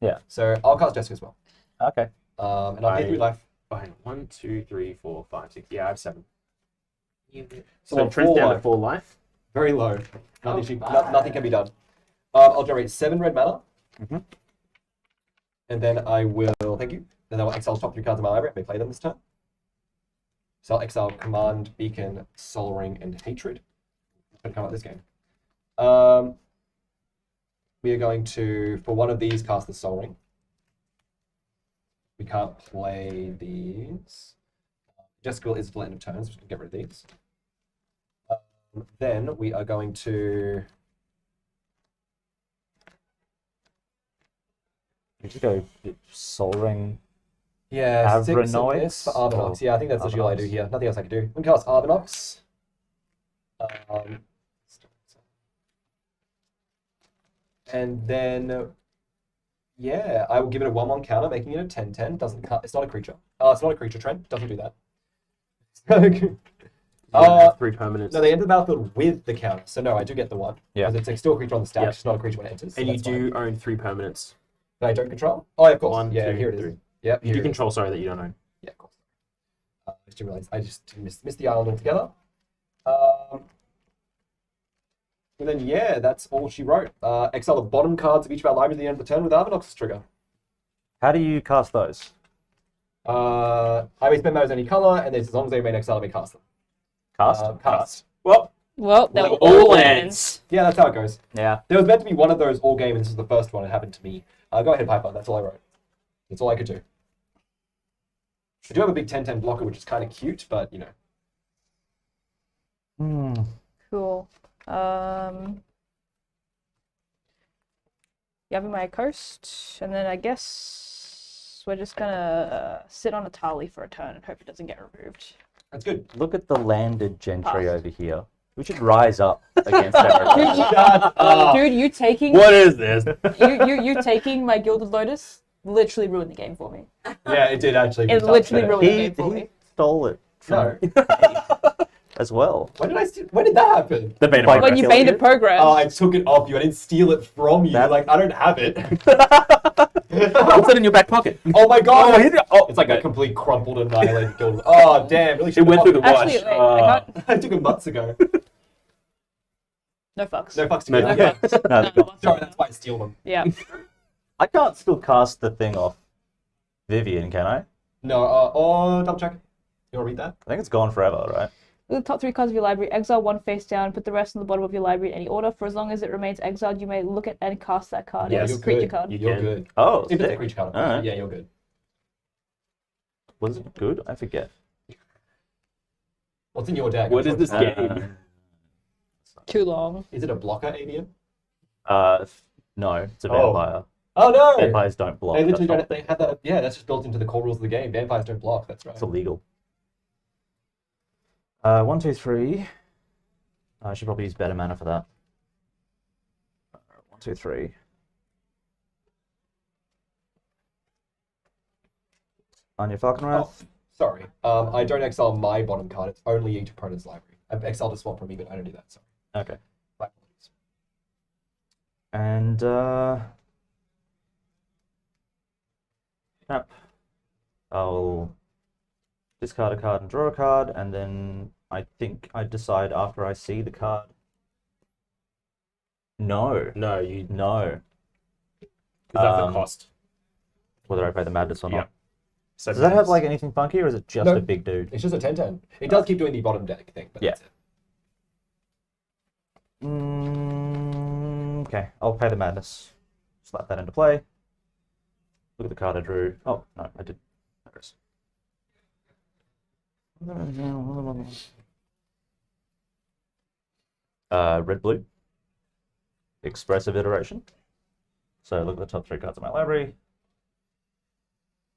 Yeah. So I'll cast Jessica's Will. Okay. And I'll pay 3 life. Oh, hang on. 1, 2, 3, 4, 5, 6. Yeah, I have 7. You So on Trent's 4 down to life. 4 life. Very low. Oh, Nothing can be done. I'll generate 7 red mana. Mhm. And then I will, thank you. Then I will exile top 3 cards of my library. I may play them this turn. So I'll exile Command, Beacon, Soul Ring, and Hatred. I'm going to come out this game. We are going to, for one of these, cast the Soul Ring. We can't play these. Jessica is at the end of turns, so we can get rid of these. Then we are going to... You just go Soul Ring. Yeah, 6 of Avrinox, this for Arvinox. or Yeah, I think that's literally all I do Avrinox. here. Nothing else I can do. We can cast Arvinox. And then, yeah, I will give it a 1/1 counter, making it a 10/10. It's not a creature. It's not a creature, Trent. Doesn't do that. You have 3 permanents. No, they enter the battlefield with the counter. So no, I do get the 1. Yeah. Because it's still a creature on the stack. Yeah. It's just not a creature when it enters. So and you that's do fine. own 3 permanents. That I don't control? Oh, yeah, of course. 1, Yeah, 2, here it is. 3. Yep, You here do it is. control, sorry, that you don't own. Yeah, of course. I just missed the island altogether. And then, yeah, that's all she wrote. Exile the bottom cards of each of our libraries at the end of the turn with Arvinox's trigger. How do you cast those? I may spend those any color, and as long as they remain exiled, I may cast them. Cast? Cast. Well, Well, they were All all lands. lands. Yeah, that's how it goes. Yeah. There was meant to be one of those all game, and this is the first one. It happened to me. Go ahead, Piper. That's all I wrote. That's all I could do. I do have a big 10/10 blocker, which is kind of cute, but, you know. Cool. Yavimaya Coast, and then I guess we're just gonna sit on a Tali for a turn and hope it doesn't get removed. That's good. Look at the landed gentry Pass. over here. We should rise up against everyone. Shut up. Dude, you taking What is this? you taking my Gilded Lotus literally ruined the game for me. Yeah, it did actually. It literally ruined the He game for me. stole it from me as well. When did I steal? When did that happen? The beta Like, progress. When you killed banned you? a program. Oh, I took it off you. I didn't steal it from you. That- Like, I don't have it. What's it in your back pocket? Oh my god! Oh, here- oh, It's like a complete crumpled, annihilated guild. Oh, damn. Really It went through the wash. Actually, wait, I can't. I took it months ago. No fucks. No fucks to No, me. no Yeah. fucks. No, No, Sorry, that's why I steal them. Yeah. I can't still cast the thing off Vivian, can I? No, double check. You want to read that? I think it's gone forever, right? With the top 3 cards of your library, exile 1 face down, put the rest on the bottom of your library in any order. For as long as it remains exiled, you may look at and cast that card. Yes. As a creature card. You You're can. good. Oh, If it's a sick. creature card, Alright. yeah, you're good. Was it good? I forget. What's in your deck? What is this Uh, game? Too long. Is it a blocker, Avian? No, it's a Oh. vampire. Oh no! Vampires don't block. They literally that's don't. They have that. Yeah, that's just built into the core rules of the game. Vampires don't block. That's right. It's illegal. 1, 2, 3. I should probably use better mana for that. 1, 2, 3. On your Falcon Wrath. Sorry. I don't exile my bottom card. It's only each opponent's library. I've exiled a swap from me, but I don't do that. Sorry. Okay. My apologies. And I'll discard a card and draw a card, and then I think I decide after I see the card. No, No, you. no. Because that's the Um, cost. Whether I pay the madness or Yeah. not. So Does that have like anything funky, or is it just No. a big dude? It's just a 10-10. It does keep doing the bottom deck thing, but Yeah. that's it. Okay, I'll pay the madness. Slap that into play. Look at the card I drew. Oh no, I did. Red blue. Expressive iteration. So look at the top 3 cards of my library.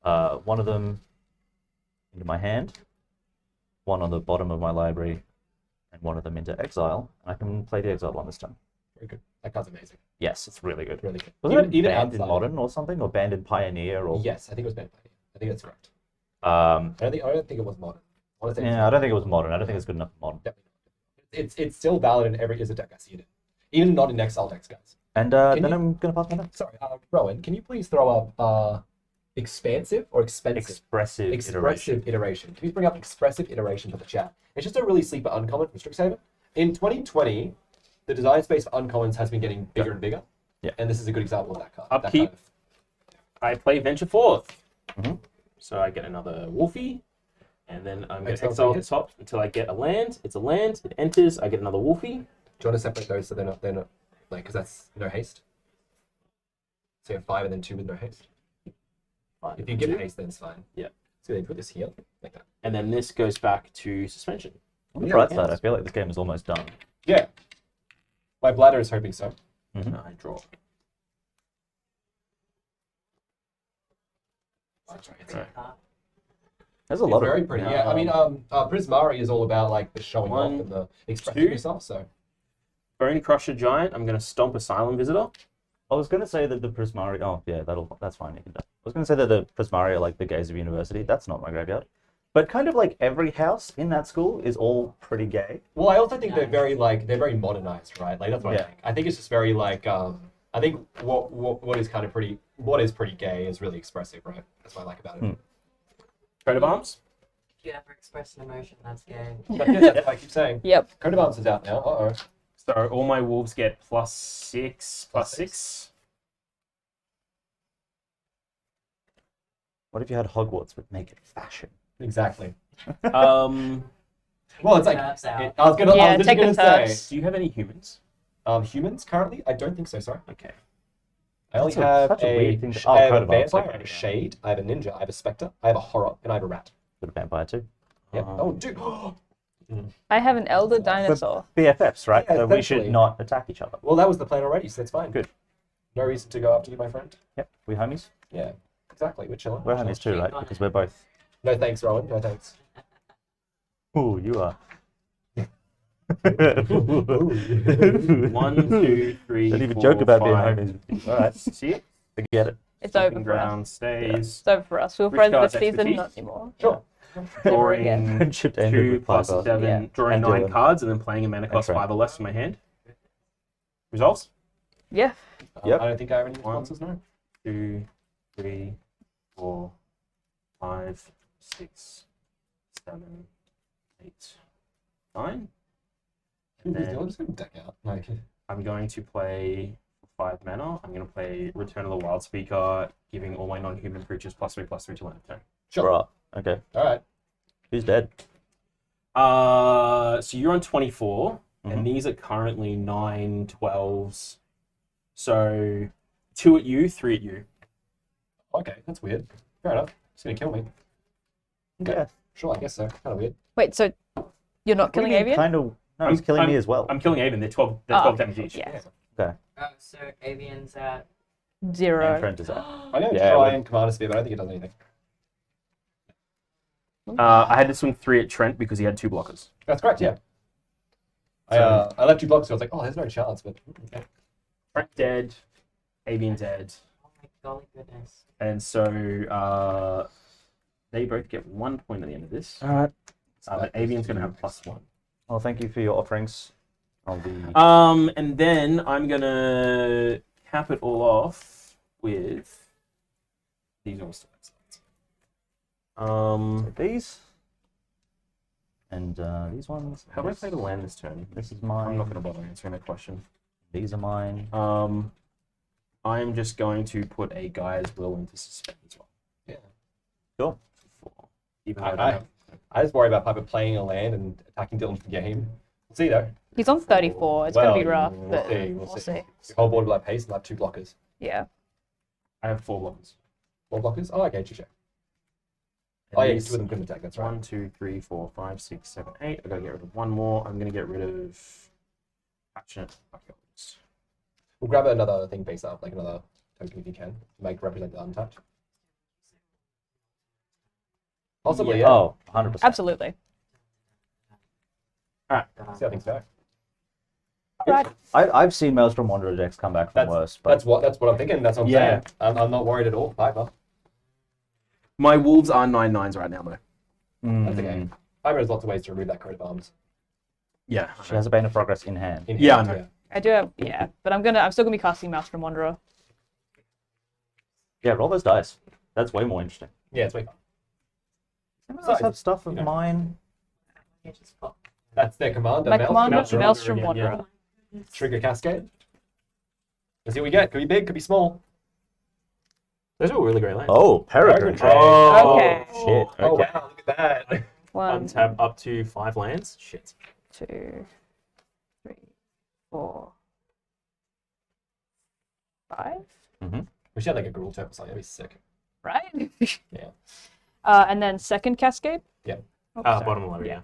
One of them into my hand, one on the bottom of my library, and one of them into exile. I can play the exiled one this time. Very good. That card's amazing. Yes, it's really good. Really good. Wasn't it banned outside. in Modern or something, or banned in Pioneer, or Yes, I think it was banned by you. I think that's correct. I I don't think it was modern. I want to say yeah, I don't think it was Modern. I don't think it's good enough for Modern. it's still valid in every Izzet deck I see it in. Even not in Exile decks, guys. And Can then you- I'm gonna pass my turn. Sorry, Rowan, can you please throw up expansive or expensive? Expressive iteration. Expressive iteration. Can you bring up expressive iteration for the chat? It's just a really sleeper uncommon from Strixhaven. In 2020, the design space for uncommons has been getting bigger and bigger. Yeah. And this is a good example of that card. that Upkeep. kind I play Venture Forth. Mhm. So I get another Wolfie, and then I'm going to Exile exile at the ticket. top until I get a land. It's a land. It enters. I get another Wolfie. Do you want to separate those so they're not like, because that's no haste? So you have 5 and then 2 with no haste. Fine. If you give Two. haste, then it's fine. Yeah. So they put this here, like that. And then this goes back to suspension. On the Yeah, bright yes. side, I feel like this game is almost done. Yeah. My bladder is hoping so. And I draw. That's right. Right. There's a It's lot of very pretty. Yeah, I mean, Prismari is all about like the showing off One, and the expressing two. yourself. So Bone Crusher Giant. I'm going to stomp Asylum Visitor. I was gonna say that the Prismari. Oh yeah, that's fine. You can do. I was gonna say that the Prismari are like the gays of university. That's not my graveyard. But kind of like every house in that school is all pretty gay. well, I also think they're very modernized, right? Like that's what I Yeah. think. I think it's just very like I think what is kind of pretty gay is really expressive, right? That's what I like about it. Hmm. Coat of Arms. If you ever express an emotion, that's gay. That's what I keep saying. Yep. Coat of Arms is out now. Uh oh. So all my wolves get +6/+6. What if you had Hogwarts with naked fashion? Exactly. Um, Well, it's like Turfs out. I was gonna. Yeah, I was take literally the gonna turfs. say do you have any humans? humans currently. I don't think so. Sorry. Okay. I only That's have such a weird thing to- I have Coat a of Arms, vampire, okay, a yeah. shade, I have a ninja, I have a spectre, I have a horror, and I have a rat. With a vampire too. Yeah. Um, Oh, dude. I have an Elder Dinosaur. BFFs, right? Yeah, so we should essentially. not attack each other. Well, that was the plan already, so that's fine. Good. No reason to go after you, my friend. Yep, we homies. Yeah, exactly. We're chilling. We're We're homies too, right? Because we're both. No thanks, Rowan. No thanks. Ooh, you are. 1, 2, 3. Don't even 4, joke about 5, being homies. All right, See it? forget it. It's over Keeping for us. ground stays. It's over for us. We were Which friends card's this season, expertise? not anymore. Sure. Never again. Drawing Friendship ended 2 with plus Piper. 7, Yeah. drawing And 9 Dylan. cards, and then playing a mana cost Trent. 5 or less in my hand. Results? Yeah. Yep. I don't think I have any One. responses, no. 2, 3, 4, 5, 6, 7, 8, 9. And Who's then Dylan? Just gonna deck out. Like, I'm going to play 5 mana. I'm going to play Return of the Wild Speaker, giving all my non-human creatures +3/+3 to 1 of turn. sure. Right. Okay. All right. Who's dead? So you're on 24, Mhm. and these are currently 9, 12s. So 2 at you, 3 at you. Okay, that's weird. Fair enough. It's gonna kill me. Okay. Yeah. Sure, I guess so. Kind of weird. Wait, so you're not killing Avian? Kind of. No, he's killing me as well. I'm killing Avian. They're 12 Oh, damage each. Yeah. So Avian's at 0. And Trent is out. I'm gonna Yeah, try well- and command a spear, but I don't think it does anything. I had to swing 3 at Trent because he had 2 blockers. That's correct. Yeah. I left 2 blocks, so I was like, oh, there's no chance, but okay. Trent dead, Avian dead, oh my golly goodness. and so they both get 1 point at the end of this. All right. But Avian's going to have +1. Well, thank you for your offerings. I'll be. And then I'm gonna cap it all off with these all still These. And these ones. Have I played a land this turn? This is I'm mine. not gonna bother answering that question. These are mine. I'm just going to put a Guy's Will into suspend as well. Yeah. Cool. Even though I don't I just worry about Piper playing a land and attacking Dylan for the game. We'll see though. He's on 34. It's Well, going to be rough, we'll but see, we'll see. The whole board will have pace and have 2 blockers. Yeah. I have 4 blockers. 4 blockers? Oh, okay, touche. And Oh, yeah, these- 2 of them couldn't attack, that's right. 1, 2, 3, 4, 5, 6, 7, 8. I gotta get rid of 1 more. I'm gonna get rid of Passionate Archaeologists. We'll grab another thing face up, like another token if you can, to make represent the untapped. Possibly, yeah. Oh, 100%. Absolutely. See how things go. Right. I've seen Maelstrom Wanderer decks come back from That's, worse. But that's what I'm thinking. That's what I'm Yeah. saying. I'm not worried at all, Piper. My Wolves are 9/9s right now, though. That's okay. Piper has lots of ways to remove that coat of arms. Yeah. She has a Bane of Progress in hand. In Yeah, hand, I know. I do have, yeah, but I'm still gonna be casting Maelstrom Wanderer. Yeah, roll those dice. That's way more interesting. Yeah, it's way fun. Anyone else have stuff of you know. mine? You just pop. That's their commander. My Maelstrom. commander, Maelstrom Maelstrom Wanderer again, Wanderer. Trigger cascade. Let's see what we get. Could be big, could be small. Those are really great lands. Oh, Peregrine. Peregrine Trade. Oh, Okay. Shit. Oh Okay. wow, look at that. 1, Untap up to 5 lands. Shit. 2, 3, 4, 5. We should have like a Gruul Turp or something. That'd be sick. Right? Yeah. And then second Cascade? Yeah. Oh, sorry. Bottom of the library, yeah.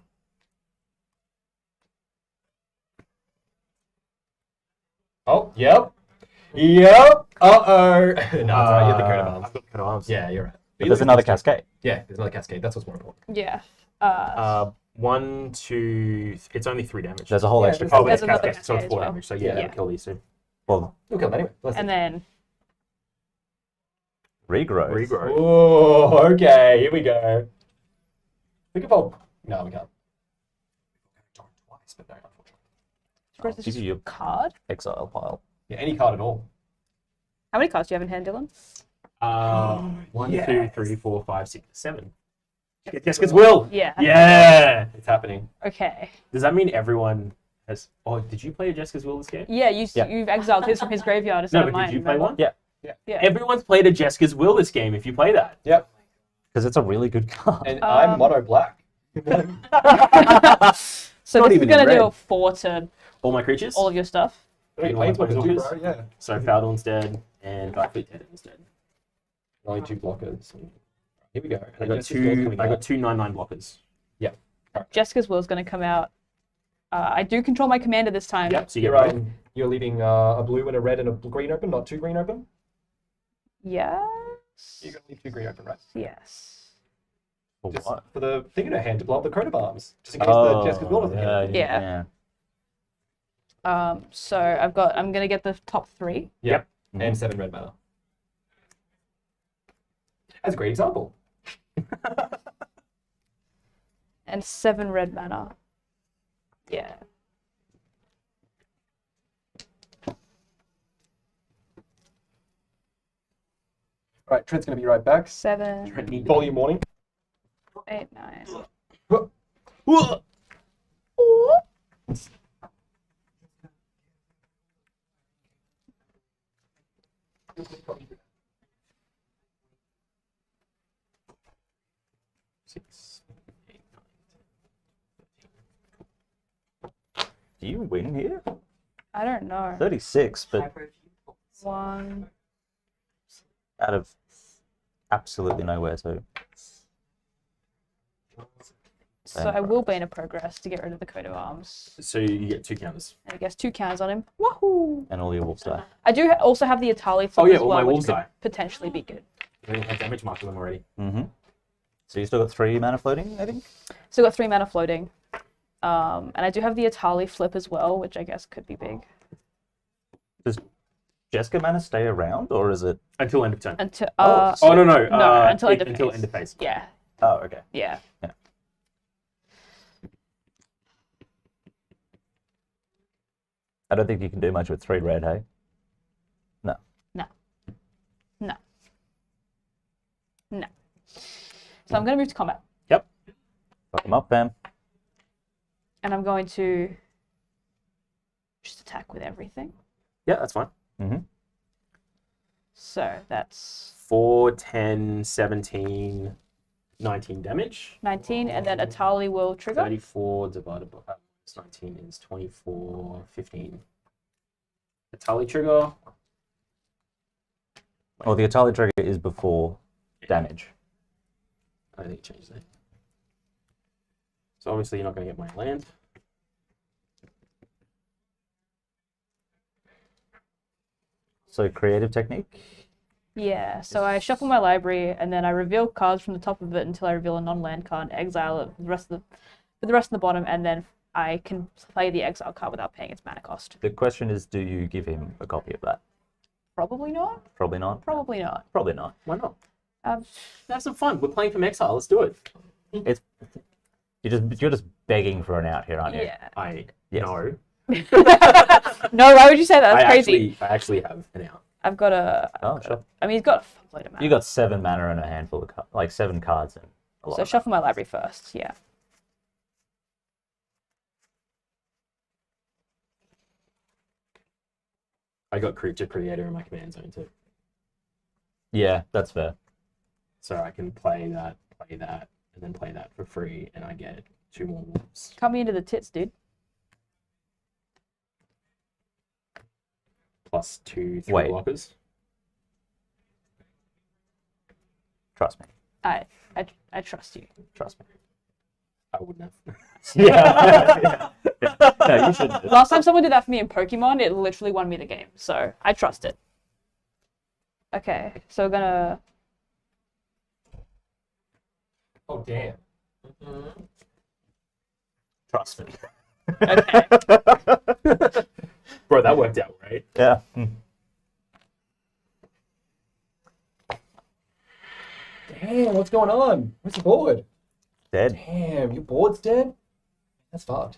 Oh, yep. Yep. Uh-oh. No, it's alright. You have the coat of arms. I've got coat of arms. Yeah, you're right. But there's another Cascade. Yeah, there's another cascade. That's what's more important. Yeah. 1, 2. It's only 3 damage. There's a whole Yeah, extra there's- Oh, There's it's another cascade, so cascade it's as 4 well. damage. So yeah, Yeah. kill these two. Well, You'll kill them anyway. Let's And see. then regrowth. Regrow. Oh, okay. Here we go. We can fold. No, we can't. Darn twice, but no, unfortunately. where's this give you a card? exile pile. Yeah, any card at all. How many cards do you have in hand, Dylan? 1, Yes. 2, 3, 4, 5, 6, 7. Jessica's Will. Yeah. Yeah. It's happening. Okay. Does that mean everyone has? Oh, did you play a Jessica's Will this game? Yeah, Yeah. you've exiled his from his graveyard No, instead but of mine. did you play remember? one? Yeah. Yeah. Everyone's played a Jessica's Will this game. If you play that. Yep. Because it's a really good card. And I'm mono black. So Not this is even gonna in red. deal 4 to All my creatures. all of your stuff. Hey, You want Planeswalker too, Planeswalkers? bro. Yeah. So Faldorn's dead and Darkfleet dead instead. Only 2 blockers. Here we go. I And got Jessica's Will's 2. coming I out. got 2 9/9 blockers. Jessica's Will is gonna come out. I do control my commander this time. Yep. So you get You're, red. you're leaving a blue and a red and a green open, not 2 green open? Yes. You're going to leave 2 green open, right? Yes. For Just what? for the thing in her hand to blow up the coat of arms. Just in case the Jessica's Will doesn't hit. Yeah. yeah. So I'm gonna get the top 3. Yep. And 7 red mana. That's a great example. And 7 red mana. Yeah. Right, Trent's gonna be right back. 7, Trent need Volume warning. 8, 9. Six, 8, 9, Do you win here? I don't know. 36, but 1. out of absolutely nowhere. So So I will Bane of Progress to get rid of the coat of arms. So you get 2 counters. And I guess 2 counters on him. Wahoo! and all your wolves die. I do also have the Atali flip Oh, yeah, as all well, my which wolves could die. potentially be good. I have damage marked on them already. Mm-hmm. So you still got 3 mana floating, I think. So got 3 mana floating. And I do have the Atali flip as well, which I guess could be big. Does Jessica mana stay around, or is it? Until end of turn. Until Oh, Oh, no. no, until end of Until phase. end of phase. Yeah, Oh, okay. yeah. I don't think you can do much with 3 red, hey? No. No. So I'm going to move to combat. Yep. Fuck them up, fam. And I'm going to just attack with everything. Yeah, that's fine. Mm-hmm. So that's 4, 10, 17, 19 damage. 19, and then Atali will trigger. 34 divided by 19 is 24, 15. Atali trigger. Well, the Atali trigger is before damage. I don't think it changes that. So obviously you're not going to get my land. So creative technique. Yeah, so I shuffle my library, and then I reveal cards from the top of it until I reveal a non-land card, exile it for the rest of the bottom, and then I can play the exile card without paying its mana cost. The question is, do you give him a copy of that? Probably not. Probably not. Probably not. Probably not. Why not? Um, Have some fun. We're playing from Exile. Let's do it. It's you're just begging for an out here, aren't you? yeah. I Yes. know. No, why would you say that? That's crazy. I actually have an out. I've got a. Oh, sure. I mean, he's got a load of mana. You got 7 mana and a handful of like 7 cards and a lot. So of shuffle my library first. Yeah. I got Creature Creator in my command zone too. Yeah, that's fair. So I can play that, and then play that for free, and I get 2 more wolves. Cut me into the tits, dude. Plus 2 3 Wait. blockers. Trust me. I trust you. Trust me. I wouldn't have. Yeah. No, you shouldn't. Last time someone did that for me in Pokemon, it literally won me the game. So I trust it. Okay, so we're gonna. Oh, damn. Trust me. Okay. Bro, that worked out, right? Yeah. Damn, what's going on? Where's the board? Dead. Damn, your board's dead? That's fucked.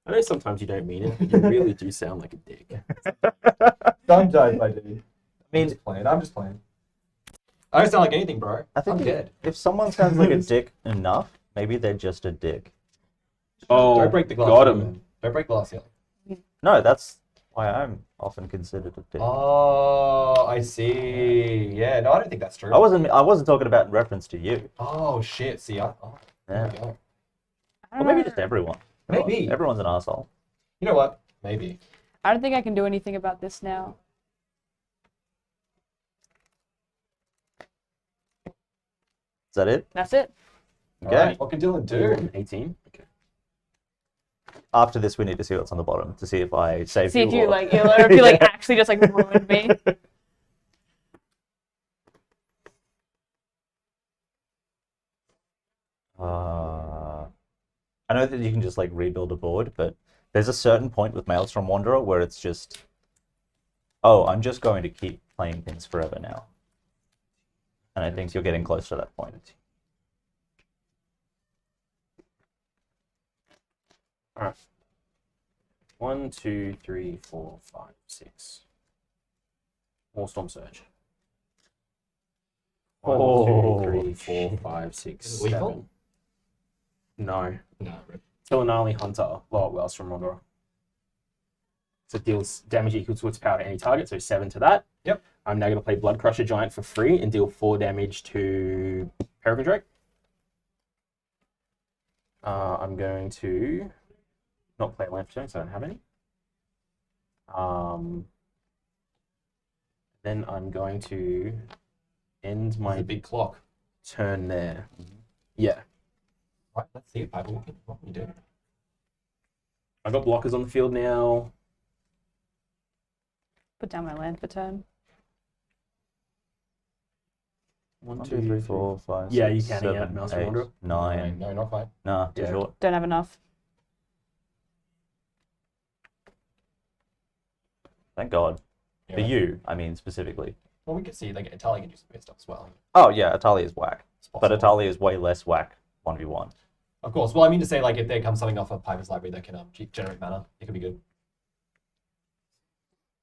I know sometimes you don't mean it, but you really do sound like a dick. Sometimes I do. I mean, I'm just playing. I don't sound like anything, bro. I think I'm dead. if someone sounds like a dick enough, maybe they're just a dick. Oh, Don't break the glass. got ceiling, him. man. Don't break the glass ceiling. No, that's why I'm often considered a dick. Oh, I see. Yeah, no, I don't think that's true. I wasn't talking about in reference to you. Oh, shit. See, there Yeah. we go. I Or don't maybe know. just everyone. Maybe. Everyone's an asshole. You know what? Maybe. I don't think I can do anything about this now. Is that it? That's it. Okay. Alright, what can Dylan do? 18. Okay. After this, we need to see what's on the bottom to see if I save See you. if you or... like, or if you like actually just like ruined me. I know that you can just like rebuild a board, but there's a certain point with Maelstrom Wanderer where it's just, oh, I'm just going to keep playing things forever now. And I think you're getting close to that point. All right. 1, 2, 3, 4, 5, 6. Warstorm Surge. 1, Oh, 2, 3, 4, 5, 6, Is it lethal? 7. No. No, rip. Telenali Hunter, Wells from Rondora. So it deals damage equal to its power to any target, so 7 to that. Yep. I'm now going to play Blood Crusher Giant for free and deal 4 damage to Peregrine Drake. I'm going to not play Lamp Stone, so I don't have any. Then I'm going to end It's a my big clock. turn there. Yeah. Right, let's see it, Piper. What can you do? I've got blockers on the field now. Put down my land for turn. 1, 1, 2, 3, 4, 5, Yeah, 6, you can, yeah, 7, Maelstrom 8, Wanderer. 9. No, not quite. Nah, too Yeah. short. Don't have enough. Thank God. Yeah. For you, I mean, specifically. Well, we can see like Italia can do some weird stuff as well. Oh, yeah, Atalia is whack. It's But possible. Atalia is way less whack 1v1. Of course. Well, I mean to say, like, if there comes something off of Piper's library that can generate mana, it could be good.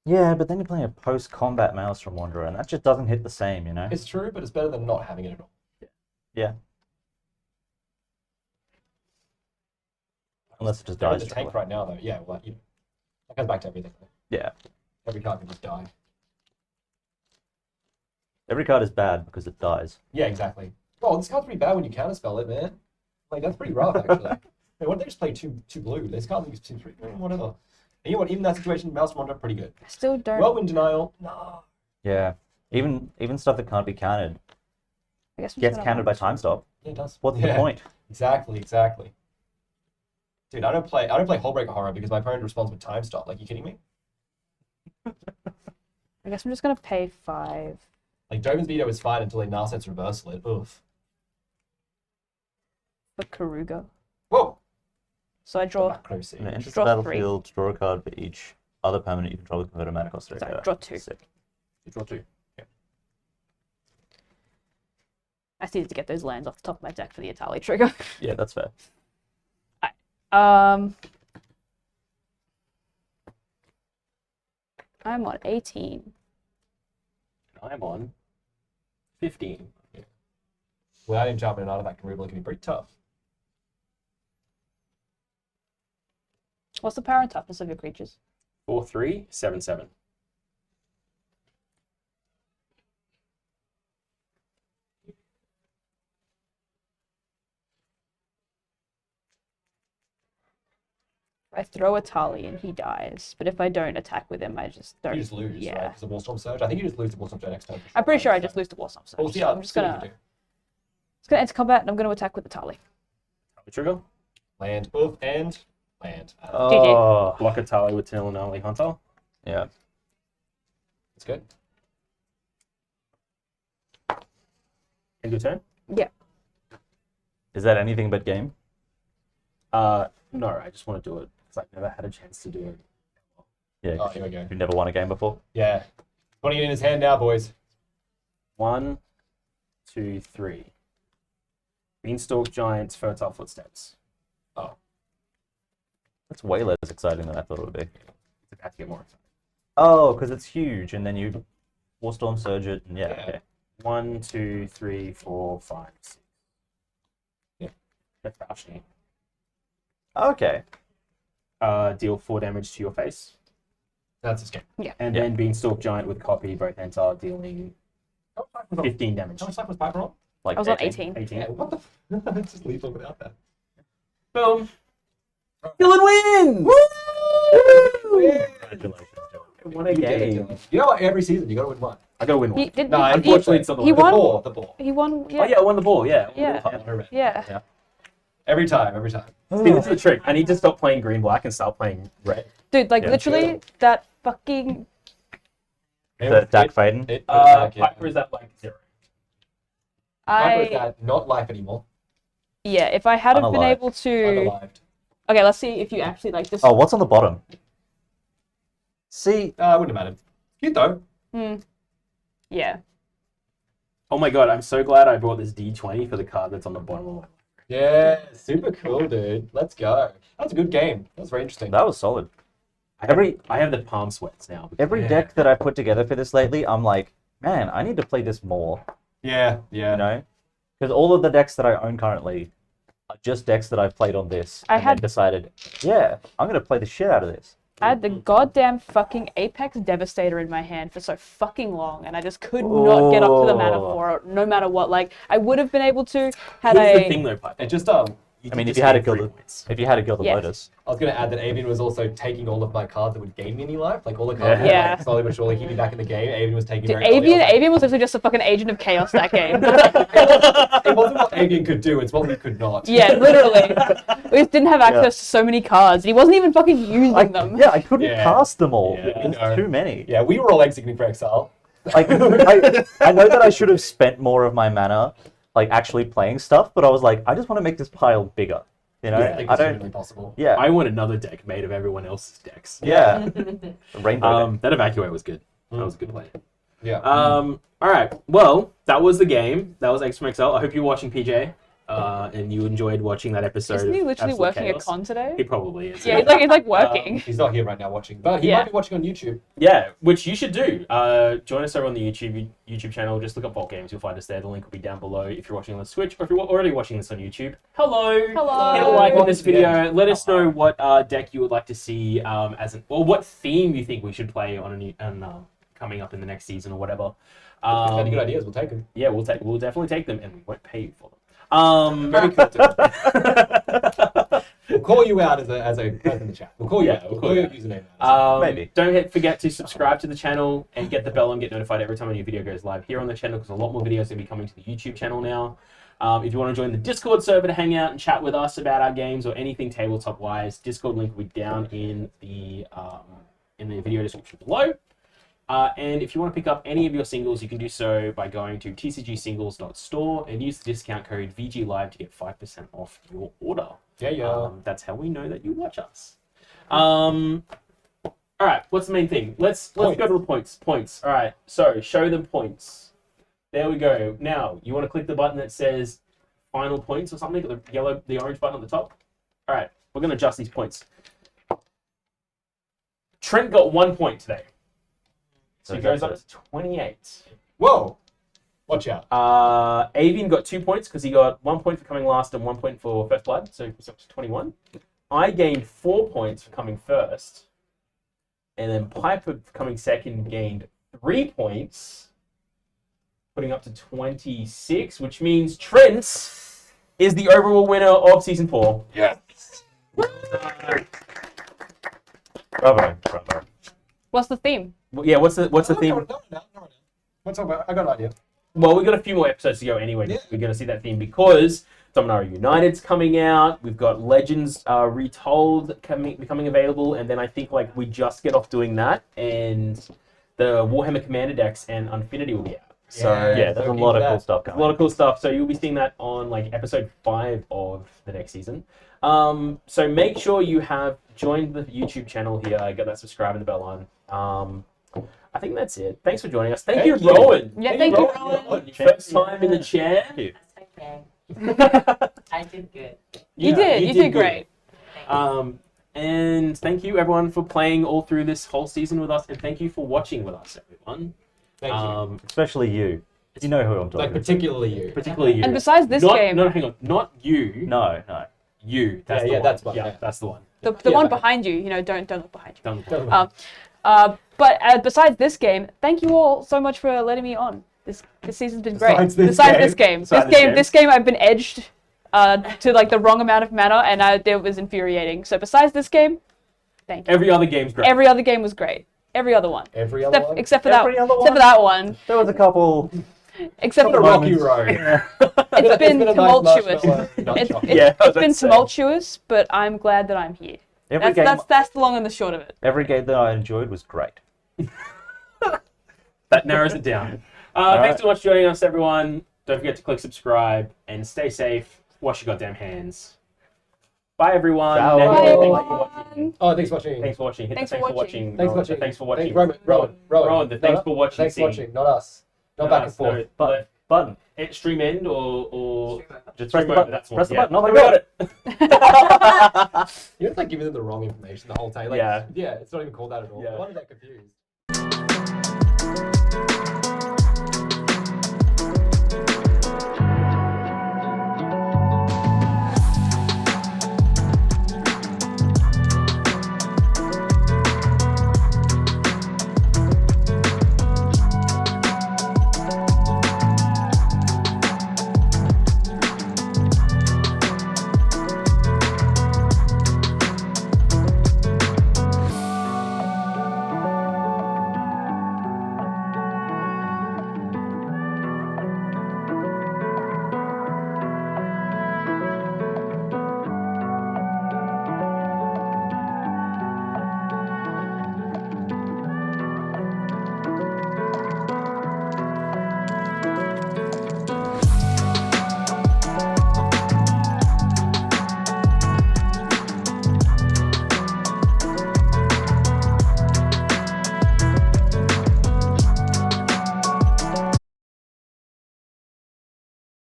Yeah, but then you're playing a post-combat Maelstrom Wanderer, and that just doesn't hit the same, you know? It's true, but it's better than not having it at all. Yeah. Unless it just They're in dies. the straight tank away. right now, though. Yeah, well, you know, that comes back to everything. Yeah. Every card can just die. Every card is bad because it dies. Yeah, exactly. Oh, this card's pretty bad when you counterspell it, man. Like, that's pretty rough, actually. Wait, why don't they just play two blue? This card seems pretty whatever. And you know what? Even in that situation, Mouse Wanderer, pretty good. I still don't. Whirlwind Denial, no. Yeah. Even stuff that can't be countered I guess I'm just gets gonna countered by want- time stop. Yeah, it does. What's Yeah, the point? Exactly. Dude, I don't play Hullbreaker Horror because my opponent responds with time stop. Like, you kidding me? I guess I'm just gonna pay 5. Like, Dovin's Veto is fine until they Narset's reversal it. Oof. For Karuga. Whoa! So I draw. Macro When it Siege. enters the Draw battlefield, draw a card for each other permanent you control with convert a mana cost to Sorry, a draw 2. Sick. You draw 2. I just needed to get those lands off the top of my deck for the Itali trigger. Yeah, that's fair. I'm on 18. I'm on 15. Without enchantment and artifact removal, it can be pretty tough. What's the power and toughness of your creatures? 4, 3, 7, 7. I throw Itali and he dies, but if I don't attack with him, I just don't. You just lose, Yeah. right? Because the Wallstorm Surge. I think you just lose the Wallstorm Surge next turn. I'm pretty sure I just lose to Warstorm. So We'll see how, I'm just see what gonna you do. enter combat and I'm gonna attack with Itali. Trigger. Land, oof, and land. Oh, Block a tally with Telenali Hunter. yeah. It's good. End your turn. Yeah. Is that anything but game? No, I just want to do it because I've never had a chance to do it. Yeah. Oh, here we go. You've never won a game before? Yeah. Putting it in his hand now, boys. 1, 2, 3. Beanstalk Giants, Fertile Footsteps. That's way less exciting than I thought it would be. It's about to get more exciting. Oh, because it's huge, and then you Warstorm Surge it, and yeah, Yeah. okay. 1, 2, 3, 4, 5, 6. Yeah. That's actually. Okay. Deal 4 damage to your face. That's his game. And Yeah. then Beanstalk Giant with copy, both enter, dealing How much life was 15 damage. How much life was Piper on? Like I was on 18. 18. Yeah, what the f? It's just lethal without that. Boom. Dylan wins! Congratulations, John. What a You did it, game. Dylan. You know what? Every season you gotta win one. I gotta win one. He did. Nah, he, Unfortunately, it's not the he one. won. The ball. He won. Yeah. Oh, yeah, I won the ball, yeah. Yeah. Yeah. Every time. See, this is the trick. I need to stop playing green-black and start playing red. Dude, like Yeah, literally sure. that fucking. The Dak Faden? Piper is at like 0. Piper is I that not life anymore. Yeah, if I hadn't been Unalived. able to... Unalived. Okay, let's see if you actually like this. Oh, what's on the bottom? See, Wouldn't have mattered. Cute though. Yeah. Oh my god, I'm so glad I brought this D20 for the card that's on the bottom. Yeah, super cool, dude. Let's go. That was a good game. That was very interesting. that was solid. I have the palm sweats now. Every Yeah. deck that I put together for this lately, I'm like, man, I need to play this more. Yeah. You know, because all of the decks that I own currently are just decks that I've played on this. I and had- then decided, yeah, I'm gonna play the shit out of this. I had the goddamn fucking Apex Devastator in my hand for so fucking long, and I just could not get up to the mana for it, no matter what. Like, I would have been able to had Here's the a... thing though, Pipe. It just I mean, if you had a Gilded Yes. Lotus, I was gonna add that Avian was also taking all of my cards that would gain me any life, like all the cards that Yeah. would, like, slowly but surely keep me back in the game. Avian was taking Dude, very early on. Avian was literally just a fucking agent of chaos that game. It wasn't what Avian could do; it's what we could not. Yeah, literally. We just didn't have access to so many cards. He wasn't even fucking using them. yeah, I couldn't Yeah. cast them all. Yeah, I There's know. too many. Yeah, we were all exiting for Exile. Like, I know that I should have spent more of my mana, like actually playing stuff, but I was like, I just want to make this pile bigger. You know, I think I it's don't. genuinely possible. Yeah, I want another deck made of everyone else's decks. yeah. Rainbow. deck. That evacuate was good. That was a good play. Yeah. All right. Well, that was the game. That was X from XL. I hope you're watching PJ, and you enjoyed watching that episode. Isn't he of literally Absolute working Chaos. a con today? He probably is. Yeah, he's like working. He's not here right now watching, but he Yeah. might be watching on YouTube. Yeah, which you should do. Join us over on the YouTube channel. Just look up Vault Games. You'll find us there. The link will be down below if you're watching on Switch or if you're already watching this on YouTube. Hello. Hello. Hit a like on this video. Yeah. Let us know what deck you would like to see or what theme you think we should play on coming up in the next season or whatever. If any good ideas, we'll take them. Yeah, we'll definitely take them, and we won't pay you for them. Very cool. We'll call you out as a person in the chat. We'll call you out. We'll call your username out. Maybe. Don't forget to subscribe to the channel and get the bell and get notified every time a new video goes live here on the channel, because a lot more videos will be coming to the YouTube channel now. If you want to join the Discord server to hang out and chat with us about our games or anything tabletop wise, Discord link will be down in the video description below. And if you want to pick up any of your singles, you can do so by going to tcgsingles.store and use the discount code VGLive to get 5% off your order. Yeah. That's how we know that you watch us. All right, what's the main thing? Let's go to the points. All right, so show them points. There we go. Now you want to click the button that says final points or something, the orange button at the top. All right, we're gonna adjust these points. Trent got 1 point today, so he goes up to 28. Whoa. Watch out. Avian got 2 points because he got 1 point for coming last and 1 point for first blood, so it's up to 21. I gained 4 points for coming first, and then Piper for coming second gained 3 points, putting up to 26, which means Trent is the overall winner of season 4. Yes. Bravo. What's the theme? Yeah, what's the theme? No. What's up? I got an idea. Well, we've got a few more episodes to go anyway. Yeah. We're going to see that theme because Dominaria United's coming out. We've got Legends Retold becoming available, and then I think we just get off doing that, and the Warhammer Commander decks and Unfinity will be out. So Yeah, there's a lot of cool stuff a coming. lot of cool stuff. So you'll be seeing that on episode 5 of the next season. So make sure you have joined the YouTube channel here. Get that subscribe and the bell on. I think that's it. Thanks for joining us. Thank you, Rowan. Yeah, thank you, Rowan. Rowan. First time in the chair. Okay. I did good. You did good. great. And thank you everyone for playing all through this whole season with us, and thank you for watching with us, everyone. Thank you. Especially you. You know who I'm talking Like to. particularly you. Particularly you. And besides this game, No, hang on. Not you. No. You. That's Yeah, the yeah, one. that's one, Yeah, yeah. that's the one. the Yeah, one but- behind you, don't look behind you. Done. But besides this game, thank you all so much for letting me on. This season's been great. Besides this Besides game. this game, I've been edged to the wrong amount of mana, and it was infuriating. So besides this game, thank you. Every other game's great. Every other game was great. Every other one. Every other one. Except for Every other except for that one. There was a couple. Except The for rocky road. it's been a nice tumultuous. marshmallow, not It's chocolate. Yeah, I was about been to say. tumultuous, but I'm glad that I'm here. That's the long and the short of it. Every game that I enjoyed was great. That narrows it down. Thanks so much for joining us, everyone. Don't forget to click subscribe and stay safe, Wash your goddamn hands. Bye, everyone. Ciao. And Bye, thanks for everyone. watching. Oh, thanks for watching. Thanks for watching. Hit Thanks the for thanks for watching. watching. Thanks for Rowan. watching. Thanks for watching. Rowan. Rowan, the thanks for watching. Thanks for watching, not us. Not back and forth. But button. Stream end or Just stream press the over, button. that's Press the yeah. button. Oh my We got god. it. You're like giving them the wrong information the whole time. Like, Yeah. yeah, it's not even called that at all. Yeah. No wonder they're confused.